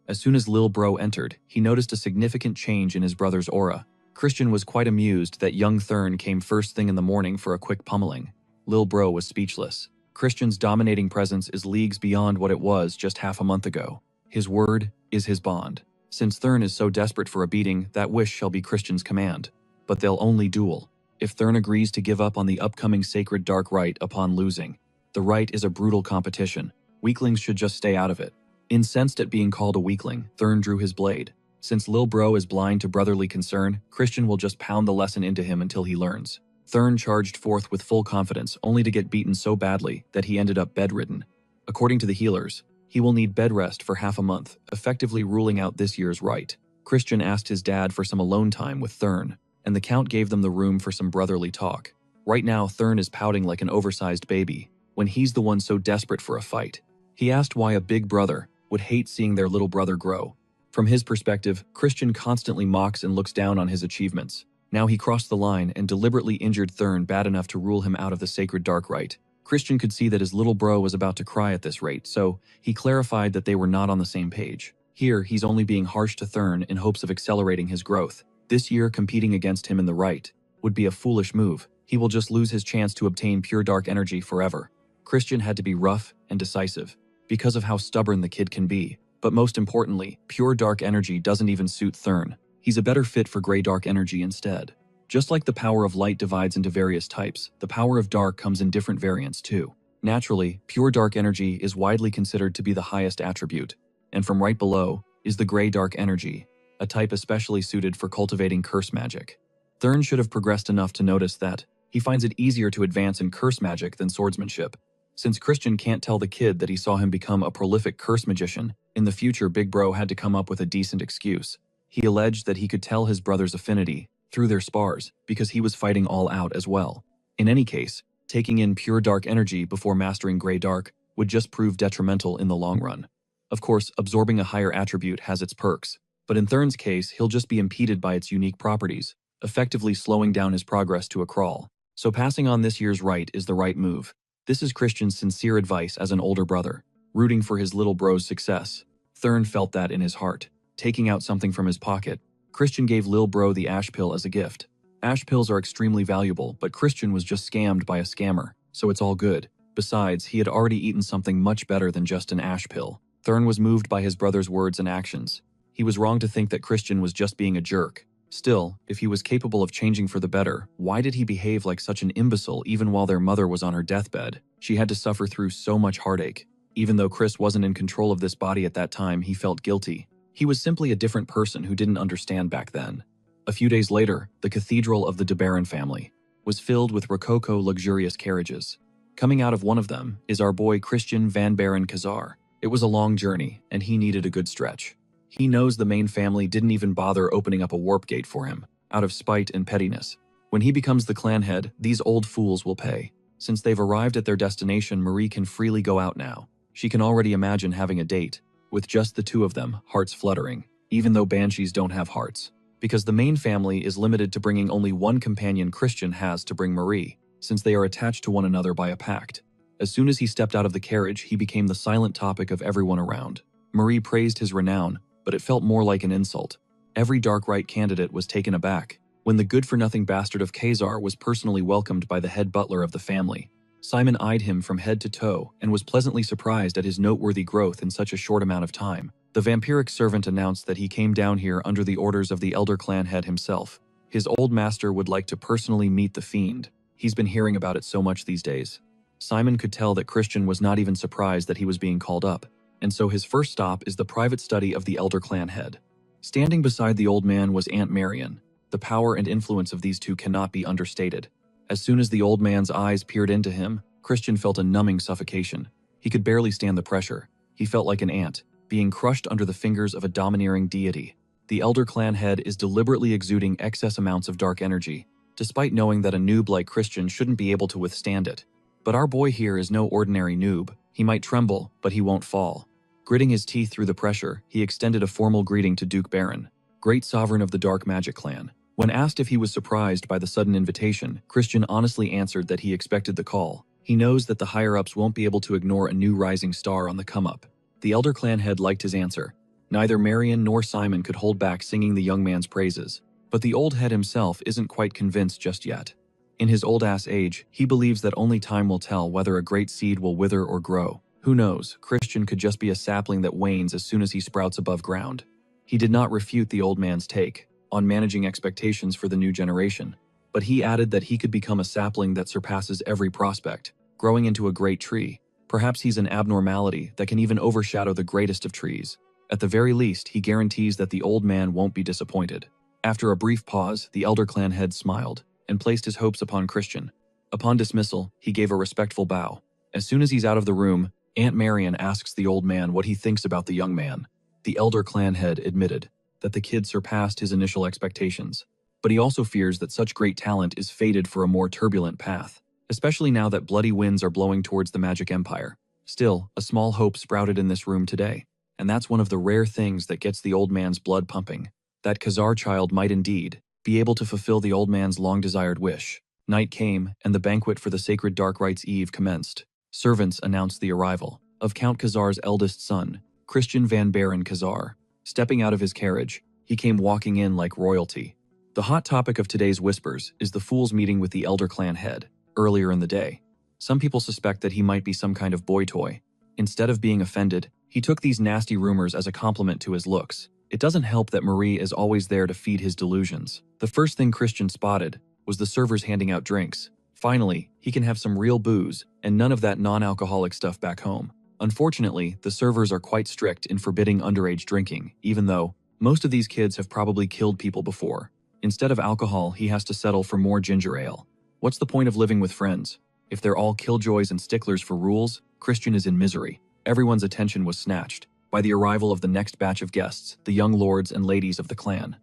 As soon as Lil Bro entered, he noticed a significant change in his brother's aura. Christian was quite amused that young Thurn came first thing in the morning for a quick pummeling. Lil Bro was speechless. Christian's dominating presence is leagues beyond what it was just half a month ago. His word is his bond. Since Thurn is so desperate for a beating, that wish shall be Christian's command. But they'll only duel if Thurn agrees to give up on the upcoming sacred dark rite upon losing. The rite is a brutal competition. Weaklings should just stay out of it. Incensed at being called a weakling, Thurn drew his blade. Since Lil Bro is blind to brotherly concern, Christian will just pound the lesson into him until he learns. Thurn charged forth with full confidence, only to get beaten so badly that he ended up bedridden. According to the healers, he will need bed rest for half a month, effectively ruling out this year's rite. Christian asked his dad for some alone time with Thurn, and the Count gave them the room for some brotherly talk. Right now, Thurn is pouting like an oversized baby, when he's the one so desperate for a fight. He asked why a big brother would hate seeing their little brother grow. From his perspective, Christian constantly mocks and looks down on his achievements. Now he crossed the line and deliberately injured Thurn bad enough to rule him out of the sacred dark rite. Christian could see that his little bro was about to cry at this rate, so he clarified that they were not on the same page. Here, he's only being harsh to Thurn in hopes of accelerating his growth. This year, competing against him in the rite would be a foolish move. He will just lose his chance to obtain pure dark energy forever. Christian had to be rough and decisive because of how stubborn the kid can be. But most importantly, pure dark energy doesn't even suit Thurn. He's a better fit for gray dark energy instead. Just like the power of light divides into various types, the power of dark comes in different variants too. Naturally, pure dark energy is widely considered to be the highest attribute, and from right below is the gray dark energy, a type especially suited for cultivating curse magic. Thurn should have progressed enough to notice that he finds it easier to advance in curse magic than swordsmanship. Since Christian can't tell the kid that he saw him become a prolific curse magician, in the future Big Bro had to come up with a decent excuse. He alleged that he could tell his brother's affinity through their spars because he was fighting all out as well. In any case, taking in pure dark energy before mastering gray dark would just prove detrimental in the long run. Of course, absorbing a higher attribute has its perks, but in Thurn's case, he'll just be impeded by its unique properties, effectively slowing down his progress to a crawl. So passing on this year's right is the right move. This is Christian's sincere advice as an older brother, rooting for his little bro's success. Thurn felt that in his heart. Taking out something from his pocket, Christian gave Lil Bro the ash pill as a gift. Ash pills are extremely valuable, but Christian was just scammed by a scammer, so it's all good. Besides, he had already eaten something much better than just an ash pill. Thurn was moved by his brother's words and actions. He was wrong to think that Christian was just being a jerk. Still, if he was capable of changing for the better, why did he behave like such an imbecile even while their mother was on her deathbed? She had to suffer through so much heartache. Even though Chris wasn't in control of this body at that time, he felt guilty. He was simply a different person who didn't understand back then. A few days later, the cathedral of the De Baron family was filled with rococo luxurious carriages. Coming out of one of them is our boy Christian Van Baron Kazar. It was a long journey, and he needed a good stretch. He knows the main family didn't even bother opening up a warp gate for him, out of spite and pettiness. When he becomes the clan head, these old fools will pay. Since they've arrived at their destination, Marie can freely go out now. She can already imagine having a date, with just the two of them, hearts fluttering, even though banshees don't have hearts. Because the main family is limited to bringing only one companion Christian has to bring Marie, since they are attached to one another by a pact. As soon as he stepped out of the carriage, he became the silent topic of everyone around. Marie praised his renown, but it felt more like an insult. Every dark right candidate was taken aback when the good-for-nothing bastard of Khazar was personally welcomed by the head butler of the family. Simon eyed him from head to toe and was pleasantly surprised at his noteworthy growth in such a short amount of time. The vampiric servant announced that he came down here under the orders of the elder clan head himself. His old master would like to personally meet the fiend. He's been hearing about it so much these days. Simon could tell that Christian was not even surprised that he was being called up, and so his first stop is the private study of the elder clan head. Standing beside the old man was Aunt Marion. The power and influence of these two cannot be understated. As soon as the old man's eyes peered into him, Christian felt a numbing suffocation. He could barely stand the pressure. He felt like an ant, being crushed under the fingers of a domineering deity. The elder clan head is deliberately exuding excess amounts of dark energy, despite knowing that a noob like Christian shouldn't be able to withstand it. But our boy here is no ordinary noob. He might tremble, but he won't fall. Gritting his teeth through the pressure, he extended a formal greeting to Duke Baron, great sovereign of the Dark Magic clan. When asked if he was surprised by the sudden invitation, Christian honestly answered that he expected the call. He knows that the higher-ups won't be able to ignore a new rising star on the come-up. The elder clan head liked his answer. Neither Marion nor Simon could hold back singing the young man's praises. But the old head himself isn't quite convinced just yet. In his old-ass age, he believes that only time will tell whether a great seed will wither or grow. Who knows, Christian could just be a sapling that wanes as soon as he sprouts above ground. He did not refute the old man's take on managing expectations for the new generation, but he added that he could become a sapling that surpasses every prospect, growing into a great tree. Perhaps he's an abnormality that can even overshadow the greatest of trees. At the very least, he guarantees that the old man won't be disappointed. After a brief pause, the elder clan head smiled and placed his hopes upon Christian. Upon dismissal, he gave a respectful bow. As soon as he's out of the room, Aunt Marion asks the old man what he thinks about the young man. The elder clan head admitted that the kid surpassed his initial expectations, but he also fears that such great talent is fated for a more turbulent path, especially now that bloody winds are blowing towards the Magic Empire. Still, a small hope sprouted in this room today, and that's one of the rare things that gets the old man's blood pumping. That Khazar child might indeed be able to fulfill the old man's long-desired wish. Night came, and the banquet for the sacred Dark Rites Eve commenced. Servants announced the arrival of Count Khazar's eldest son, Christian Van Baron Khazar. Stepping out of his carriage, he came walking in like royalty. The hot topic of today's whispers is the fool's meeting with the elder clan head earlier in the day. Some people suspect that he might be some kind of boy toy. Instead of being offended, he took these nasty rumors as a compliment to his looks. It doesn't help that Marie is always there to feed his delusions. The first thing Christian spotted was the servers handing out drinks. Finally, he can have some real booze and none of that non-alcoholic stuff back home. Unfortunately, the servers are quite strict in forbidding underage drinking, even though most of these kids have probably killed people before. Instead of alcohol, he has to settle for more ginger ale. What's the point of living with friends? If they're all killjoys and sticklers for rules, Christian is in misery. Everyone's attention was snatched by the arrival of the next batch of guests, the young lords and ladies of the clan.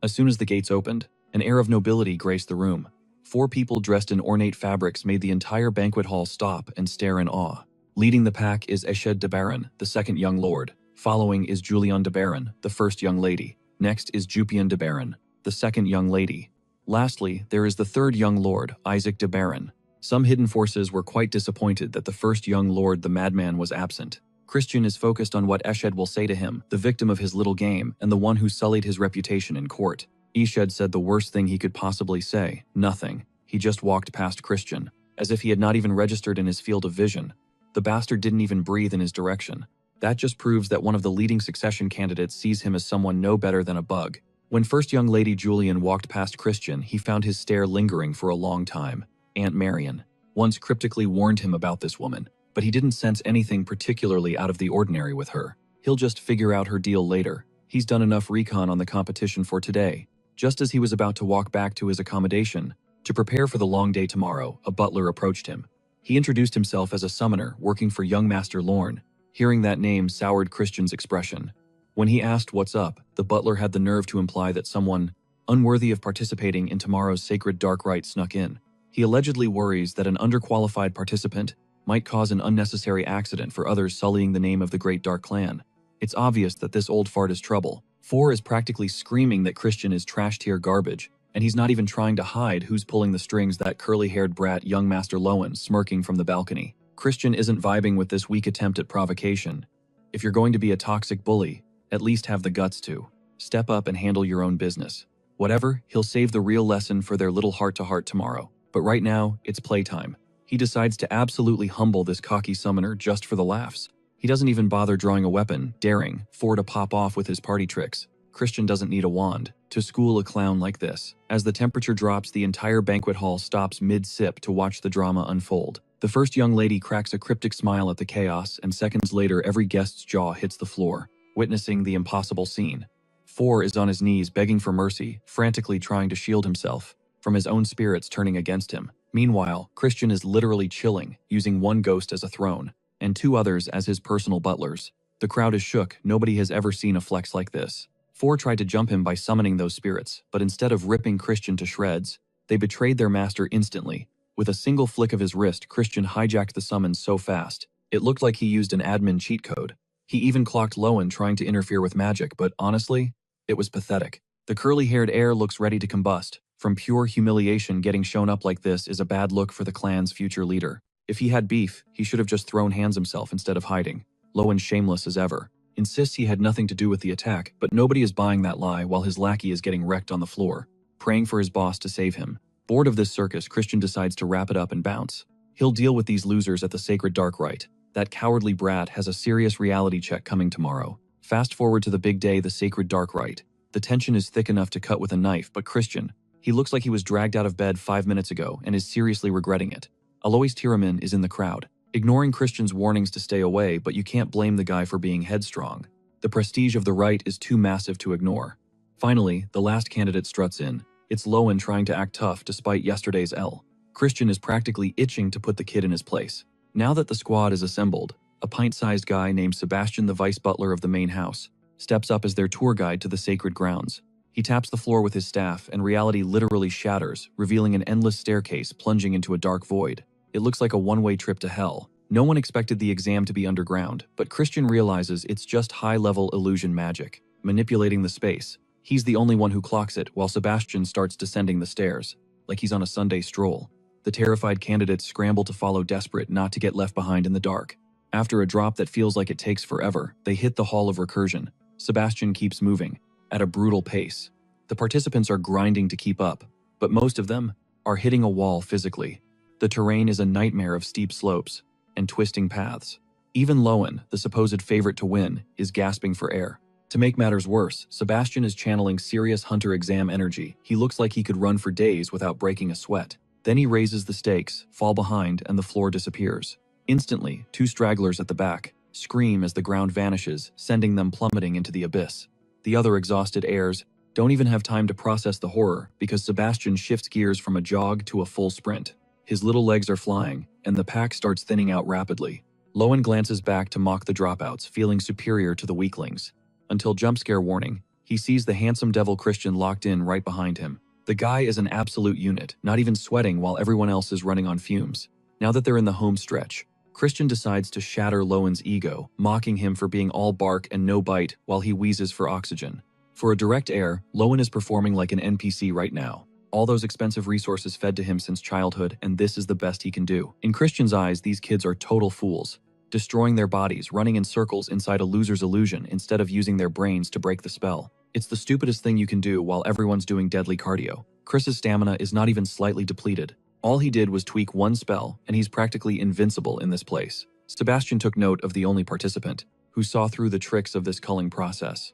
As soon as the gates opened, an air of nobility graced the room. 4 people dressed in ornate fabrics made the entire banquet hall stop and stare in awe. Leading the pack is Eshed de Baron, the second young lord. Following is Julian de Baron, the first young lady. Next is Jupian de Baron, the second young lady. Lastly, there is the third young lord, Isaac de Baron. Some hidden forces were quite disappointed that the first young lord, the madman, was absent. Christian is focused on what Eshed will say to him, the victim of his little game and the one who sullied his reputation in court. Eshed said the worst thing he could possibly say, nothing. He just walked past Christian, as if he had not even registered in his field of vision. The bastard didn't even breathe in his direction. That just proves that one of the leading succession candidates sees him as someone no better than a bug. When first young lady Julian walked past Christian, he found his stare lingering for a long time. Aunt Marion once cryptically warned him about this woman, but he didn't sense anything particularly out of the ordinary with her. He'll just figure out her deal later. He's done enough recon on the competition for today. Just as he was about to walk back to his accommodation, to prepare for the long day tomorrow, a butler approached him. He introduced himself as a summoner working for young Master Lorne. Hearing that name soured Christian's expression. When he asked what's up, the butler had the nerve to imply that someone unworthy of participating in tomorrow's sacred dark rite snuck in. He allegedly worries that an underqualified participant might cause an unnecessary accident for others sullying the name of the Great Dark Clan. It's obvious that this old fart is trouble. 4 is practically screaming that Christian is trash-tier garbage, and he's not even trying to hide who's pulling the strings, that curly-haired brat young Master Lowen smirking from the balcony. Christian isn't vibing with this weak attempt at provocation. If you're going to be a toxic bully, at least have the guts to step up and handle your own business. Whatever, he'll save the real lesson for their little heart-to-heart tomorrow. But right now, it's playtime. He decides to absolutely humble this cocky summoner just for the laughs. He doesn't even bother drawing a weapon, daring 4 to pop off with his party tricks. Christian doesn't need a wand to school a clown like this. As the temperature drops, the entire banquet hall stops mid-sip to watch the drama unfold. The first young lady cracks a cryptic smile at the chaos, and seconds later every guest's jaw hits the floor, witnessing the impossible scene. 4 is on his knees begging for mercy, frantically trying to shield himself from his own spirits turning against him. Meanwhile, Christian is literally chilling, using 1 ghost as a throne, and 2 others as his personal butlers. The crowd is shook. Nobody has ever seen a flex like this. 4 tried to jump him by summoning those spirits, but instead of ripping Christian to shreds, they betrayed their master instantly. With a single flick of his wrist, Christian hijacked the summons so fast, it looked like he used an admin cheat code. He even clocked Lowen trying to interfere with magic, but honestly, it was pathetic. The curly-haired heir looks ready to combust. From pure humiliation, getting shown up like this is a bad look for the clan's future leader. If he had beef, he should have just thrown hands himself instead of hiding. Lowen, shameless as ever, insists he had nothing to do with the attack, but nobody is buying that lie while his lackey is getting wrecked on the floor, praying for his boss to save him. Bored of this circus, Christian decides to wrap it up and bounce. He'll deal with these losers at the sacred dark rite. That cowardly brat has a serious reality check coming tomorrow. Fast forward to the big day, the sacred dark rite. The tension is thick enough to cut with a knife, but Christian, he looks like he was dragged out of bed 5 minutes ago and is seriously regretting it. Alois Tiramin is in the crowd, ignoring Christian's warnings to stay away, but you can't blame the guy for being headstrong. The prestige of the rite is too massive to ignore. Finally, the last candidate struts in. It's Lowen trying to act tough despite yesterday's L. Christian is practically itching to put the kid in his place. Now that the squad is assembled, a pint-sized guy named Sebastian, the vice butler of the main house, steps up as their tour guide to the sacred grounds. He taps the floor with his staff, and reality literally shatters, revealing an endless staircase plunging into a dark void. It looks like a one-way trip to hell. No one expected the exam to be underground, but Christian realizes it's just high-level illusion magic, manipulating the space. He's the only one who clocks it, while Sebastian starts descending the stairs, like he's on a Sunday stroll. The terrified candidates scramble to follow, desperate not to get left behind in the dark. After a drop that feels like it takes forever, they hit the Hall of Recursion. Sebastian keeps moving, at a brutal pace. The participants are grinding to keep up, but most of them are hitting a wall physically. The terrain is a nightmare of steep slopes and twisting paths. Even Lowen, the supposed favorite to win, is gasping for air. To make matters worse, Sebastian is channeling serious hunter exam energy. He looks like he could run for days without breaking a sweat. Then he raises the stakes, fall behind, and the floor disappears. Instantly, 2 stragglers at the back scream as the ground vanishes, sending them plummeting into the abyss. The other exhausted heirs don't even have time to process the horror because Sebastian shifts gears from a jog to a full sprint. His little legs are flying, and the pack starts thinning out rapidly. Lowen glances back to mock the dropouts, feeling superior to the weaklings. Until jumpscare warning, he sees the handsome devil Christian locked in right behind him. The guy is an absolute unit, not even sweating while everyone else is running on fumes. Now that they're in the home stretch, Christian decides to shatter Lowen's ego, mocking him for being all bark and no bite while he wheezes for oxygen. For a direct heir, Lowen is performing like an NPC right now. All those expensive resources fed to him since childhood, and this is the best he can do. In Christian's eyes, these kids are total fools, destroying their bodies, running in circles inside a loser's illusion instead of using their brains to break the spell. It's the stupidest thing you can do while everyone's doing deadly cardio. Chris's stamina is not even slightly depleted. All he did was tweak one spell, and he's practically invincible in this place. Sebastian took note of the only participant, who saw through the tricks of this culling process.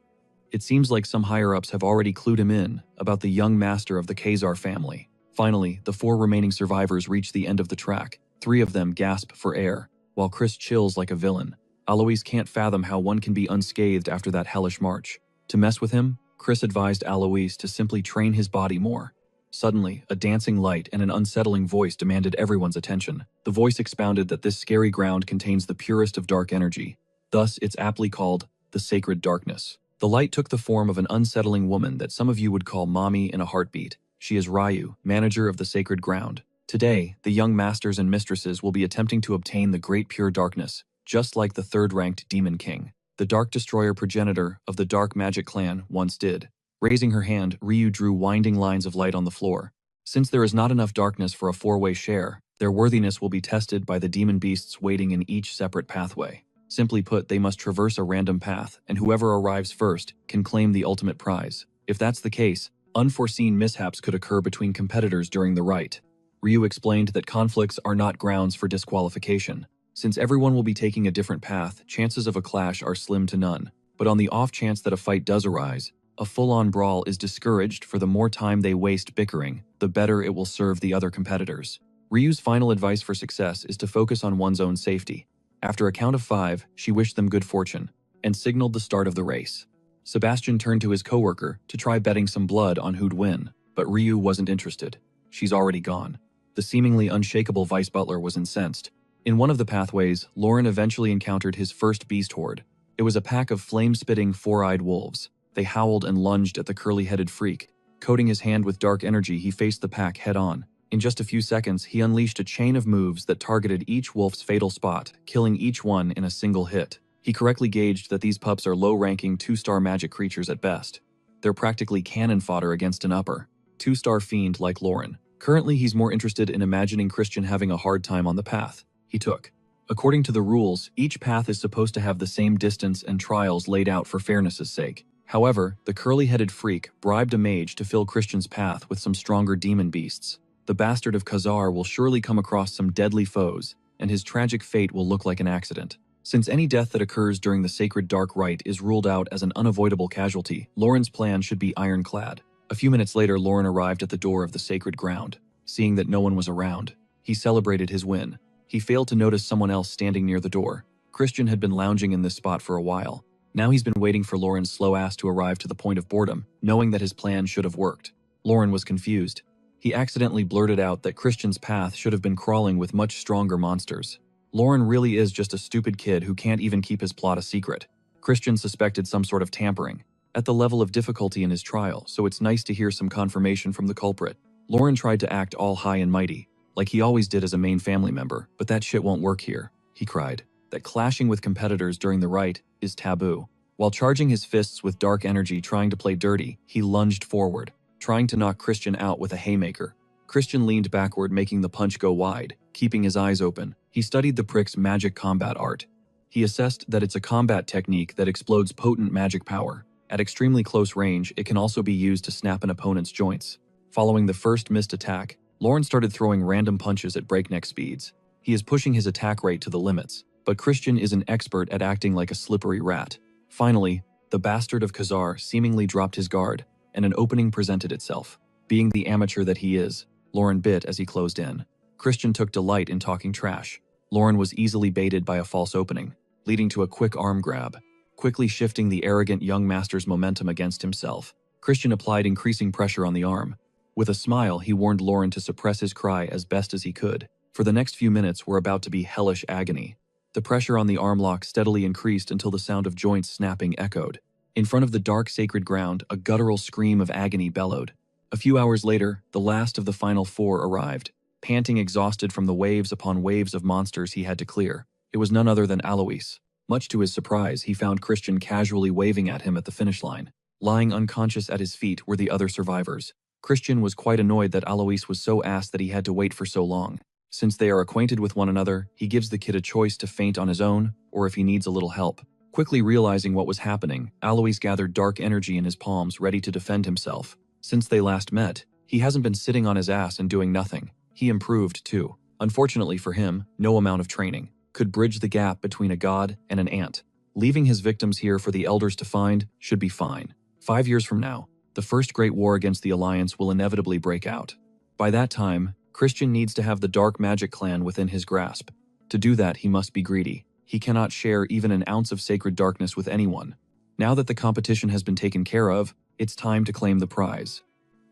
It seems like some higher-ups have already clued him in about the young master of the Khazar family. Finally, the 4 remaining survivors reach the end of the track. 3 of them gasp for air, while Chris chills like a villain. Alois can't fathom how one can be unscathed after that hellish march. To mess with him, Chris advised Alois to simply train his body more. Suddenly, a dancing light and an unsettling voice demanded everyone's attention. The voice expounded that this scary ground contains the purest of dark energy. Thus, it's aptly called the Sacred Darkness. The light took the form of an unsettling woman that some of you would call Mommy in a heartbeat. She is Ryu, manager of the Sacred Ground. Today, the young masters and mistresses will be attempting to obtain the Great Pure Darkness, just like the 3rd-ranked Demon King, the Dark Destroyer progenitor of the Dark Magic Clan, once did. Raising her hand, Ryu drew winding lines of light on the floor. Since there is not enough darkness for a 4-way share, their worthiness will be tested by the demon beasts waiting in each separate pathway. Simply put, they must traverse a random path, and whoever arrives first can claim the ultimate prize. If that's the case, unforeseen mishaps could occur between competitors during the rite. Ryu explained that conflicts are not grounds for disqualification. Since everyone will be taking a different path, chances of a clash are slim to none. But on the off chance that a fight does arise, a full-on brawl is discouraged, for the more time they waste bickering, the better it will serve the other competitors. Ryu's final advice for success is to focus on one's own safety. After a count of 5, she wished them good fortune, and signaled the start of the race. Sebastian turned to his coworker to try betting some blood on who'd win, but Ryu wasn't interested. She's already gone. The seemingly unshakable vice butler was incensed. In one of the pathways, Lauren eventually encountered his first beast horde. It was a pack of flame-spitting, 4-eyed wolves. They howled and lunged at the curly-headed freak. Coating his hand with dark energy, he faced the pack head-on. In just a few seconds, he unleashed a chain of moves that targeted each wolf's fatal spot, killing each one in a single hit. He correctly gauged that these pups are low-ranking 2-star magic creatures at best. They're practically cannon fodder against an upper 2-star fiend like Lauren. Currently, he's more interested in imagining Christian having a hard time on the path he took. According to the rules, each path is supposed to have the same distance and trials laid out for fairness' sake. However, the curly-headed freak bribed a mage to fill Christian's path with some stronger demon beasts. The bastard of Khazar will surely come across some deadly foes, and his tragic fate will look like an accident. Since any death that occurs during the Sacred Dark Rite is ruled out as an unavoidable casualty, Lauren's plan should be ironclad. A few minutes later, Lauren arrived at the door of the Sacred Ground. Seeing that no one was around, he celebrated his win. He failed to notice someone else standing near the door. Christian had been lounging in this spot for a while. Now he's been waiting for Lauren's slow ass to arrive to the point of boredom, knowing that his plan should have worked. Lauren was confused. He accidentally blurted out that Christian's path should have been crawling with much stronger monsters. Lauren really is just a stupid kid who can't even keep his plot a secret. Christian suspected some sort of tampering at the level of difficulty in his trial, so it's nice to hear some confirmation from the culprit. Lauren tried to act all high and mighty, like he always did as a main family member, but that shit won't work here, he cried. That clashing with competitors during the rite is taboo. While charging his fists with dark energy trying to play dirty, he lunged forward, trying to knock Christian out with a haymaker. Christian leaned backward, making the punch go wide, keeping his eyes open. He studied the prick's magic combat art. He assessed that it's a combat technique that explodes potent magic power. At extremely close range, it can also be used to snap an opponent's joints. Following the first missed attack, Lauren started throwing random punches at breakneck speeds. He is pushing his attack rate to the limits, but Christian is an expert at acting like a slippery rat. Finally, the bastard of Khazar seemingly dropped his guard, and an opening presented itself. Being the amateur that he is, Lauren bit as he closed in. Christian took delight in talking trash. Lauren was easily baited by a false opening, leading to a quick arm grab. Quickly shifting the arrogant young master's momentum against himself, Christian applied increasing pressure on the arm. With a smile, he warned Lauren to suppress his cry as best as he could. For the next few minutes were about to be hellish agony. The pressure on the arm lock steadily increased until the sound of joints snapping echoed. In front of the dark sacred ground, a guttural scream of agony bellowed. A few hours later, the last of the final 4 arrived, panting exhausted from the waves upon waves of monsters he had to clear. It was none other than Alois. Much to his surprise, he found Christian casually waving at him at the finish line. Lying unconscious at his feet were the other survivors. Christian was quite annoyed that Alois was so ass that he had to wait for so long. Since they are acquainted with one another, he gives the kid a choice to faint on his own, or if he needs a little help. Quickly realizing what was happening, Alois gathered dark energy in his palms, ready to defend himself. Since they last met, he hasn't been sitting on his ass and doing nothing. He improved too. Unfortunately for him, no amount of training could bridge the gap between a god and an ant. Leaving his victims here for the elders to find should be fine. 5 years from now, the first great war against the Alliance will inevitably break out. By that time, Christian needs to have the dark magic clan within his grasp. To do that, he must be greedy. He cannot share even an ounce of sacred darkness with anyone. Now that the competition has been taken care of, it's time to claim the prize.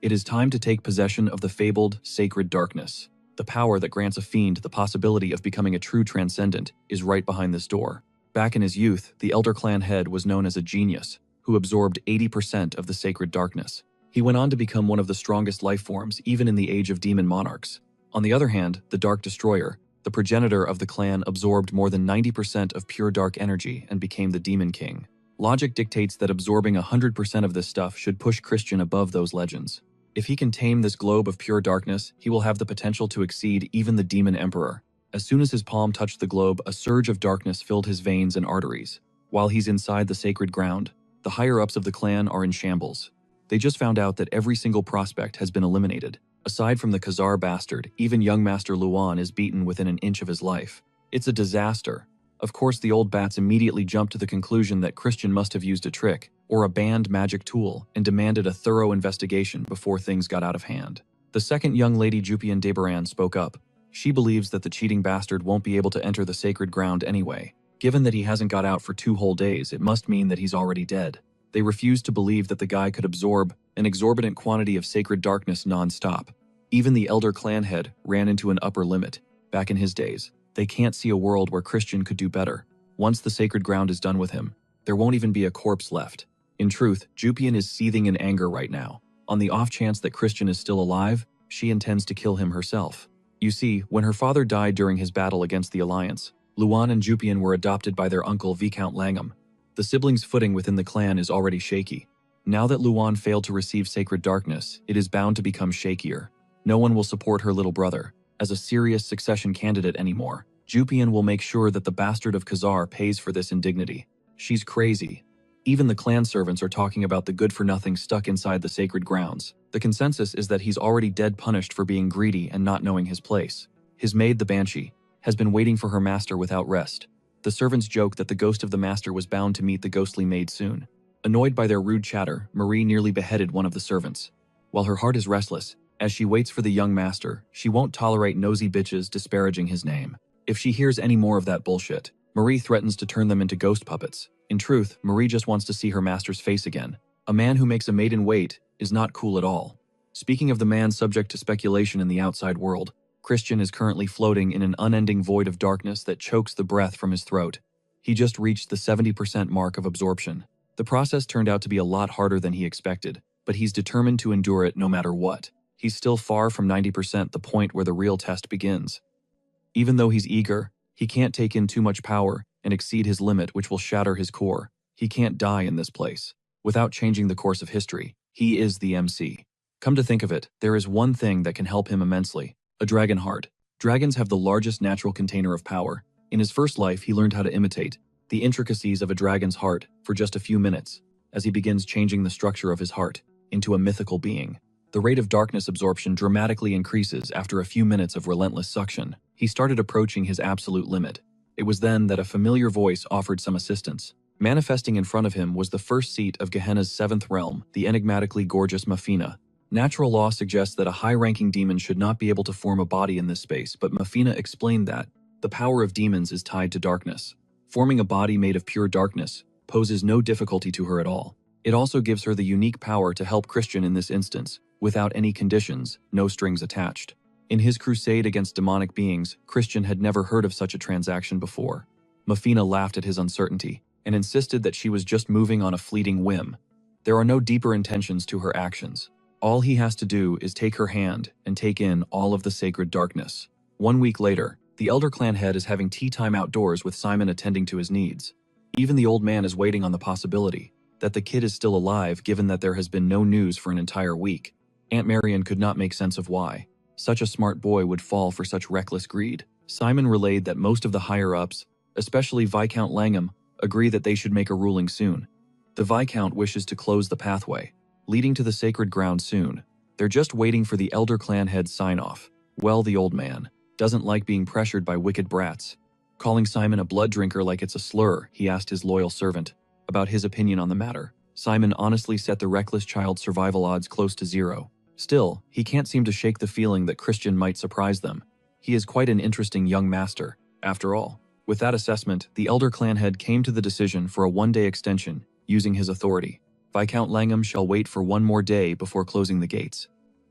It is time to take possession of the fabled sacred darkness. The power that grants a fiend the possibility of becoming a true transcendent is right behind this door. Back in his youth, the Elder Clan head was known as a genius, who absorbed 80% of the sacred darkness. He went on to become one of the strongest life forms even in the age of demon monarchs. On the other hand, the Dark Destroyer, the progenitor of the clan, absorbed more than 90% of pure dark energy and became the Demon King. Logic dictates that absorbing 100% of this stuff should push Christian above those legends. If he can tame this globe of pure darkness, he will have the potential to exceed even the Demon Emperor. As soon as his palm touched the globe, a surge of darkness filled his veins and arteries. While he's inside the sacred ground, the higher-ups of the clan are in shambles. They just found out that every single prospect has been eliminated. Aside from the Khazar bastard, even young Master Luan is beaten within an inch of his life. It's a disaster. Of course, the old bats immediately jumped to the conclusion that Christian must have used a trick or a banned magic tool and demanded a thorough investigation before things got out of hand. The second young lady, Jupian Debaran, spoke up. She believes that the cheating bastard won't be able to enter the sacred ground anyway. Given that he hasn't got out for 2 whole days, it must mean that he's already dead. They refused to believe that the guy could absorb an exorbitant quantity of sacred darkness non-stop. Even the Elder Clan head ran into an upper limit. Back in his days, they can't see a world where Christian could do better. Once the sacred ground is done with him, there won't even be a corpse left. In truth, Jupian is seething in anger right now. On the off chance that Christian is still alive, she intends to kill him herself. You see, when her father died during his battle against the Alliance, Luan and Jupian were adopted by their uncle Viscount Langham. The siblings' footing within the clan is already shaky. Now that Luan failed to receive sacred darkness, it is bound to become shakier. No one will support her little brother as a serious succession candidate anymore. Jupian will make sure that the bastard of Khazar pays for this indignity. She's crazy. Even the clan servants are talking about the good-for-nothing stuck inside the sacred grounds. The consensus is that he's already dead, punished for being greedy and not knowing his place. His maid, the Banshee, has been waiting for her master without rest. The servants joke that the ghost of the master was bound to meet the ghostly maid soon. Annoyed by their rude chatter, Marie nearly beheaded one of the servants. While her heart is restless, as she waits for the young master, she won't tolerate nosy bitches disparaging his name. If she hears any more of that bullshit, Marie threatens to turn them into ghost puppets. In truth, Marie just wants to see her master's face again. A man who makes a maiden wait is not cool at all. Speaking of the man subject to speculation in the outside world, Christian is currently floating in an unending void of darkness that chokes the breath from his throat. He just reached the 70% mark of absorption. The process turned out to be a lot harder than he expected, but he's determined to endure it no matter what. He's still far from 90%, the point where the real test begins. Even though he's eager, he can't take in too much power and exceed his limit, which will shatter his core. He can't die in this place without changing the course of history. He is the MC. Come to think of it, there is one thing that can help him immensely: a dragon heart. Dragons have the largest natural container of power. In his first life, he learned how to imitate the intricacies of a dragon's heart for just a few minutes as he begins changing the structure of his heart into a mythical being. The rate of darkness absorption dramatically increases after a few minutes of relentless suction. He started approaching his absolute limit. It was then that a familiar voice offered some assistance. Manifesting in front of him was the first seat of Gehenna's 7th realm, the enigmatically gorgeous Mafina. Natural law suggests that a high-ranking demon should not be able to form a body in this space, but Mafina explained that the power of demons is tied to darkness. Forming a body made of pure darkness poses no difficulty to her at all. It also gives her the unique power to help Christian in this instance, without any conditions, no strings attached. In his crusade against demonic beings, Christian had never heard of such a transaction before. Mafina laughed at his uncertainty and insisted that she was just moving on a fleeting whim. There are no deeper intentions to her actions. All he has to do is take her hand and take in all of the sacred darkness. 1 week later, The elder clan head is having tea time outdoors with Simon attending to his needs. Even the old man is waiting on the possibility that the kid is still alive given that there has been no news for an entire week. Aunt Marion could not make sense of why such a smart boy would fall for such reckless greed. Simon relayed that most of the higher-ups, especially Viscount Langham, agree that they should make a ruling soon. The Viscount wishes to close the pathway leading to the sacred ground soon. They're just waiting for the elder clan head's sign-off. Well, the old man doesn't like being pressured by wicked brats. Calling Simon a blood drinker like it's a slur, he asked his loyal servant about his opinion on the matter. Simon honestly set the reckless child's survival odds close to 0. Still, he can't seem to shake the feeling that Christian might surprise them. He is quite an interesting young master, after all. With that assessment, the elder clan head came to the decision for a one-day extension, using his authority. Viscount Langham shall wait for one more day before closing the gates.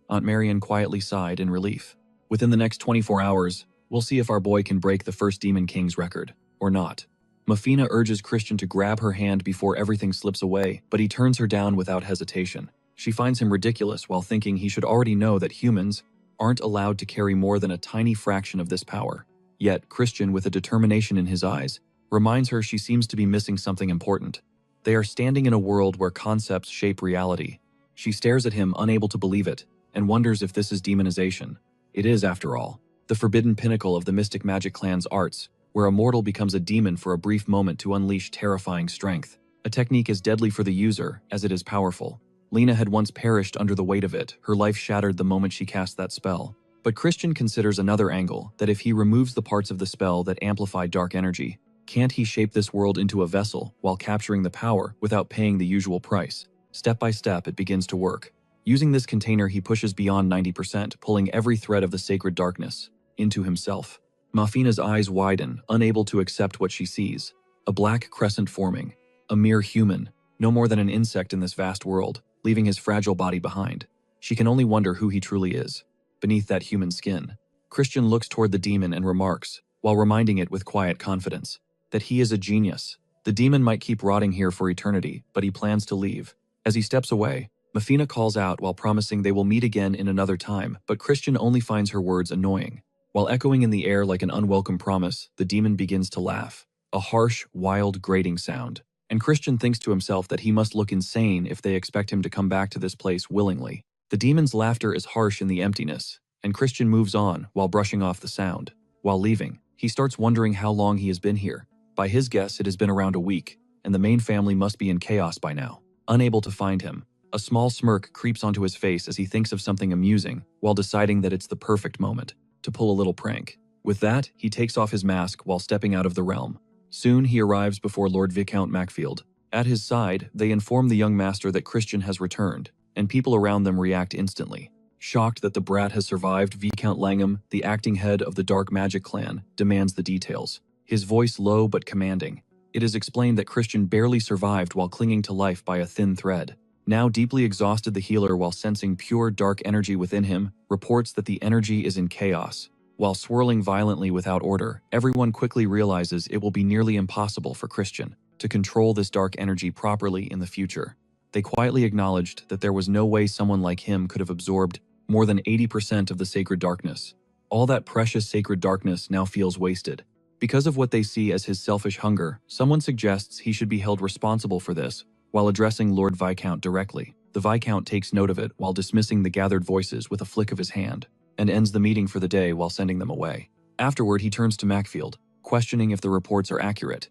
Aunt Marion quietly sighed in relief. Within the next 24 hours, we'll see if our boy can break the first Demon King's record, or not. Mafina urges Christian to grab her hand before everything slips away, but he turns her down without hesitation. She finds him ridiculous while thinking he should already know that humans aren't allowed to carry more than a tiny fraction of this power. Yet, Christian, with a determination in his eyes, reminds her she seems to be missing something important. They are standing in a world where concepts shape reality. She stares at him, unable to believe it, and wonders if this is demonization. It is, after all, the forbidden pinnacle of the mystic magic clan's arts, where a mortal becomes a demon for a brief moment to unleash terrifying strength. A technique as deadly for the user as it is powerful. Lena had once perished under the weight of it, her life shattered the moment she cast that spell. But Christian considers another angle, that if he removes the parts of the spell that amplify dark energy, can't he shape this world into a vessel while capturing the power without paying the usual price? Step by step, it begins to work. Using this container, he pushes beyond 90%, pulling every thread of the sacred darkness into himself. Mafina's eyes widen, unable to accept what she sees. A black crescent forming. A mere human, no more than an insect in this vast world, leaving his fragile body behind. She can only wonder who he truly is, beneath that human skin. Christian looks toward the demon and remarks, while reminding it with quiet confidence, that he is a genius. The demon might keep rotting here for eternity, but he plans to leave. As he steps away, Mafina calls out while promising they will meet again in another time, but Christian only finds her words annoying. While echoing in the air like an unwelcome promise, the demon begins to laugh. A harsh, wild, grating sound. And Christian thinks to himself that he must look insane if they expect him to come back to this place willingly. The demon's laughter is harsh in the emptiness, and Christian moves on while brushing off the sound. While leaving, he starts wondering how long he has been here. By his guess, it has been around a week, and the main family must be in chaos by now. Unable to find him, a small smirk creeps onto his face as he thinks of something amusing, while deciding that it's the perfect moment to pull a little prank. With that, he takes off his mask while stepping out of the realm. Soon he arrives before Lord Viscount Macfield. At his side, they inform the young master that Christian has returned, and people around them react instantly. Shocked that the brat has survived, Viscount Langham, the acting head of the Dark Magic clan, demands the details. His voice low but commanding. It is explained that Christian barely survived while clinging to life by a thin thread. Now deeply exhausted, the healer, while sensing pure dark energy within him, reports that the energy is in chaos. While swirling violently without order, everyone quickly realizes it will be nearly impossible for Christian to control this dark energy properly in the future. They quietly acknowledged that there was no way someone like him could have absorbed more than 80% of the sacred darkness. All that precious sacred darkness now feels wasted. Because of what they see as his selfish hunger, someone suggests he should be held responsible for this, while addressing Lord Viscount directly. The Viscount takes note of it while dismissing the gathered voices with a flick of his hand, and ends the meeting for the day while sending them away. Afterward, he turns to Macfield, questioning if the reports are accurate.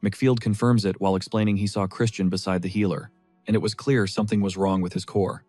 Macfield confirms it while explaining he saw Christian beside the healer, and it was clear something was wrong with his core.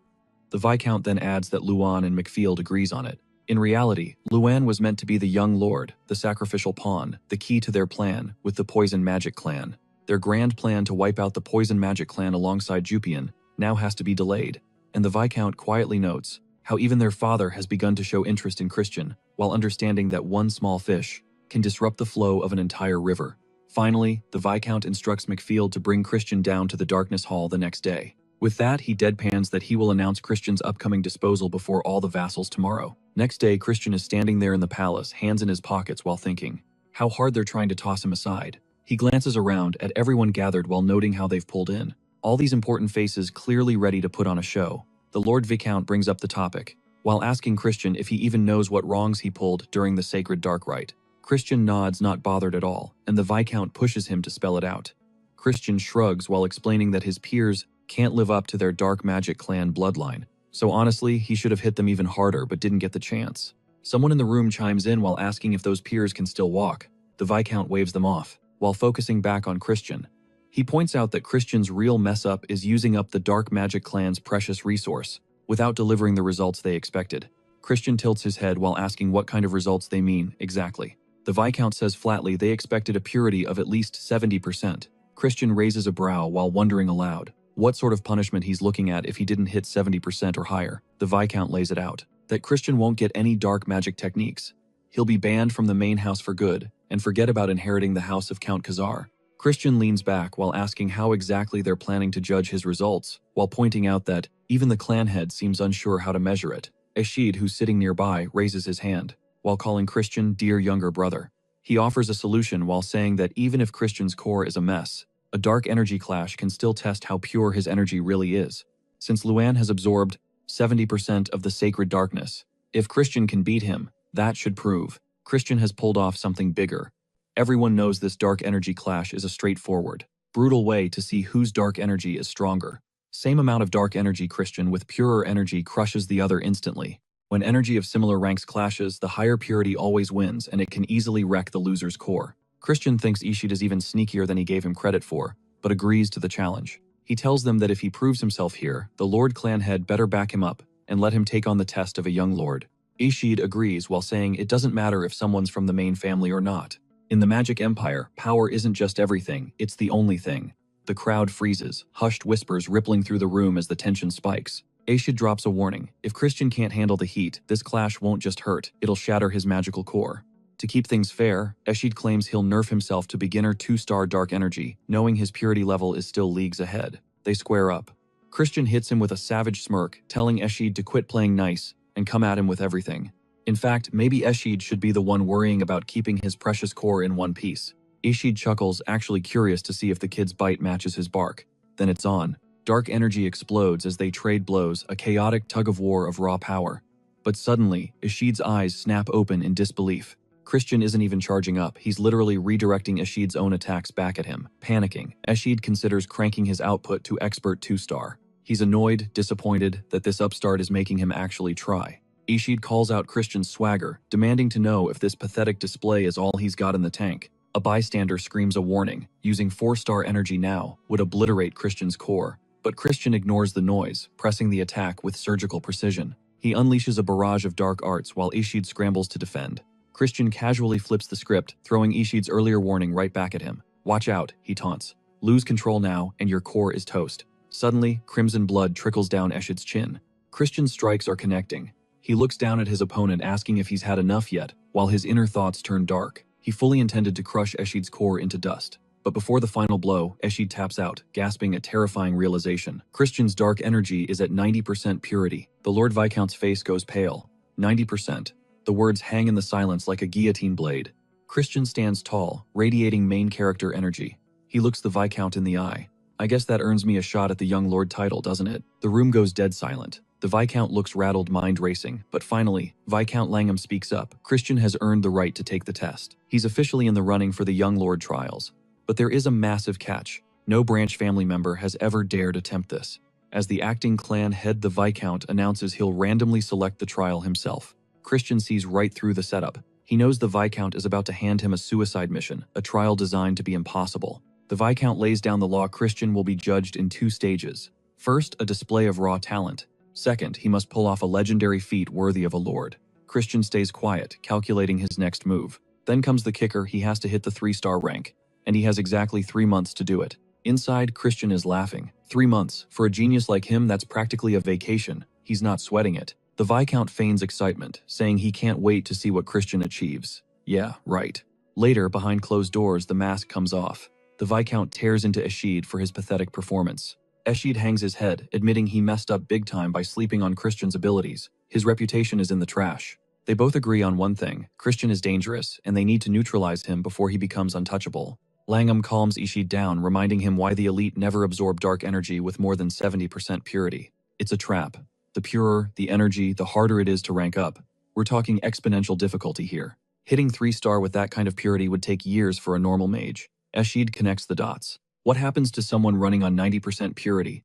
The Viscount then adds that Luan and Macfield agrees on it. In reality, Luan was meant to be the young lord, the sacrificial pawn, the key to their plan with the Poison Magic clan. Their grand plan to wipe out the Poison Magic clan alongside Jupian now has to be delayed, and the Viscount quietly notes how even their father has begun to show interest in Christian, while understanding that one small fish can disrupt the flow of an entire river. Finally, the Viscount instructs Macfield to bring Christian down to the Darkness Hall the next day. With that, he deadpans that he will announce Christian's upcoming disposal before all the vassals tomorrow. Next day, Christian is standing there in the palace, hands in his pockets while thinking how hard they're trying to toss him aside. He glances around at everyone gathered while noting how they've pulled in. All these important faces clearly ready to put on a show. The Lord Viscount brings up the topic, while asking Christian if he even knows what wrongs he pulled during the sacred dark rite. Christian nods, not bothered at all, and the Viscount pushes him to spell it out. Christian shrugs while explaining that his peers can't live up to their dark magic clan bloodline, so honestly, he should have hit them even harder but didn't get the chance. Someone in the room chimes in while asking if those peers can still walk. The Viscount waves them off, while focusing back on Christian. He points out that Christian's real mess-up is using up the dark magic clan's precious resource, without delivering the results they expected. Christian tilts his head while asking what kind of results they mean exactly. The Viscount says flatly they expected a purity of at least 70%. Christian raises a brow while wondering aloud what sort of punishment he's looking at if he didn't hit 70% or higher. The Viscount lays it out, that Christian won't get any dark magic techniques. He'll be banned from the main house for good, and forget about inheriting the house of Count Khazar. Christian leans back while asking how exactly they're planning to judge his results, while pointing out that even the clan head seems unsure how to measure it. Eshid, who's sitting nearby, raises his hand, while calling Christian dear younger brother. He offers a solution while saying that even if Christian's core is a mess, a dark energy clash can still test how pure his energy really is. Since Luan has absorbed 70% of the sacred darkness, if Christian can beat him, that should prove Christian has pulled off something bigger. Everyone knows this dark energy clash is a straightforward, brutal way to see whose dark energy is stronger. Same amount of dark energy Christian with purer energy crushes the other instantly. When energy of similar ranks clashes, the higher purity always wins and it can easily wreck the loser's core. Christian thinks Ishid is even sneakier than he gave him credit for, but agrees to the challenge. He tells them that if he proves himself here, the Lord Clan head better back him up and let him take on the test of a young lord. Ishid agrees while saying it doesn't matter if someone's from the main family or not. In the Magic Empire, power isn't just everything, it's the only thing. The crowd freezes, hushed whispers rippling through the room as the tension spikes. Ishid drops a warning. If Christian can't handle the heat, this clash won't just hurt, it'll shatter his magical core. To keep things fair, Eshid claims he'll nerf himself to beginner 2-star dark energy, knowing his purity level is still leagues ahead. They square up. Christian hits him with a savage smirk, telling Eshid to quit playing nice and come at him with everything. In fact, maybe Eshid should be the one worrying about keeping his precious core in one piece. Ishid chuckles, actually curious to see if the kid's bite matches his bark. Then it's on. Dark energy explodes as they trade blows, a chaotic tug-of-war of raw power. But suddenly, Eshid's eyes snap open in disbelief. Christian isn't even charging up, he's literally redirecting Eshid's own attacks back at him. Panicking, Eshid considers cranking his output to expert 2-star. He's annoyed, disappointed that this upstart is making him actually try. Ishid calls out Christian's swagger, demanding to know if this pathetic display is all he's got in the tank. A bystander screams a warning. Using 4-star energy now would obliterate Christian's core, but Christian ignores the noise, pressing the attack with surgical precision. He unleashes a barrage of dark arts while Ishid scrambles to defend. Christian casually flips the script, throwing Ishid's earlier warning right back at him. Watch out, he taunts. Lose control now, and your core is toast. Suddenly, crimson blood trickles down Eshid's chin. Christian's strikes are connecting. He looks down at his opponent, asking if he's had enough yet, while his inner thoughts turn dark. He fully intended to crush Eshid's core into dust. But before the final blow, Eshid taps out, gasping a terrifying realization. Christian's dark energy is at 90% purity. The Lord Viscount's face goes pale. 90%. The words hang in the silence like a guillotine blade. Christian stands tall, radiating main character energy. He looks the Viscount in the eye. I guess that earns me a shot at the young lord title, doesn't it? The room goes dead silent. The Viscount looks rattled, mind racing, but finally, Viscount Langham speaks up. Christian has earned the right to take the test. He's officially in the running for the young lord trials. But there is a massive catch. No branch family member has ever dared attempt this. As the acting clan head, the Viscount announces he'll randomly select the trial himself. Christian sees right through the setup. He knows the Viscount is about to hand him a suicide mission, a trial designed to be impossible. The Viscount lays down the law. Christian will be judged in 2 stages. First, a display of raw talent. Second, he must pull off a legendary feat worthy of a lord. Christian stays quiet, calculating his next move. Then comes the kicker, he has to hit the 3-star rank. And he has exactly 3 months to do it. Inside, Christian is laughing. 3 months. For a genius like him, that's practically a vacation. He's not sweating it. The Viscount feigns excitement, saying he can't wait to see what Christian achieves. Yeah, right. Later, behind closed doors, the mask comes off. The Viscount tears into Eshid for his pathetic performance. Eshid hangs his head, admitting he messed up big time by sleeping on Christian's abilities. His reputation is in the trash. They both agree on one thing: Christian is dangerous, and they need to neutralize him before he becomes untouchable. Langham calms Ishid down, reminding him why the elite never absorb dark energy with more than 70% purity. It's a trap. The purer the energy, the harder it is to rank up. We're talking exponential difficulty here. Hitting 3-star with that kind of purity would take years for a normal mage. Eshid connects the dots. What happens to someone running on 90% purity?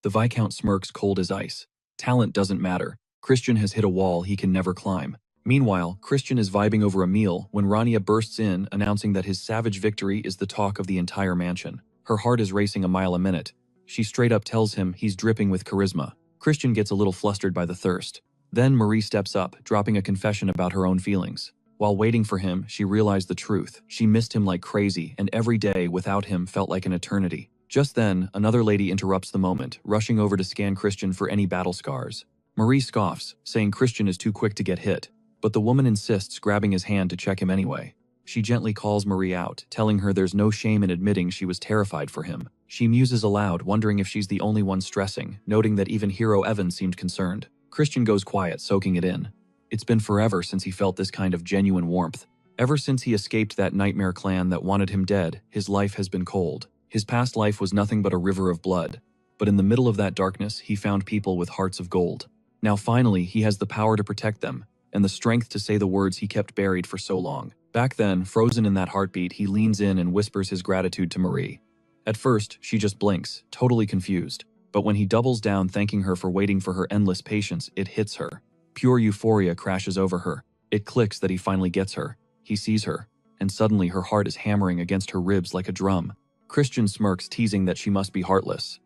The Viscount smirks cold as ice. Talent doesn't matter. Christian has hit a wall he can never climb. Meanwhile, Christian is vibing over a meal when Rania bursts in, announcing that his savage victory is the talk of the entire mansion. Her heart is racing a mile a minute. She straight up tells him he's dripping with charisma. Christian gets a little flustered by the thirst. Then Marie steps up, dropping a confession about her own feelings. While waiting for him, she realized the truth. She missed him like crazy, and every day without him felt like an eternity. Just then, another lady interrupts the moment, rushing over to scan Christian for any battle scars. Marie scoffs, saying Christian is too quick to get hit. But the woman insists, grabbing his hand to check him anyway. She gently calls Marie out, telling her there's no shame in admitting she was terrified for him. She muses aloud, wondering if she's the only one stressing, noting that even Hero Evan seemed concerned. Christian goes quiet, soaking it in. It's been forever since he felt this kind of genuine warmth. Ever since he escaped that nightmare clan that wanted him dead, his life has been cold. His past life was nothing but a river of blood. But in the middle of that darkness, he found people with hearts of gold. Now finally, he has the power to protect them, and the strength to say the words he kept buried for so long. Back then, frozen in that heartbeat, he leans in and whispers his gratitude to Marie. At first, she just blinks, totally confused. But when he doubles down thanking her for waiting for her endless patience, it hits her. Pure euphoria crashes over her. It clicks that he finally gets her. He sees her, and suddenly her heart is hammering against her ribs like a drum. Christian smirks, teasing that she must be heartless.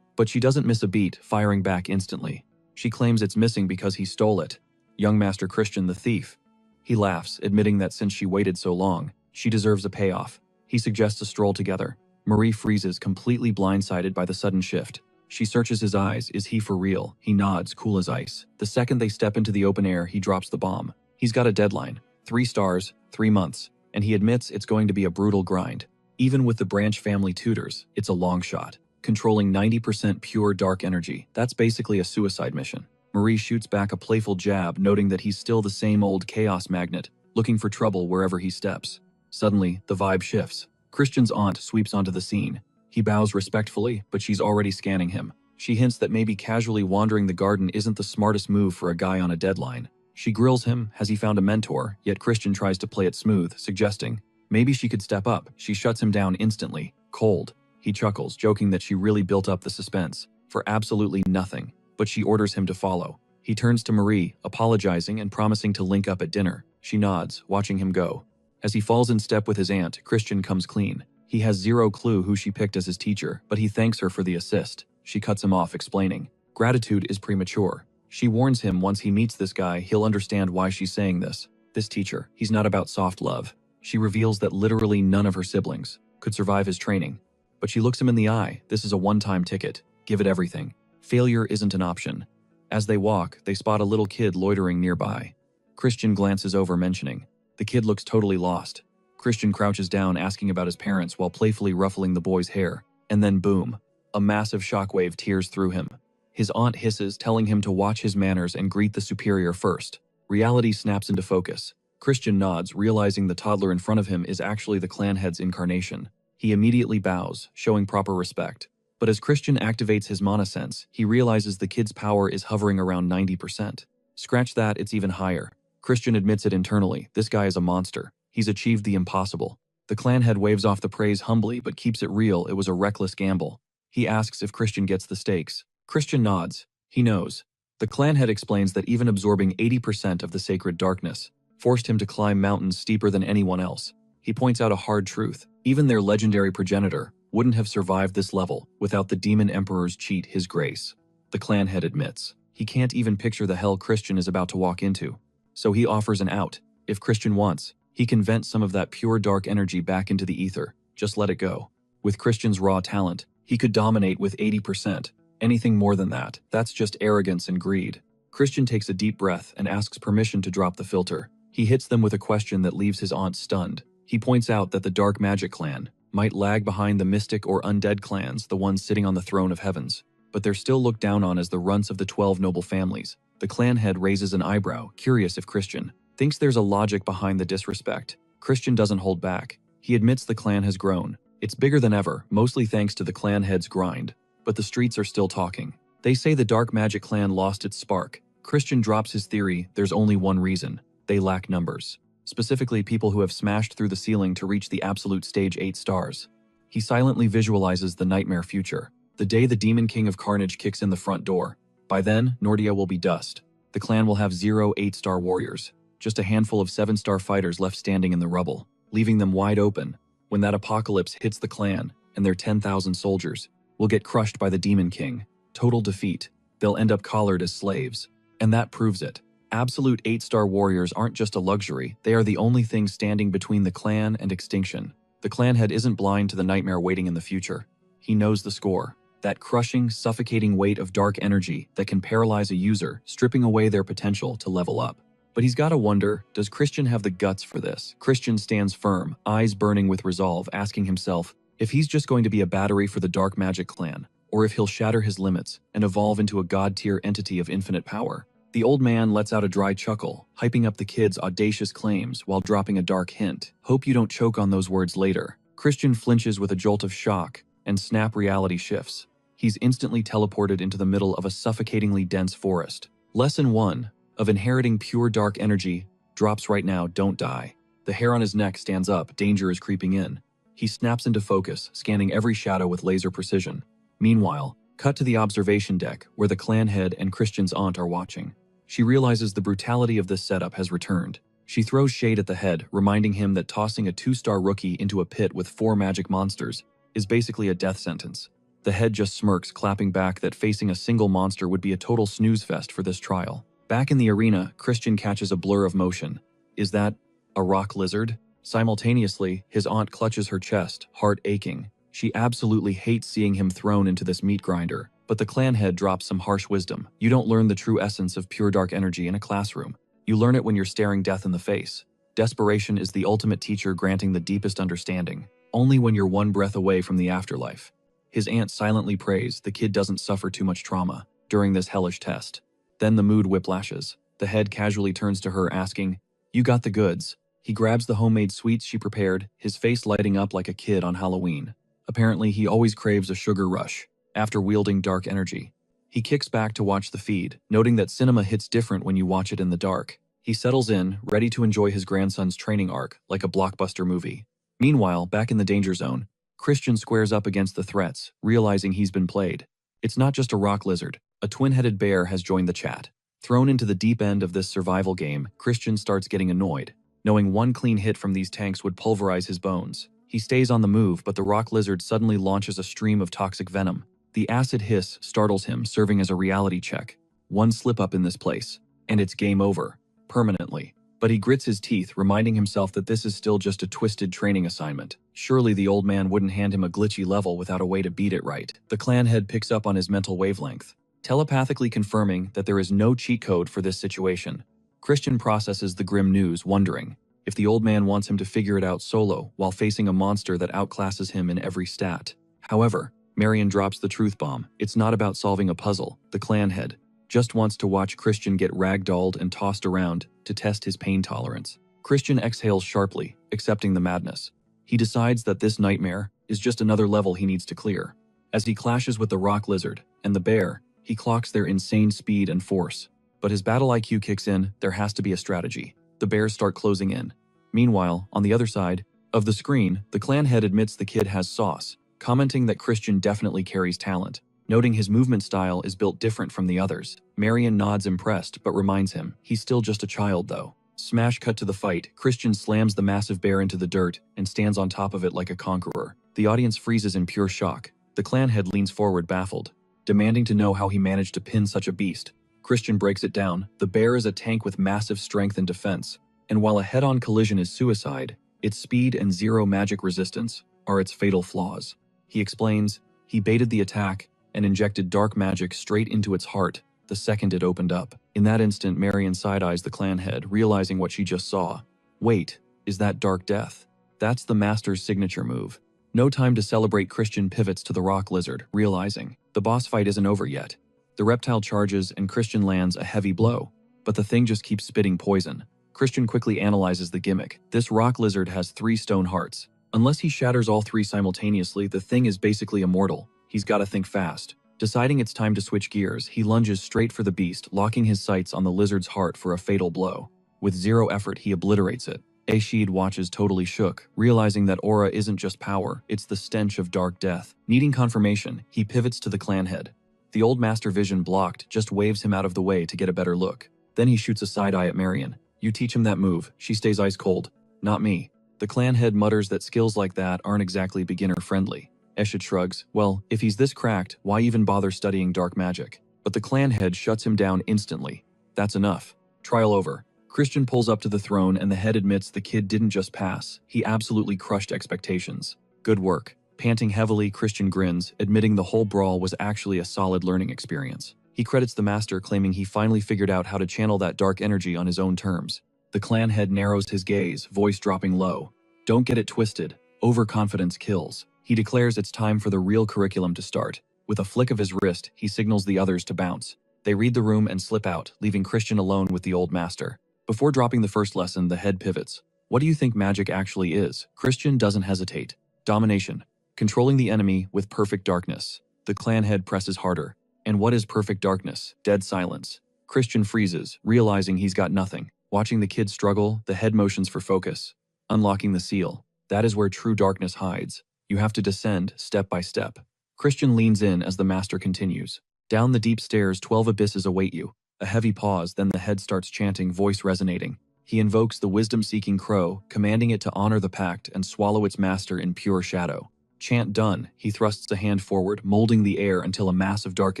But she doesn't miss a beat, firing back instantly. She claims it's missing because he stole it. Young Master Christian the thief. He laughs, admitting that since she waited so long, she deserves a payoff. He suggests a stroll together. Marie freezes, completely blindsided by the sudden shift. She searches his eyes. Is he for real? He nods, cool as ice. The second they step into the open air, he drops the bomb. He's got a deadline. 3 stars, 3 months. And he admits it's going to be a brutal grind. Even with the Branch family tutors, it's a long shot. Controlling 90% pure dark energy, that's basically a suicide mission. Marie shoots back a playful jab, noting that he's still the same old chaos magnet, looking for trouble wherever he steps. Suddenly, the vibe shifts. Christian's aunt sweeps onto the scene. He bows respectfully, but she's already scanning him. She hints that maybe casually wandering the garden isn't the smartest move for a guy on a deadline. She grills him, has he found a mentor, yet Christian tries to play it smooth, suggesting maybe she could step up. She shuts him down instantly, cold. He chuckles, joking that she really built up the suspense for absolutely nothing, but she orders him to follow. He turns to Marie, apologizing and promising to link up at dinner. She nods, watching him go. As he falls in step with his aunt, Christian comes clean. He has zero clue who she picked as his teacher, but he thanks her for the assist. She cuts him off, explaining gratitude is premature. She warns him once he meets this guy, he'll understand why she's saying this. This teacher, he's not about soft love. She reveals that literally none of her siblings could survive his training. But she looks him in the eye. This is a one-time ticket. Give it everything. Failure isn't an option. As they walk, they spot a little kid loitering nearby. Christian glances over, mentioning, the kid looks totally lost. Christian crouches down, asking about his parents while playfully ruffling the boy's hair. And then boom, a massive shockwave tears through him. His aunt hisses, telling him to watch his manners and greet the superior first. Reality snaps into focus. Christian nods, realizing the toddler in front of him is actually the clan head's incarnation. He immediately bows, showing proper respect. But as Christian activates his mana sense, he realizes the kid's power is hovering around 90%. Scratch that, it's even higher. Christian admits it internally. This guy is a monster. He's achieved the impossible. The clan head waves off the praise humbly but keeps it real. It was a reckless gamble. He asks if Christian gets the stakes. Christian nods. He knows. The clan head explains that even absorbing 80% of the sacred darkness forced him to climb mountains steeper than anyone else. He points out a hard truth. Even their legendary progenitor wouldn't have survived this level without the demon emperor's cheat, his grace. The clan head admits he can't even picture the hell Christian is about to walk into. So he offers an out. If Christian wants, he can vent some of that pure dark energy back into the ether. Just let it go. With Christian's raw talent, he could dominate with 80%. Anything more than that, that's just arrogance and greed. Christian takes a deep breath and asks permission to drop the filter. He hits them with a question that leaves his aunt stunned. He points out that the Dark Magic clan might lag behind the Mystic or Undead clans, the ones sitting on the throne of heavens, but they're still looked down on as the runts of the 12 noble families. The clan head raises an eyebrow, curious if Christian thinks there's a logic behind the disrespect. Christian doesn't hold back. He admits the clan has grown. It's bigger than ever, mostly thanks to the clan head's grind. But the streets are still talking. They say the Dark Magic clan lost its spark. Christian drops his theory, there's only one reason. They lack numbers. specifically people who have smashed through the ceiling to reach the absolute stage 8 stars. He silently visualizes the nightmare future, the day the Demon King of Carnage kicks in the front door. By then, Nordia will be dust. The clan will have 0 8-star warriors, just a handful of 7-star fighters left standing in the rubble, leaving them wide open. When that apocalypse hits the clan, and their 10,000 soldiers will get crushed by the Demon King. Total defeat. They'll end up collared as slaves. And that proves it. Absolute 8-star warriors aren't just a luxury, they are the only thing standing between the clan and extinction. The clan head isn't blind to the nightmare waiting in the future. He knows the score. That crushing, suffocating weight of dark energy that can paralyze a user, stripping away their potential to level up. But he's gotta wonder, does Christian have the guts for this? Christian stands firm, eyes burning with resolve, asking himself if he's just going to be a battery for the dark magic clan, or if he'll shatter his limits and evolve into a god-tier entity of infinite power. The old man lets out a dry chuckle, hyping up the kid's audacious claims while dropping a dark hint. Hope you don't choke on those words later. Christian flinches with a jolt of shock, and snap reality shifts. He's instantly teleported into the middle of a suffocatingly dense forest. Lesson 1 of inheriting pure dark energy drops right now, don't die. The hair on his neck stands up, danger is creeping in. He snaps into focus, scanning every shadow with laser precision. Meanwhile, cut to the observation deck where the clan head and Christian's aunt are watching. She realizes the brutality of this setup has returned. She throws shade at the head, reminding him that tossing a 2-star rookie into a pit with 4 magic monsters is basically a death sentence. The head just smirks, clapping back that facing a single monster would be a total snooze fest for this trial. Back in the arena, Christian catches a blur of motion. Is that a rock lizard? Simultaneously, his aunt clutches her chest, heart aching. She absolutely hates seeing him thrown into this meat grinder. But the clan head drops some harsh wisdom. You don't learn the true essence of pure dark energy in a classroom. You learn it when you're staring death in the face. Desperation is the ultimate teacher, granting the deepest understanding. Only when you're one breath away from the afterlife. His aunt silently prays the kid doesn't suffer too much trauma during this hellish test. Then the mood whiplashes. The head casually turns to her, asking, "You got the goods." He grabs the homemade sweets she prepared, his face lighting up like a kid on Halloween. Apparently, he always craves a sugar rush after wielding dark energy. He kicks back to watch the feed, noting that cinema hits different when you watch it in the dark. He settles in, ready to enjoy his grandson's training arc like a blockbuster movie. Meanwhile, back in the danger zone, Christian squares up against the threats, realizing he's been played. It's not just a rock lizard. A twin-headed bear has joined the chat. Thrown into the deep end of this survival game, Christian starts getting annoyed, knowing one clean hit from these tanks would pulverize his bones. He stays on the move, but the rock lizard suddenly launches a stream of toxic venom. The acid hiss startles him, serving as a reality check. One slip-up in this place, and it's game over, permanently. But he grits his teeth, reminding himself that this is still just a twisted training assignment. Surely the old man wouldn't hand him a glitchy level without a way to beat it right. The clan head picks up on his mental wavelength, telepathically confirming that there is no cheat code for this situation. Christian processes the grim news, wondering if the old man wants him to figure it out solo while facing a monster that outclasses him in every stat. However, Marion drops the truth bomb. It's not about solving a puzzle. The clan head just wants to watch Christian get ragdolled and tossed around to test his pain tolerance. Christian exhales sharply, accepting the madness. He decides that this nightmare is just another level he needs to clear. As he clashes with the rock lizard and the bear, he clocks their insane speed and force. But his battle IQ kicks in. There has to be a strategy. The bears start closing in. Meanwhile, on the other side of the screen, the clan head admits the kid has sauce, commenting that Christian definitely carries talent, noting his movement style is built different from the others. Marion nods impressed, but reminds him he's still just a child though. Smash cut to the fight. Christian slams the massive bear into the dirt and stands on top of it like a conqueror. The audience freezes in pure shock. The clan head leans forward baffled, demanding to know how he managed to pin such a beast. Christian breaks it down. The bear is a tank with massive strength and defense, and while a head-on collision is suicide, its speed and 0 magic resistance are its fatal flaws. He explains, he baited the attack and injected dark magic straight into its heart the second it opened up. In that instant, Marion side-eyes the clan head, realizing what she just saw. Wait, is that dark death? That's the master's signature move. No time to celebrate. Christian pivots to the rock lizard, realizing the boss fight isn't over yet. The reptile charges and Christian lands a heavy blow, but the thing just keeps spitting poison. Christian quickly analyzes the gimmick. This rock lizard has 3 stone hearts. Unless he shatters all 3 simultaneously, the thing is basically immortal. He's gotta think fast. Deciding it's time to switch gears, he lunges straight for the beast, locking his sights on the lizard's heart for a fatal blow. With 0 effort, he obliterates it. Aishid watches totally shook, realizing that aura isn't just power, it's the stench of dark death. Needing confirmation, he pivots to the clan head. The old master vision blocked just waves him out of the way to get a better look. Then he shoots a side eye at Marion. You teach him that move, she stays ice cold. Not me. The clan head mutters that skills like that aren't exactly beginner-friendly. Aishid shrugs. Well, if he's this cracked, why even bother studying dark magic? But the clan head shuts him down instantly. That's enough. Trial over. Christian pulls up to the throne and the head admits the kid didn't just pass, he absolutely crushed expectations. Good work. Panting heavily, Christian grins, admitting the whole brawl was actually a solid learning experience. He credits the master, claiming he finally figured out how to channel that dark energy on his own terms. The clan head narrows his gaze, voice dropping low. Don't get it twisted. Overconfidence kills. He declares it's time for the real curriculum to start. With a flick of his wrist, he signals the others to bounce. They read the room and slip out, leaving Christian alone with the old master. Before dropping the first lesson, the head pivots. What do you think magic actually is? Christian doesn't hesitate. Domination. Controlling the enemy with perfect darkness. The clan head presses harder. And what is perfect darkness? Dead silence. Christian freezes, realizing he's got nothing. Watching the kid struggle, the head motions for focus. Unlocking the seal. That is where true darkness hides. You have to descend step by step. Christian leans in as the master continues. Down the deep stairs, 12 abysses await you. A heavy pause, then the head starts chanting, voice resonating. He invokes the wisdom-seeking crow, commanding it to honor the pact and swallow its master in pure shadow. Chant done, he thrusts a hand forward, molding the air until a mass of dark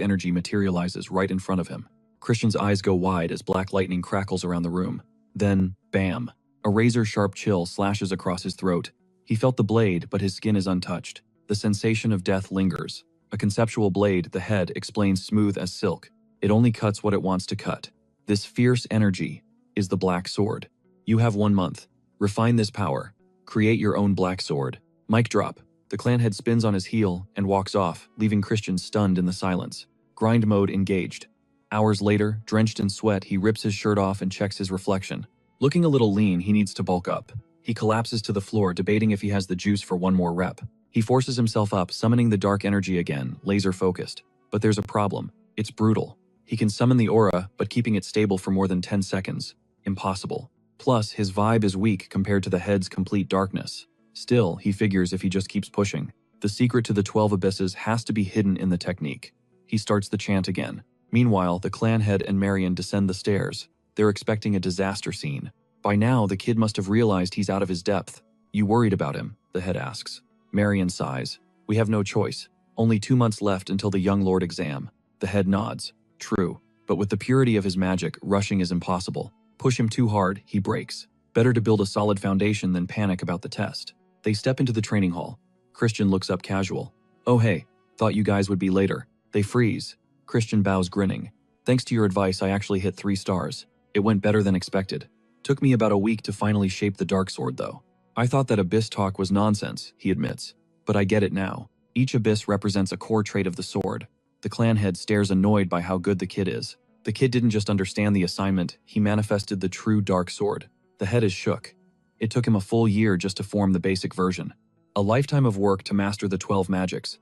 energy materializes right in front of him. Christian's eyes go wide as black lightning crackles around the room. Then, bam! A razor-sharp chill slashes across his throat. He felt the blade, but his skin is untouched. The sensation of death lingers. A conceptual blade, the head explains, smooth as silk. It only cuts what it wants to cut. This fierce energy is the black sword. You have 1 month. Refine this power. Create your own black sword. Mic drop. The clan head spins on his heel and walks off, leaving Christian stunned in the silence. Grind mode engaged. Hours later, drenched in sweat, he rips his shirt off and checks his reflection. Looking a little lean, he needs to bulk up. He collapses to the floor, debating if he has the juice for one more rep. He forces himself up, summoning the dark energy again, laser-focused. But there's a problem. It's brutal. He can summon the aura, but keeping it stable for more than 10 seconds. Impossible. Plus, his vibe is weak compared to the head's complete darkness. Still, he figures if he just keeps pushing. The secret to the 12 abysses has to be hidden in the technique. He starts the chant again. Meanwhile, the clan head and Marion descend the stairs. They're expecting a disaster scene. By now, the kid must have realized he's out of his depth. You worried about him? The head asks. Marion sighs. We have no choice. Only 2 months left until the young lord exam. The head nods. True, but with the purity of his magic, rushing is impossible. Push him too hard, he breaks. Better to build a solid foundation than panic about the test. They step into the training hall. Christian looks up casual. Oh hey, thought you guys would be later. They freeze. Christian bows, grinning. Thanks to your advice, I actually hit 3 stars. It went better than expected. Took me about a week to finally shape the dark sword though. I thought that abyss talk was nonsense, he admits. But I get it now. Each abyss represents a core trait of the sword. The clan head stares annoyed by how good the kid is. The kid didn't just understand the assignment, he manifested the true dark sword. The head is shook. It took him a full year just to form the basic version. A lifetime of work to master the 12 magics.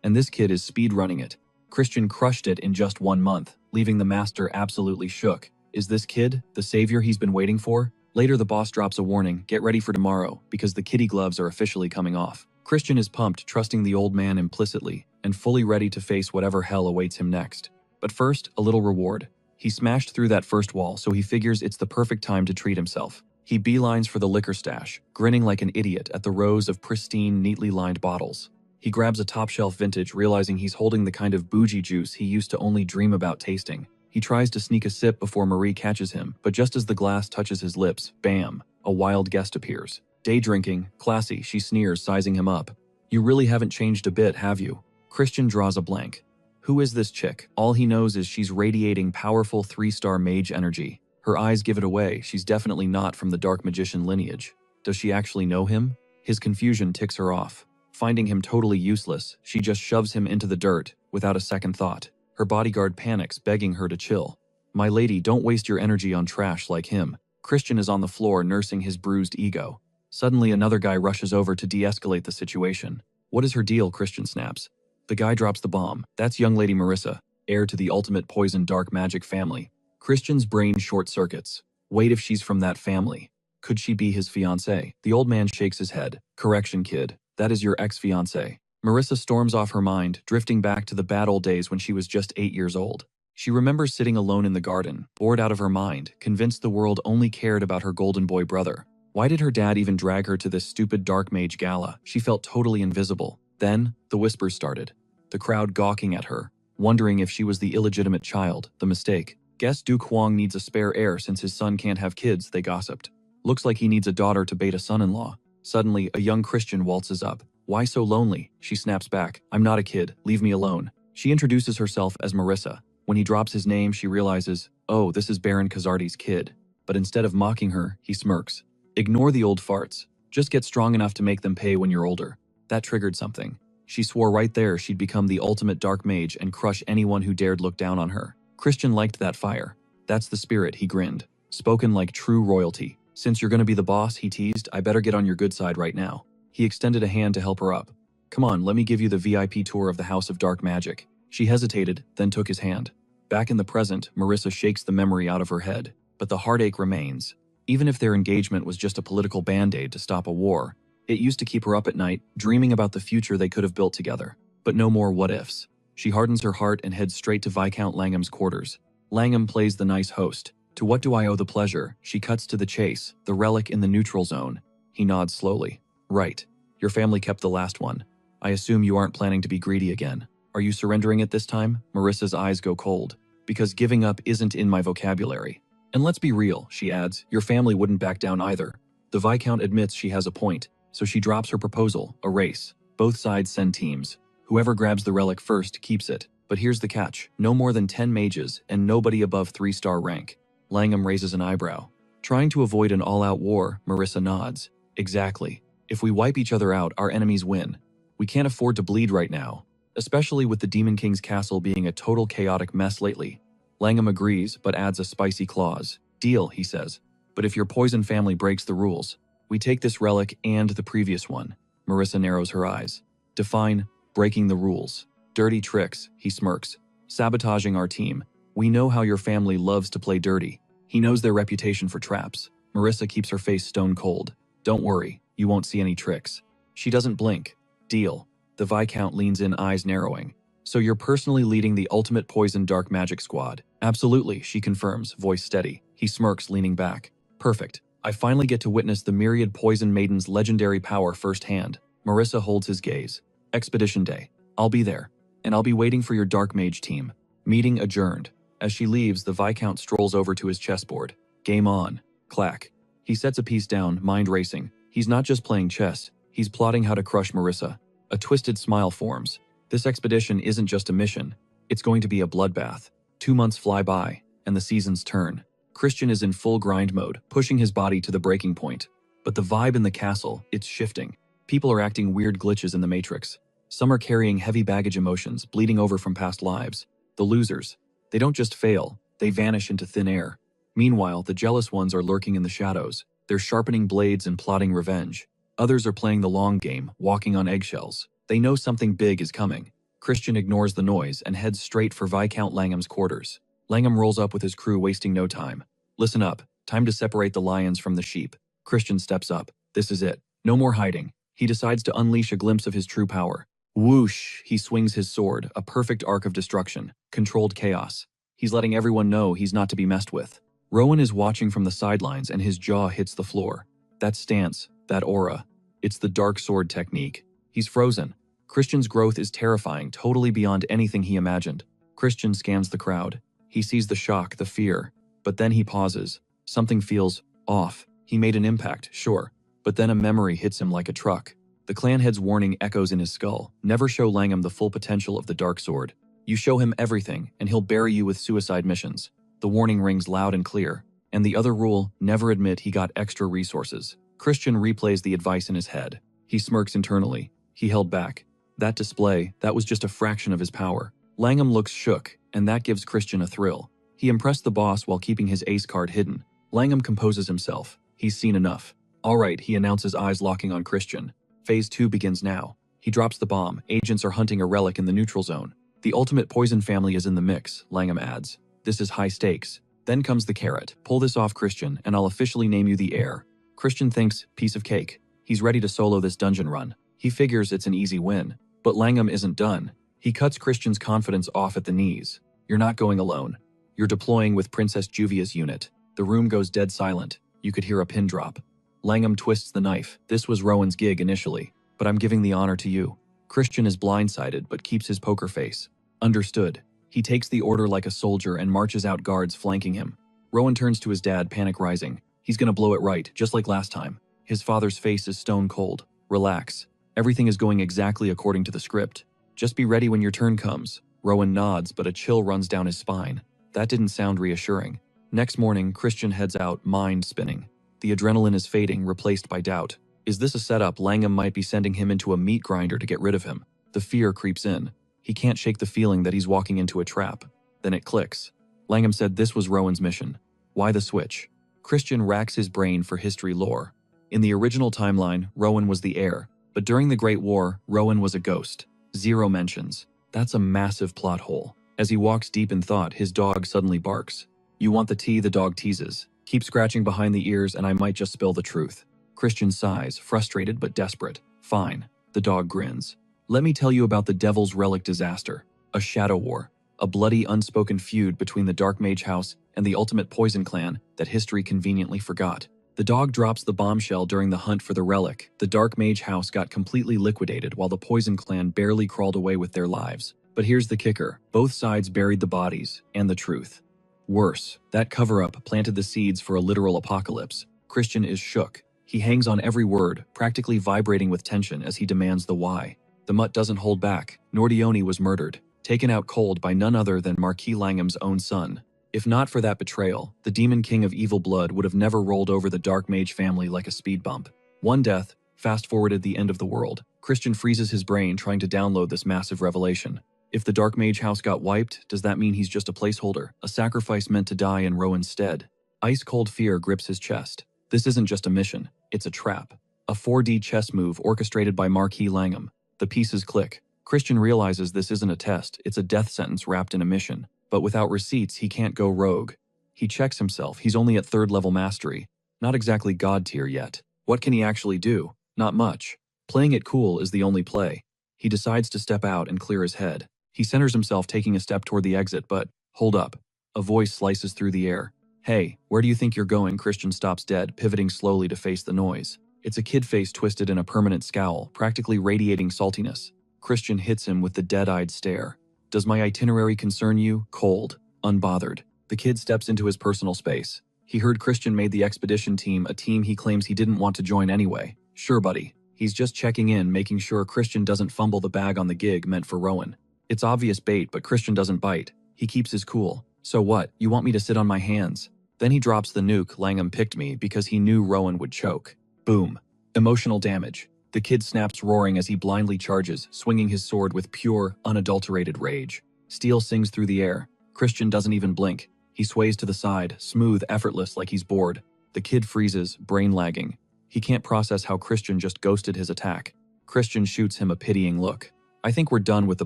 And this kid is speedrunning it. Christian crushed it in just 1 month, leaving the master absolutely shook. Is this kid the savior he's been waiting for? Later, the boss drops a warning, get ready for tomorrow, because the kitty gloves are officially coming off. Christian is pumped, trusting the old man implicitly, and fully ready to face whatever hell awaits him next. But first, a little reward. He smashed through that first wall, so he figures it's the perfect time to treat himself. He beelines for the liquor stash, grinning like an idiot at the rows of pristine, neatly lined bottles. He grabs a top-shelf vintage, realizing he's holding the kind of bougie juice he used to only dream about tasting. He tries to sneak a sip before Marie catches him, but just as the glass touches his lips, bam, a wild guest appears. Day drinking, classy, she sneers, sizing him up. You really haven't changed a bit, have you? Christian draws a blank. Who is this chick? All he knows is she's radiating powerful 3-star mage energy. Her eyes give it away, she's definitely not from the dark magician lineage. Does she actually know him? His confusion ticks her off. Finding him totally useless, she just shoves him into the dirt, without a second thought. Her bodyguard panics, begging her to chill. My lady, don't waste your energy on trash like him. Christian is on the floor, nursing his bruised ego. Suddenly, another guy rushes over to de-escalate the situation. What is her deal? Christian snaps. The guy drops the bomb. That's young lady Marissa, heir to the ultimate poison dark magic family. Christian's brain short circuits. Wait, if she's from that family. Could she be his fiancée? The old man shakes his head. Correction, kid. That is your ex-fiancée. Marissa storms off her mind, drifting back to the bad old days when she was just 8 years old. She remembers sitting alone in the garden, bored out of her mind, convinced the world only cared about her golden boy brother. Why did her dad even drag her to this stupid dark mage gala? She felt totally invisible. Then, the whispers started. The crowd gawking at her, wondering if she was the illegitimate child, the mistake. Guess Duke Huang needs a spare heir since his son can't have kids, they gossiped. Looks like he needs a daughter to bait a son-in-law. Suddenly, a young Christian waltzes up. Why so lonely? She snaps back. I'm not a kid, leave me alone. She introduces herself as Marissa. When he drops his name, she realizes, oh, this is Baron Khazardi's kid. But instead of mocking her, he smirks. Ignore the old farts. Just get strong enough to make them pay when you're older. That triggered something. She swore right there she'd become the ultimate dark mage and crush anyone who dared look down on her. Christian liked that fire. That's the spirit, he grinned. Spoken like true royalty. Since you're gonna be the boss, he teased, I better get on your good side right now. He extended a hand to help her up. Come on, let me give you the VIP tour of the House of Dark Magic. She hesitated, then took his hand. Back in the present, Marissa shakes the memory out of her head. But the heartache remains. Even if their engagement was just a political band-aid to stop a war, it used to keep her up at night, dreaming about the future they could have built together. But no more what-ifs. She hardens her heart and heads straight to Viscount Langham's quarters. Langham plays the nice host. To what do I owe the pleasure? She cuts to the chase, the relic in the neutral zone. He nods slowly. Right. Your family kept the last one. I assume you aren't planning to be greedy again. Are you surrendering it this time? Marissa's eyes go cold. Because giving up isn't in my vocabulary. And let's be real, she adds, your family wouldn't back down either. The Viscount admits she has a point, so she drops her proposal, a race. Both sides send teams. Whoever grabs the relic first keeps it. But here's the catch, no more than 10 mages and nobody above 3-star rank. Langham raises an eyebrow. Trying to avoid an all-out war, Marissa nods. Exactly. If we wipe each other out, our enemies win. We can't afford to bleed right now, especially with the Demon King's castle being a total chaotic mess lately. Langham agrees, but adds a spicy clause. Deal, he says. But if your poison family breaks the rules, we take this relic and the previous one. Marissa narrows her eyes. Define breaking the rules. Dirty tricks, he smirks. Sabotaging our team. We know how your family loves to play dirty. He knows their reputation for traps. Marissa keeps her face stone cold. Don't worry, you won't see any tricks. She doesn't blink. Deal. The Viscount leans in, eyes narrowing. So you're personally leading the ultimate poison dark magic squad? Absolutely, she confirms, voice steady. He smirks, leaning back. Perfect. I finally get to witness the myriad poison maiden's legendary power firsthand. Marissa holds his gaze. Expedition Day. I'll be there. And I'll be waiting for your dark mage team. Meeting adjourned. As she leaves, the Viscount strolls over to his chessboard. Game on. Clack. He sets a piece down, mind racing. He's not just playing chess. He's plotting how to crush Marissa. A twisted smile forms. This expedition isn't just a mission. It's going to be a bloodbath. 2 months fly by, and the seasons turn. Christian is in full grind mode, pushing his body to the breaking point. But the vibe in the castle, it's shifting. People are acting weird glitches in the Matrix. Some are carrying heavy baggage emotions, bleeding over from past lives. The losers. They don't just fail, they vanish into thin air. Meanwhile, the jealous ones are lurking in the shadows. They're sharpening blades and plotting revenge. Others are playing the long game, walking on eggshells. They know something big is coming. Christian ignores the noise and heads straight for Viscount Langham's quarters. Langham rolls up with his crew, wasting no time. Listen up, time to separate the lions from the sheep. Christian steps up. This is it. No more hiding. He decides to unleash a glimpse of his true power. Whoosh, he swings his sword, a perfect arc of destruction, controlled chaos. He's letting everyone know he's not to be messed with. Rowan is watching from the sidelines and his jaw hits the floor. That stance, that aura, it's the dark sword technique. He's frozen. Christian's growth is terrifying, totally beyond anything he imagined. Christian scans the crowd. He sees the shock, the fear, but then he pauses. Something feels off. He made an impact, sure, but then a memory hits him like a truck. The clan head's warning echoes in his skull. Never show Langham the full potential of the dark sword. You show him everything, and he'll bury you with suicide missions. The warning rings loud and clear. And the other rule, never admit he got extra resources. Christian replays the advice in his head. He smirks internally. He held back. That display, that was just a fraction of his power. Langham looks shook, and that gives Christian a thrill. He impressed the boss while keeping his ace card hidden. Langham composes himself. He's seen enough. All right, he announces, eyes locking on Christian. Phase 2 begins now. He drops the bomb. Agents are hunting a relic in the neutral zone. The ultimate poison family is in the mix, Langham adds. This is high stakes. Then comes the carrot. Pull this off, Christian, and I'll officially name you the heir. Christian thinks, piece of cake. He's ready to solo this dungeon run. He figures it's an easy win. But Langham isn't done. He cuts Christian's confidence off at the knees. You're not going alone. You're deploying with Princess Juvia's unit. The room goes dead silent. You could hear a pin drop. Langham twists the knife. This was Rowan's gig initially, but I'm giving the honor to you. Christian is blindsided but keeps his poker face. Understood. He takes the order like a soldier and marches out, guards flanking him. Rowan turns to his dad, panic rising. He's gonna blow it right, just like last time. His father's face is stone cold. Relax. Everything is going exactly according to the script. Just be ready when your turn comes. Rowan nods, but a chill runs down his spine. That didn't sound reassuring. Next morning, Christian heads out, mind spinning. The adrenaline is fading, replaced by doubt. Is this a setup? Langham might be sending him into a meat grinder to get rid of him. The fear creeps in. He can't shake the feeling that he's walking into a trap. Then it clicks. Langham said this was Rowan's mission. Why the switch? Christian racks his brain for history lore. In the original timeline, Rowan was the heir. But during the Great War, Rowan was a ghost. 0 mentions. That's a massive plot hole. As he walks deep in thought, his dog suddenly barks. You want the tea? The dog teases. Keep scratching behind the ears and I might just spill the truth. Christian sighs, frustrated but desperate. Fine. The dog grins. Let me tell you about the Devil's Relic disaster. A shadow war. A bloody, unspoken feud between the Dark Mage House and the Ultimate Poison Clan that history conveniently forgot. The dog drops the bombshell during the hunt for the relic. The Dark Mage House got completely liquidated while the Poison Clan barely crawled away with their lives. But here's the kicker. Both sides buried the bodies and the truth. Worse, that cover-up planted the seeds for a literal apocalypse. Christian is shook. He hangs on every word, practically vibrating with tension as he demands the why. The mutt doesn't hold back. Nordione was murdered, taken out cold by none other than Marquis Langham's own son. If not for that betrayal, the Demon King of Evil Blood would have never rolled over the Dark Mage family like a speed bump. One death, fast-forwarded the end of the world. Christian freezes his brain trying to download this massive revelation. If the Dark Mage house got wiped, does that mean he's just a placeholder, a sacrifice meant to die in Rowan's stead? Ice-cold fear grips his chest. This isn't just a mission, it's a trap. A 4D chess move orchestrated by Marquis Langham. The pieces click. Christian realizes this isn't a test, it's a death sentence wrapped in a mission. But without receipts, he can't go rogue. He checks himself, he's only at 3rd level mastery. Not exactly god tier yet. What can he actually do? Not much. Playing it cool is the only play. He decides to step out and clear his head. He centers himself, taking a step toward the exit, but hold up. A voice slices through the air. Hey, where do you think you're going? Christian stops dead, pivoting slowly to face the noise. It's a kid face twisted in a permanent scowl, practically radiating saltiness. Christian hits him with the dead-eyed stare. Does my itinerary concern you? Cold, unbothered. The kid steps into his personal space. He heard Christian made the expedition team, a team he claims he didn't want to join anyway. Sure, buddy. He's just checking in, making sure Christian doesn't fumble the bag on the gig meant for Rowan. It's obvious bait, but Christian doesn't bite. He keeps his cool. So what? You want me to sit on my hands? Then he drops the nuke. Langham picked me because he knew Rowan would choke. Boom. Emotional damage. The kid snaps, roaring as he blindly charges, swinging his sword with pure, unadulterated rage. Steel sings through the air. Christian doesn't even blink. He sways to the side, smooth, effortless, like he's bored. The kid freezes, brain lagging. He can't process how Christian just ghosted his attack. Christian shoots him a pitying look. I think we're done with the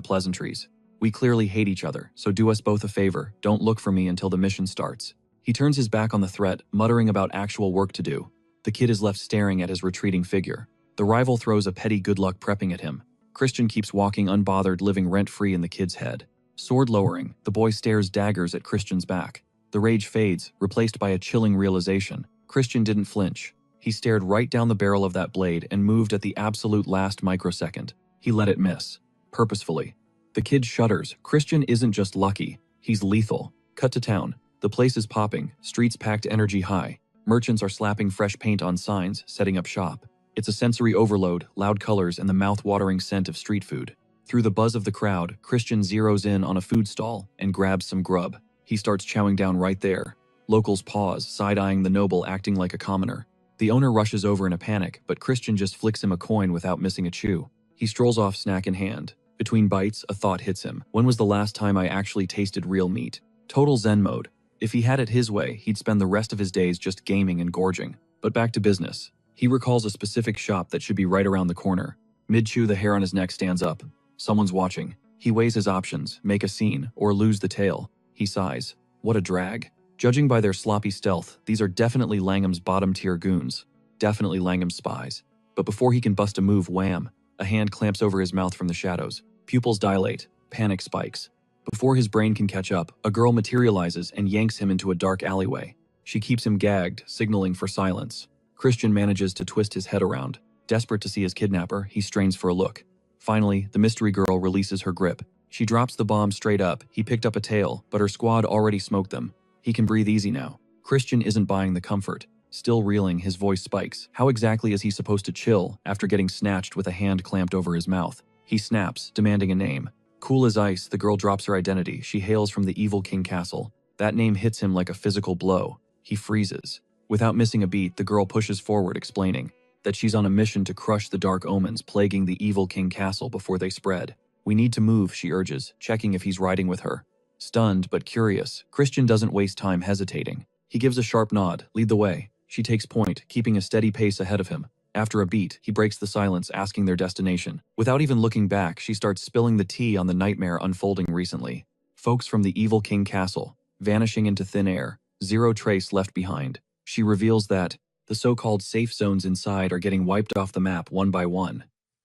pleasantries. We clearly hate each other, so do us both a favor. Don't look for me until the mission starts. He turns his back on the threat, muttering about actual work to do. The kid is left staring at his retreating figure. The rival throws a petty good luck prepping at him. Christian keeps walking unbothered, living rent-free in the kid's head. Sword lowering, the boy stares daggers at Christian's back. The rage fades, replaced by a chilling realization. Christian didn't flinch. He stared right down the barrel of that blade and moved at the absolute last microsecond. He let it miss. Purposefully. The kid shudders. Christian isn't just lucky. He's lethal. Cut to town. The place is popping, streets packed energy high. Merchants are slapping fresh paint on signs, setting up shop. It's a sensory overload, loud colors, and the mouth-watering scent of street food. Through the buzz of the crowd, Christian zeroes in on a food stall and grabs some grub. He starts chowing down right there. Locals pause, side-eyeing the noble acting like a commoner. The owner rushes over in a panic, but Christian just flicks him a coin without missing a chew. He strolls off, snack in hand. Between bites, a thought hits him. When was the last time I actually tasted real meat? Total Zen mode. If he had it his way, he'd spend the rest of his days just gaming and gorging. But back to business. He recalls a specific shop that should be right around the corner. Mid-chew, the hair on his neck stands up. Someone's watching. He weighs his options, make a scene, or lose the tail. He sighs. What a drag. Judging by their sloppy stealth, these are definitely Langham's bottom-tier goons. Definitely Langham's spies. But before he can bust a move, wham, a hand clamps over his mouth from the shadows. Pupils dilate, panic spikes. Before his brain can catch up, a girl materializes and yanks him into a dark alleyway. She keeps him gagged, signaling for silence. Christian manages to twist his head around. Desperate to see his kidnapper, he strains for a look. Finally, the mystery girl releases her grip. She drops the bomb straight up. He picked up a tail, but her squad already smoked them. He can breathe easy now. Christian isn't buying the comfort. Still reeling, his voice spikes. How exactly is he supposed to chill after getting snatched with a hand clamped over his mouth? He snaps, demanding a name. Cool as ice, the girl drops her identity. She hails from the evil King Castle. That name hits him like a physical blow. He freezes. Without missing a beat, the girl pushes forward, explaining that she's on a mission to crush the dark omens plaguing the evil King Castle before they spread. We need to move, she urges, checking if he's riding with her. Stunned but curious, Christian doesn't waste time hesitating. He gives a sharp nod, lead the way. She takes point, keeping a steady pace ahead of him. After a beat, he breaks the silence, asking their destination. Without even looking back, she starts spilling the tea on the nightmare unfolding recently. Folks from the evil King Castle, vanishing into thin air, zero trace left behind. She reveals that the so-called safe zones inside are getting wiped off the map one by one.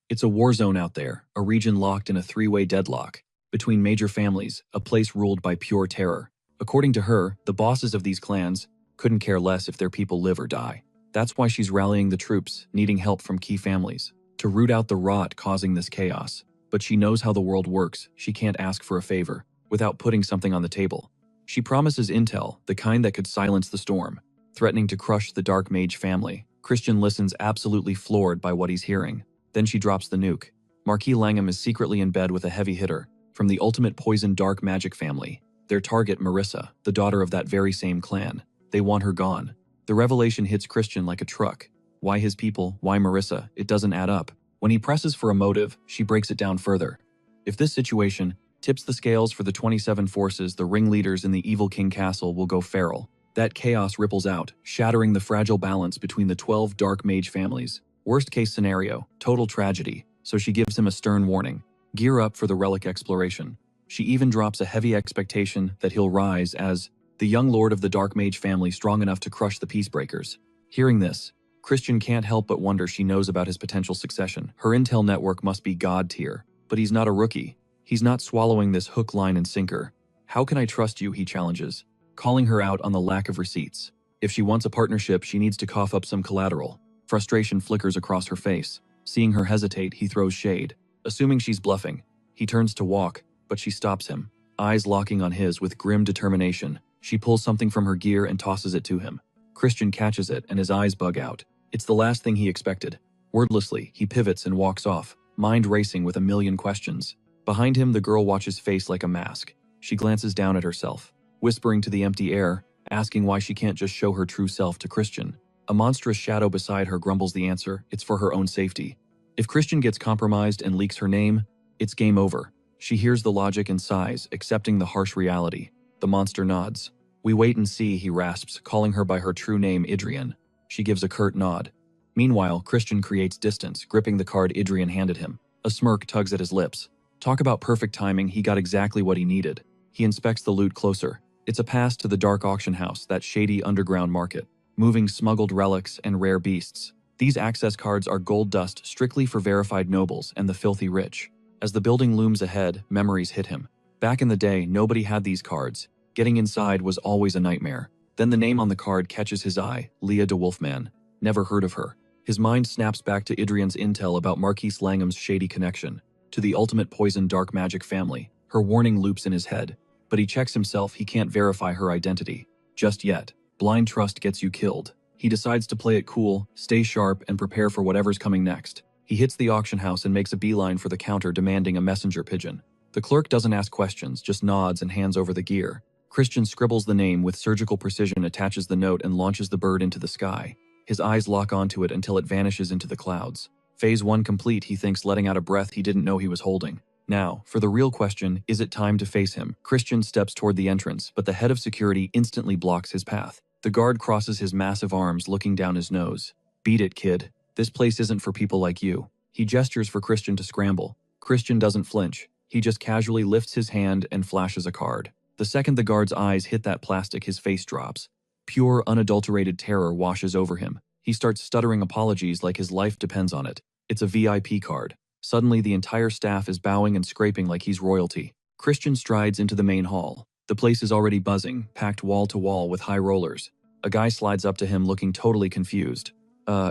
It's a war zone out there, a region locked in a three-way deadlock between major families, a place ruled by pure terror. According to her, the bosses of these clans couldn't care less if their people live or die. That's why she's rallying the troops, needing help from key families, to root out the rot causing this chaos. But she knows how the world works. She can't ask for a favor without putting something on the table. She promises intel, the kind that could silence the storm, threatening to crush the Dark Mage family. Christian listens, absolutely floored by what he's hearing. Then she drops the nuke. Marquis Langham is secretly in bed with a heavy hitter from the ultimate poison dark magic family. Their target, Marissa, the daughter of that very same clan. They want her gone. The revelation hits Christian like a truck. Why his people? Why Marissa? It doesn't add up. When he presses for a motive, she breaks it down further. If this situation tips the scales for the 27 forces, the ringleaders in the evil King Castle will go feral. That chaos ripples out, shattering the fragile balance between the 12 dark mage families. Worst case scenario, total tragedy. So she gives him a stern warning. Gear up for the relic exploration. She even drops a heavy expectation that he'll rise as the young lord of the dark mage family, strong enough to crush the peacebreakers. Hearing this, Christian can't help but wonder she knows about his potential succession. Her intel network must be god tier. But he's not a rookie. He's not swallowing this hook, line, and sinker. How can I trust you, he challenges, calling her out on the lack of receipts. If she wants a partnership, she needs to cough up some collateral. Frustration flickers across her face. Seeing her hesitate, he throws shade. Assuming she's bluffing, he turns to walk, but she stops him, eyes locking on his with grim determination. She pulls something from her gear and tosses it to him. Christian catches it and his eyes bug out. It's the last thing he expected. Wordlessly, he pivots and walks off, mind racing with a million questions. Behind him, the girl watches face like a mask. She glances down at herself, whispering to the empty air, asking why she can't just show her true self to Christian. A monstrous shadow beside her grumbles the answer, it's for her own safety. If Christian gets compromised and leaks her name, it's game over. She hears the logic and sighs, accepting the harsh reality. The monster nods. We wait and see, he rasps, calling her by her true name, Idrian. She gives a curt nod. Meanwhile, Christian creates distance, gripping the card Idrian handed him. A smirk tugs at his lips. Talk about perfect timing, he got exactly what he needed. He inspects the loot closer. It's a pass to the dark auction house, that shady underground market, moving smuggled relics and rare beasts. These access cards are gold dust strictly for verified nobles and the filthy rich. As the building looms ahead, memories hit him. Back in the day, nobody had these cards. Getting inside was always a nightmare. Then the name on the card catches his eye, Leah de Wolfman. Never heard of her. His mind snaps back to Idrian's intel about Marquis Langham's shady connection to the ultimate poison dark magic family. Her warning loops in his head, but he checks himself. He can't verify her identity just yet. Blind trust gets you killed. He decides to play it cool, stay sharp, and prepare for whatever's coming next. He hits the auction house and makes a beeline for the counter, demanding a messenger pigeon. The clerk doesn't ask questions, just nods and hands over the gear. Christian scribbles the name with surgical precision, attaches the note, and launches the bird into the sky. His eyes lock onto it until it vanishes into the clouds. Phase 1 complete, he thinks, letting out a breath he didn't know he was holding. Now, for the real question, is it time to face him? Christian steps toward the entrance, but the head of security instantly blocks his path. The guard crosses his massive arms, looking down his nose. Beat it, kid. This place isn't for people like you. He gestures for Christian to scramble. Christian doesn't flinch. He just casually lifts his hand and flashes a card. The second the guard's eyes hit that plastic, his face drops. Pure, unadulterated terror washes over him. He starts stuttering apologies like his life depends on it. It's a VIP card. Suddenly, the entire staff is bowing and scraping like he's royalty. Christian strides into the main hall. The place is already buzzing, packed wall to wall with high rollers. A guy slides up to him looking totally confused.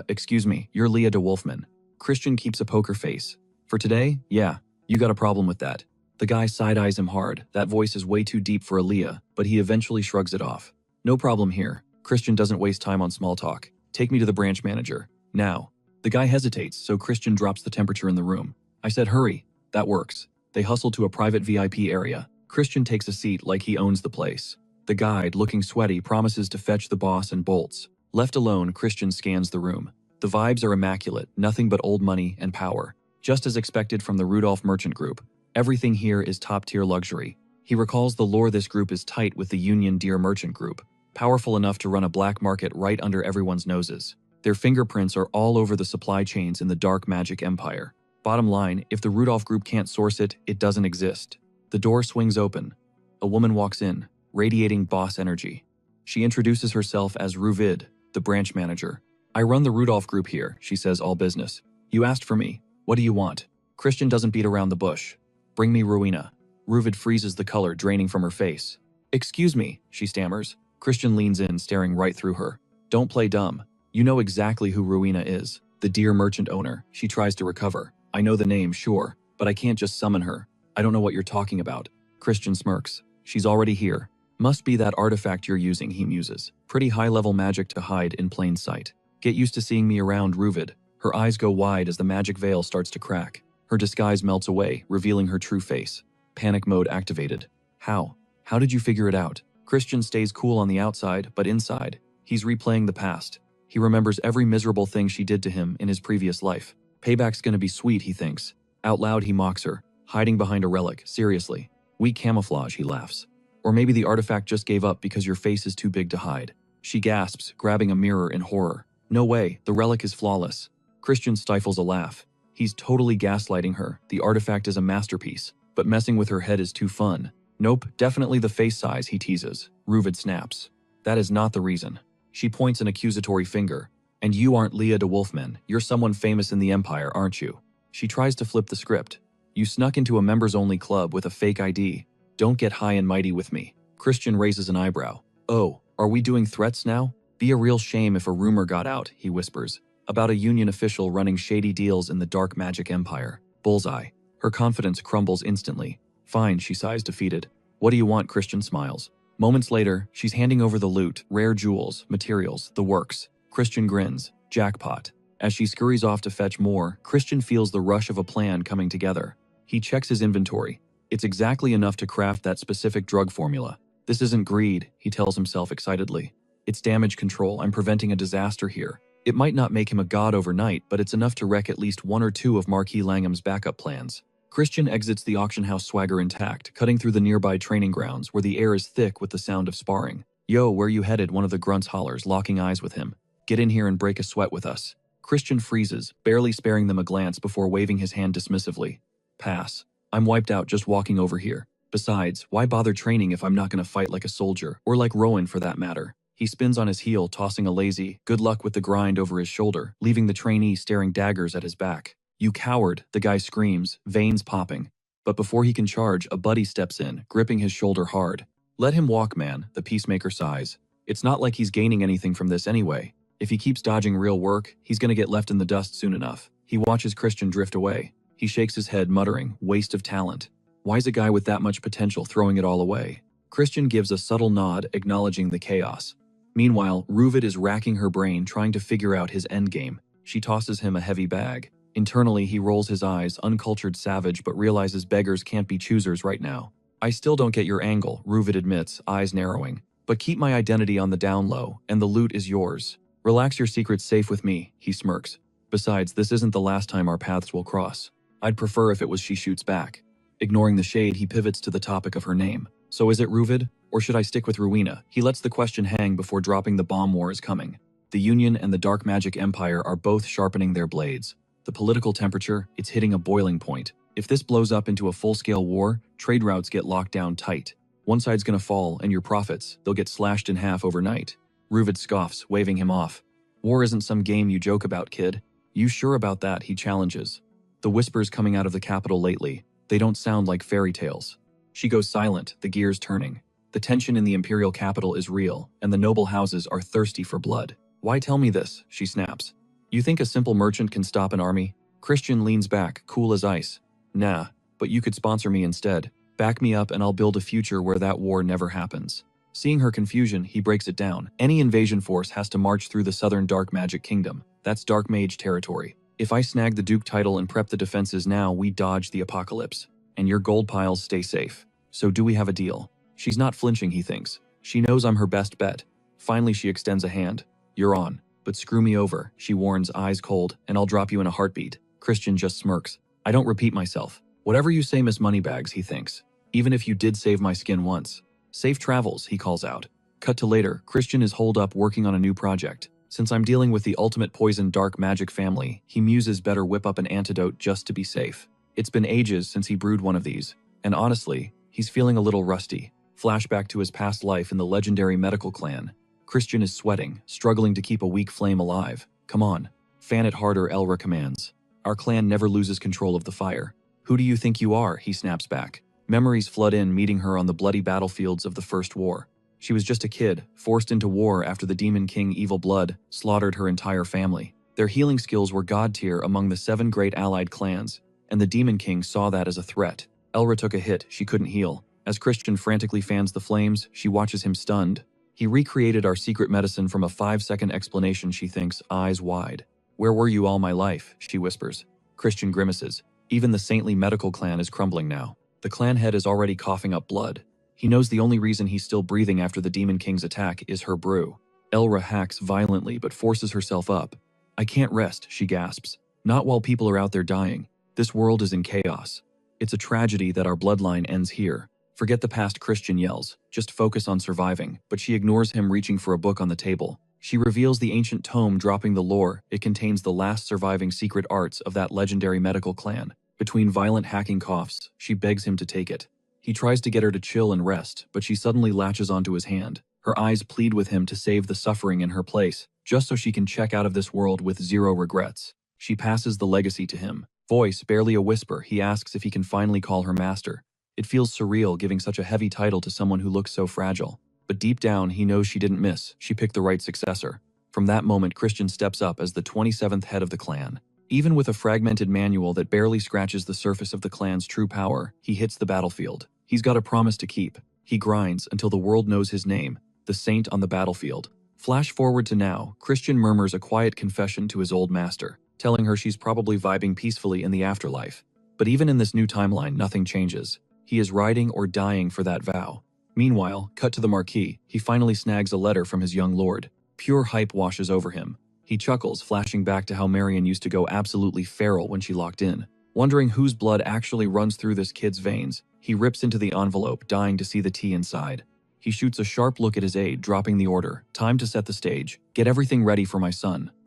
Excuse me, you're Leah de Wolfman. Christian keeps a poker face. For today? Yeah, you got a problem with that. The guy side-eyes him hard. That voice is way too deep for a Leah, but he eventually shrugs it off. No problem here. Christian doesn't waste time on small talk. Take me to the branch manager. Now. The guy hesitates, so Christian drops the temperature in the room. I said hurry. That works. They hustle to a private VIP area. Christian takes a seat like he owns the place. The guide, looking sweaty, promises to fetch the boss and bolts. Left alone, Christian scans the room. The vibes are immaculate, nothing but old money and power. Just as expected from the Rudolph Merchant Group. Everything here is top-tier luxury. He recalls the lore this group is tight with the Union Deer Merchant Group. Powerful enough to run a black market right under everyone's noses. Their fingerprints are all over the supply chains in the dark magic empire. Bottom line, if the Rudolph Group can't source it, it doesn't exist. The door swings open. A woman walks in, radiating boss energy. She introduces herself as Ruvid, the branch manager. I run the Rudolph Group here, she says, all business. You asked for me. What do you want? Christian doesn't beat around the bush. Bring me Rowena. Ruvid freezes the color draining from her face. Excuse me, she stammers. Christian leans in, staring right through her. Don't play dumb. You know exactly who Rowena is. The deer merchant owner. She tries to recover. I know the name, sure, but I can't just summon her. I don't know what you're talking about. Christian smirks. She's already here. Must be that artifact you're using, he muses. Pretty high-level magic to hide in plain sight. Get used to seeing me around, Ruvid. Her eyes go wide as the magic veil starts to crack. Her disguise melts away, revealing her true face. Panic mode activated. How? How did you figure it out? Christian stays cool on the outside, but inside, he's replaying the past. He remembers every miserable thing she did to him in his previous life. Payback's gonna be sweet, he thinks. Out loud, he mocks her, hiding behind a relic, seriously. Weak camouflage, he laughs. Or maybe the artifact just gave up because your face is too big to hide. She gasps, grabbing a mirror in horror. No way, the relic is flawless. Christian stifles a laugh. He's totally gaslighting her. The artifact is a masterpiece, but messing with her head is too fun. Nope, definitely the face size, he teases. Ruvid snaps. That is not the reason. She points an accusatory finger. And you aren't Leah de Wolfman. You're someone famous in the Empire, aren't you? She tries to flip the script. You snuck into a members-only club with a fake ID. Don't get high and mighty with me. Christian raises an eyebrow. Oh, are we doing threats now? Be a real shame if a rumor got out, he whispers. About a Union official running shady deals in the dark magic empire. Bullseye. Her confidence crumbles instantly. Fine, she sighs defeated. What do you want? Christian smiles. Moments later, she's handing over the loot, rare jewels, materials, the works. Christian grins. Jackpot. As she scurries off to fetch more, Christian feels the rush of a plan coming together. He checks his inventory. It's exactly enough to craft that specific drug formula. This isn't greed, he tells himself excitedly. It's damage control. I'm preventing a disaster here. It might not make him a god overnight, but it's enough to wreck at least one or two of Marquis Langham's backup plans. Christian exits the auction house swagger intact, cutting through the nearby training grounds where the air is thick with the sound of sparring. Yo, where you headed? One of the grunts hollers, locking eyes with him. Get in here and break a sweat with us. Christian freezes, barely sparing them a glance before waving his hand dismissively. Pass. I'm wiped out just walking over here. Besides, why bother training if I'm not going to fight like a soldier, or like Rowan for that matter? He spins on his heel, tossing a lazy, good luck with the grind over his shoulder, leaving the trainee staring daggers at his back. You coward, the guy screams, veins popping. But before he can charge, a buddy steps in, gripping his shoulder hard. Let him walk, man, the peacemaker sighs. It's not like he's gaining anything from this anyway. If he keeps dodging real work, he's gonna get left in the dust soon enough. He watches Christian drift away. He shakes his head, muttering, waste of talent. Why's a guy with that much potential throwing it all away? Christian gives a subtle nod, acknowledging the chaos. Meanwhile, Ruvid is racking her brain trying to figure out his endgame. She tosses him a heavy bag. Internally, he rolls his eyes, uncultured savage, but realizes beggars can't be choosers right now. I still don't get your angle, Ruvid admits, eyes narrowing. But keep my identity on the down low, and the loot is yours. Relax, your secret's safe with me, he smirks. Besides, this isn't the last time our paths will cross. I'd prefer if it was she shoots back. Ignoring the shade, he pivots to the topic of her name. So is it Ruvid? Or should I stick with Rowena? He lets the question hang before dropping the bomb war is coming. The Union and the Dark Magic Empire are both sharpening their blades. The political temperature, it's hitting a boiling point. If this blows up into a full-scale war, trade routes get locked down tight. One side's gonna fall, and your profits, they'll get slashed in half overnight. Ruvid scoffs, waving him off. War isn't some game you joke about, kid. You sure about that? He challenges. The whispers coming out of the capital lately, they don't sound like fairy tales. She goes silent, the gears turning. The tension in the imperial capital is real, and the noble houses are thirsty for blood. Why tell me this? She snaps. You think a simple merchant can stop an army? Christian leans back, cool as ice. Nah, but you could sponsor me instead. Back me up and I'll build a future where that war never happens. Seeing her confusion, he breaks it down. Any invasion force has to march through the southern dark magic kingdom. That's dark mage territory. If I snag the Duke title and prep the defenses now, we dodge the apocalypse. And your gold piles stay safe. So do we have a deal? She's not flinching, he thinks. She knows I'm her best bet. Finally, she extends a hand. You're on. But screw me over, she warns, eyes cold, and I'll drop you in a heartbeat. Christian just smirks. I don't repeat myself. Whatever you say, Miss Moneybags, he thinks. Even if you did save my skin once. Safe travels, he calls out. Cut to later, Christian is holed up working on a new project. Since I'm dealing with the ultimate poison dark magic family, he muses better whip up an antidote just to be safe. It's been ages since he brewed one of these, and honestly, he's feeling a little rusty. Flashback to his past life in the legendary medical clan. Christian is sweating, struggling to keep a weak flame alive. Come on, fan it harder, Elra commands. Our clan never loses control of the fire. Who do you think you are? He snaps back. Memories flood in, meeting her on the bloody battlefields of the First War. She was just a kid, forced into war after the Demon King Evil Blood slaughtered her entire family. Their healing skills were god tier among the 7 great allied clans, and the Demon King saw that as a threat. Elra took a hit she couldn't heal. As Christian frantically fans the flames, she watches him stunned. He recreated our secret medicine from a 5-second explanation, she thinks, eyes wide. Where were you all my life? She whispers. Christian grimaces. Even the saintly medical clan is crumbling now. The clan head is already coughing up blood. He knows the only reason he's still breathing after the Demon King's attack is her brew. Elra hacks violently but forces herself up. I can't rest, she gasps. Not while people are out there dying. This world is in chaos. It's a tragedy that our bloodline ends here. Forget the past, Christian yells. Just focus on surviving. But she ignores him, reaching for a book on the table. She reveals the ancient tome, dropping the lore. It contains the last surviving secret arts of that legendary medical clan. Between violent hacking coughs, she begs him to take it. He tries to get her to chill and rest, but she suddenly latches onto his hand. Her eyes plead with him to save the suffering in her place, just so she can check out of this world with 0 regrets. She passes the legacy to him. Voice barely a whisper, he asks if he can finally call her master. It feels surreal giving such a heavy title to someone who looks so fragile. But deep down, he knows she didn't miss. She picked the right successor. From that moment, Christian steps up as the 27th head of the clan. Even with a fragmented manual that barely scratches the surface of the clan's true power, he hits the battlefield. He's got a promise to keep. He grinds until the world knows his name, the saint on the battlefield. Flash forward to now, Christian murmurs a quiet confession to his old master, telling her she's probably vibing peacefully in the afterlife. But even in this new timeline, nothing changes. He is riding or dying for that vow. Meanwhile, cut to the marquee, he finally snags a letter from his young lord. Pure hype washes over him. He chuckles, flashing back to how Marion used to go absolutely feral when she locked in. Wondering whose blood actually runs through this kid's veins, he rips into the envelope, dying to see the tea inside. He shoots a sharp look at his aide, dropping the order. Time to set the stage. Get everything ready for my son.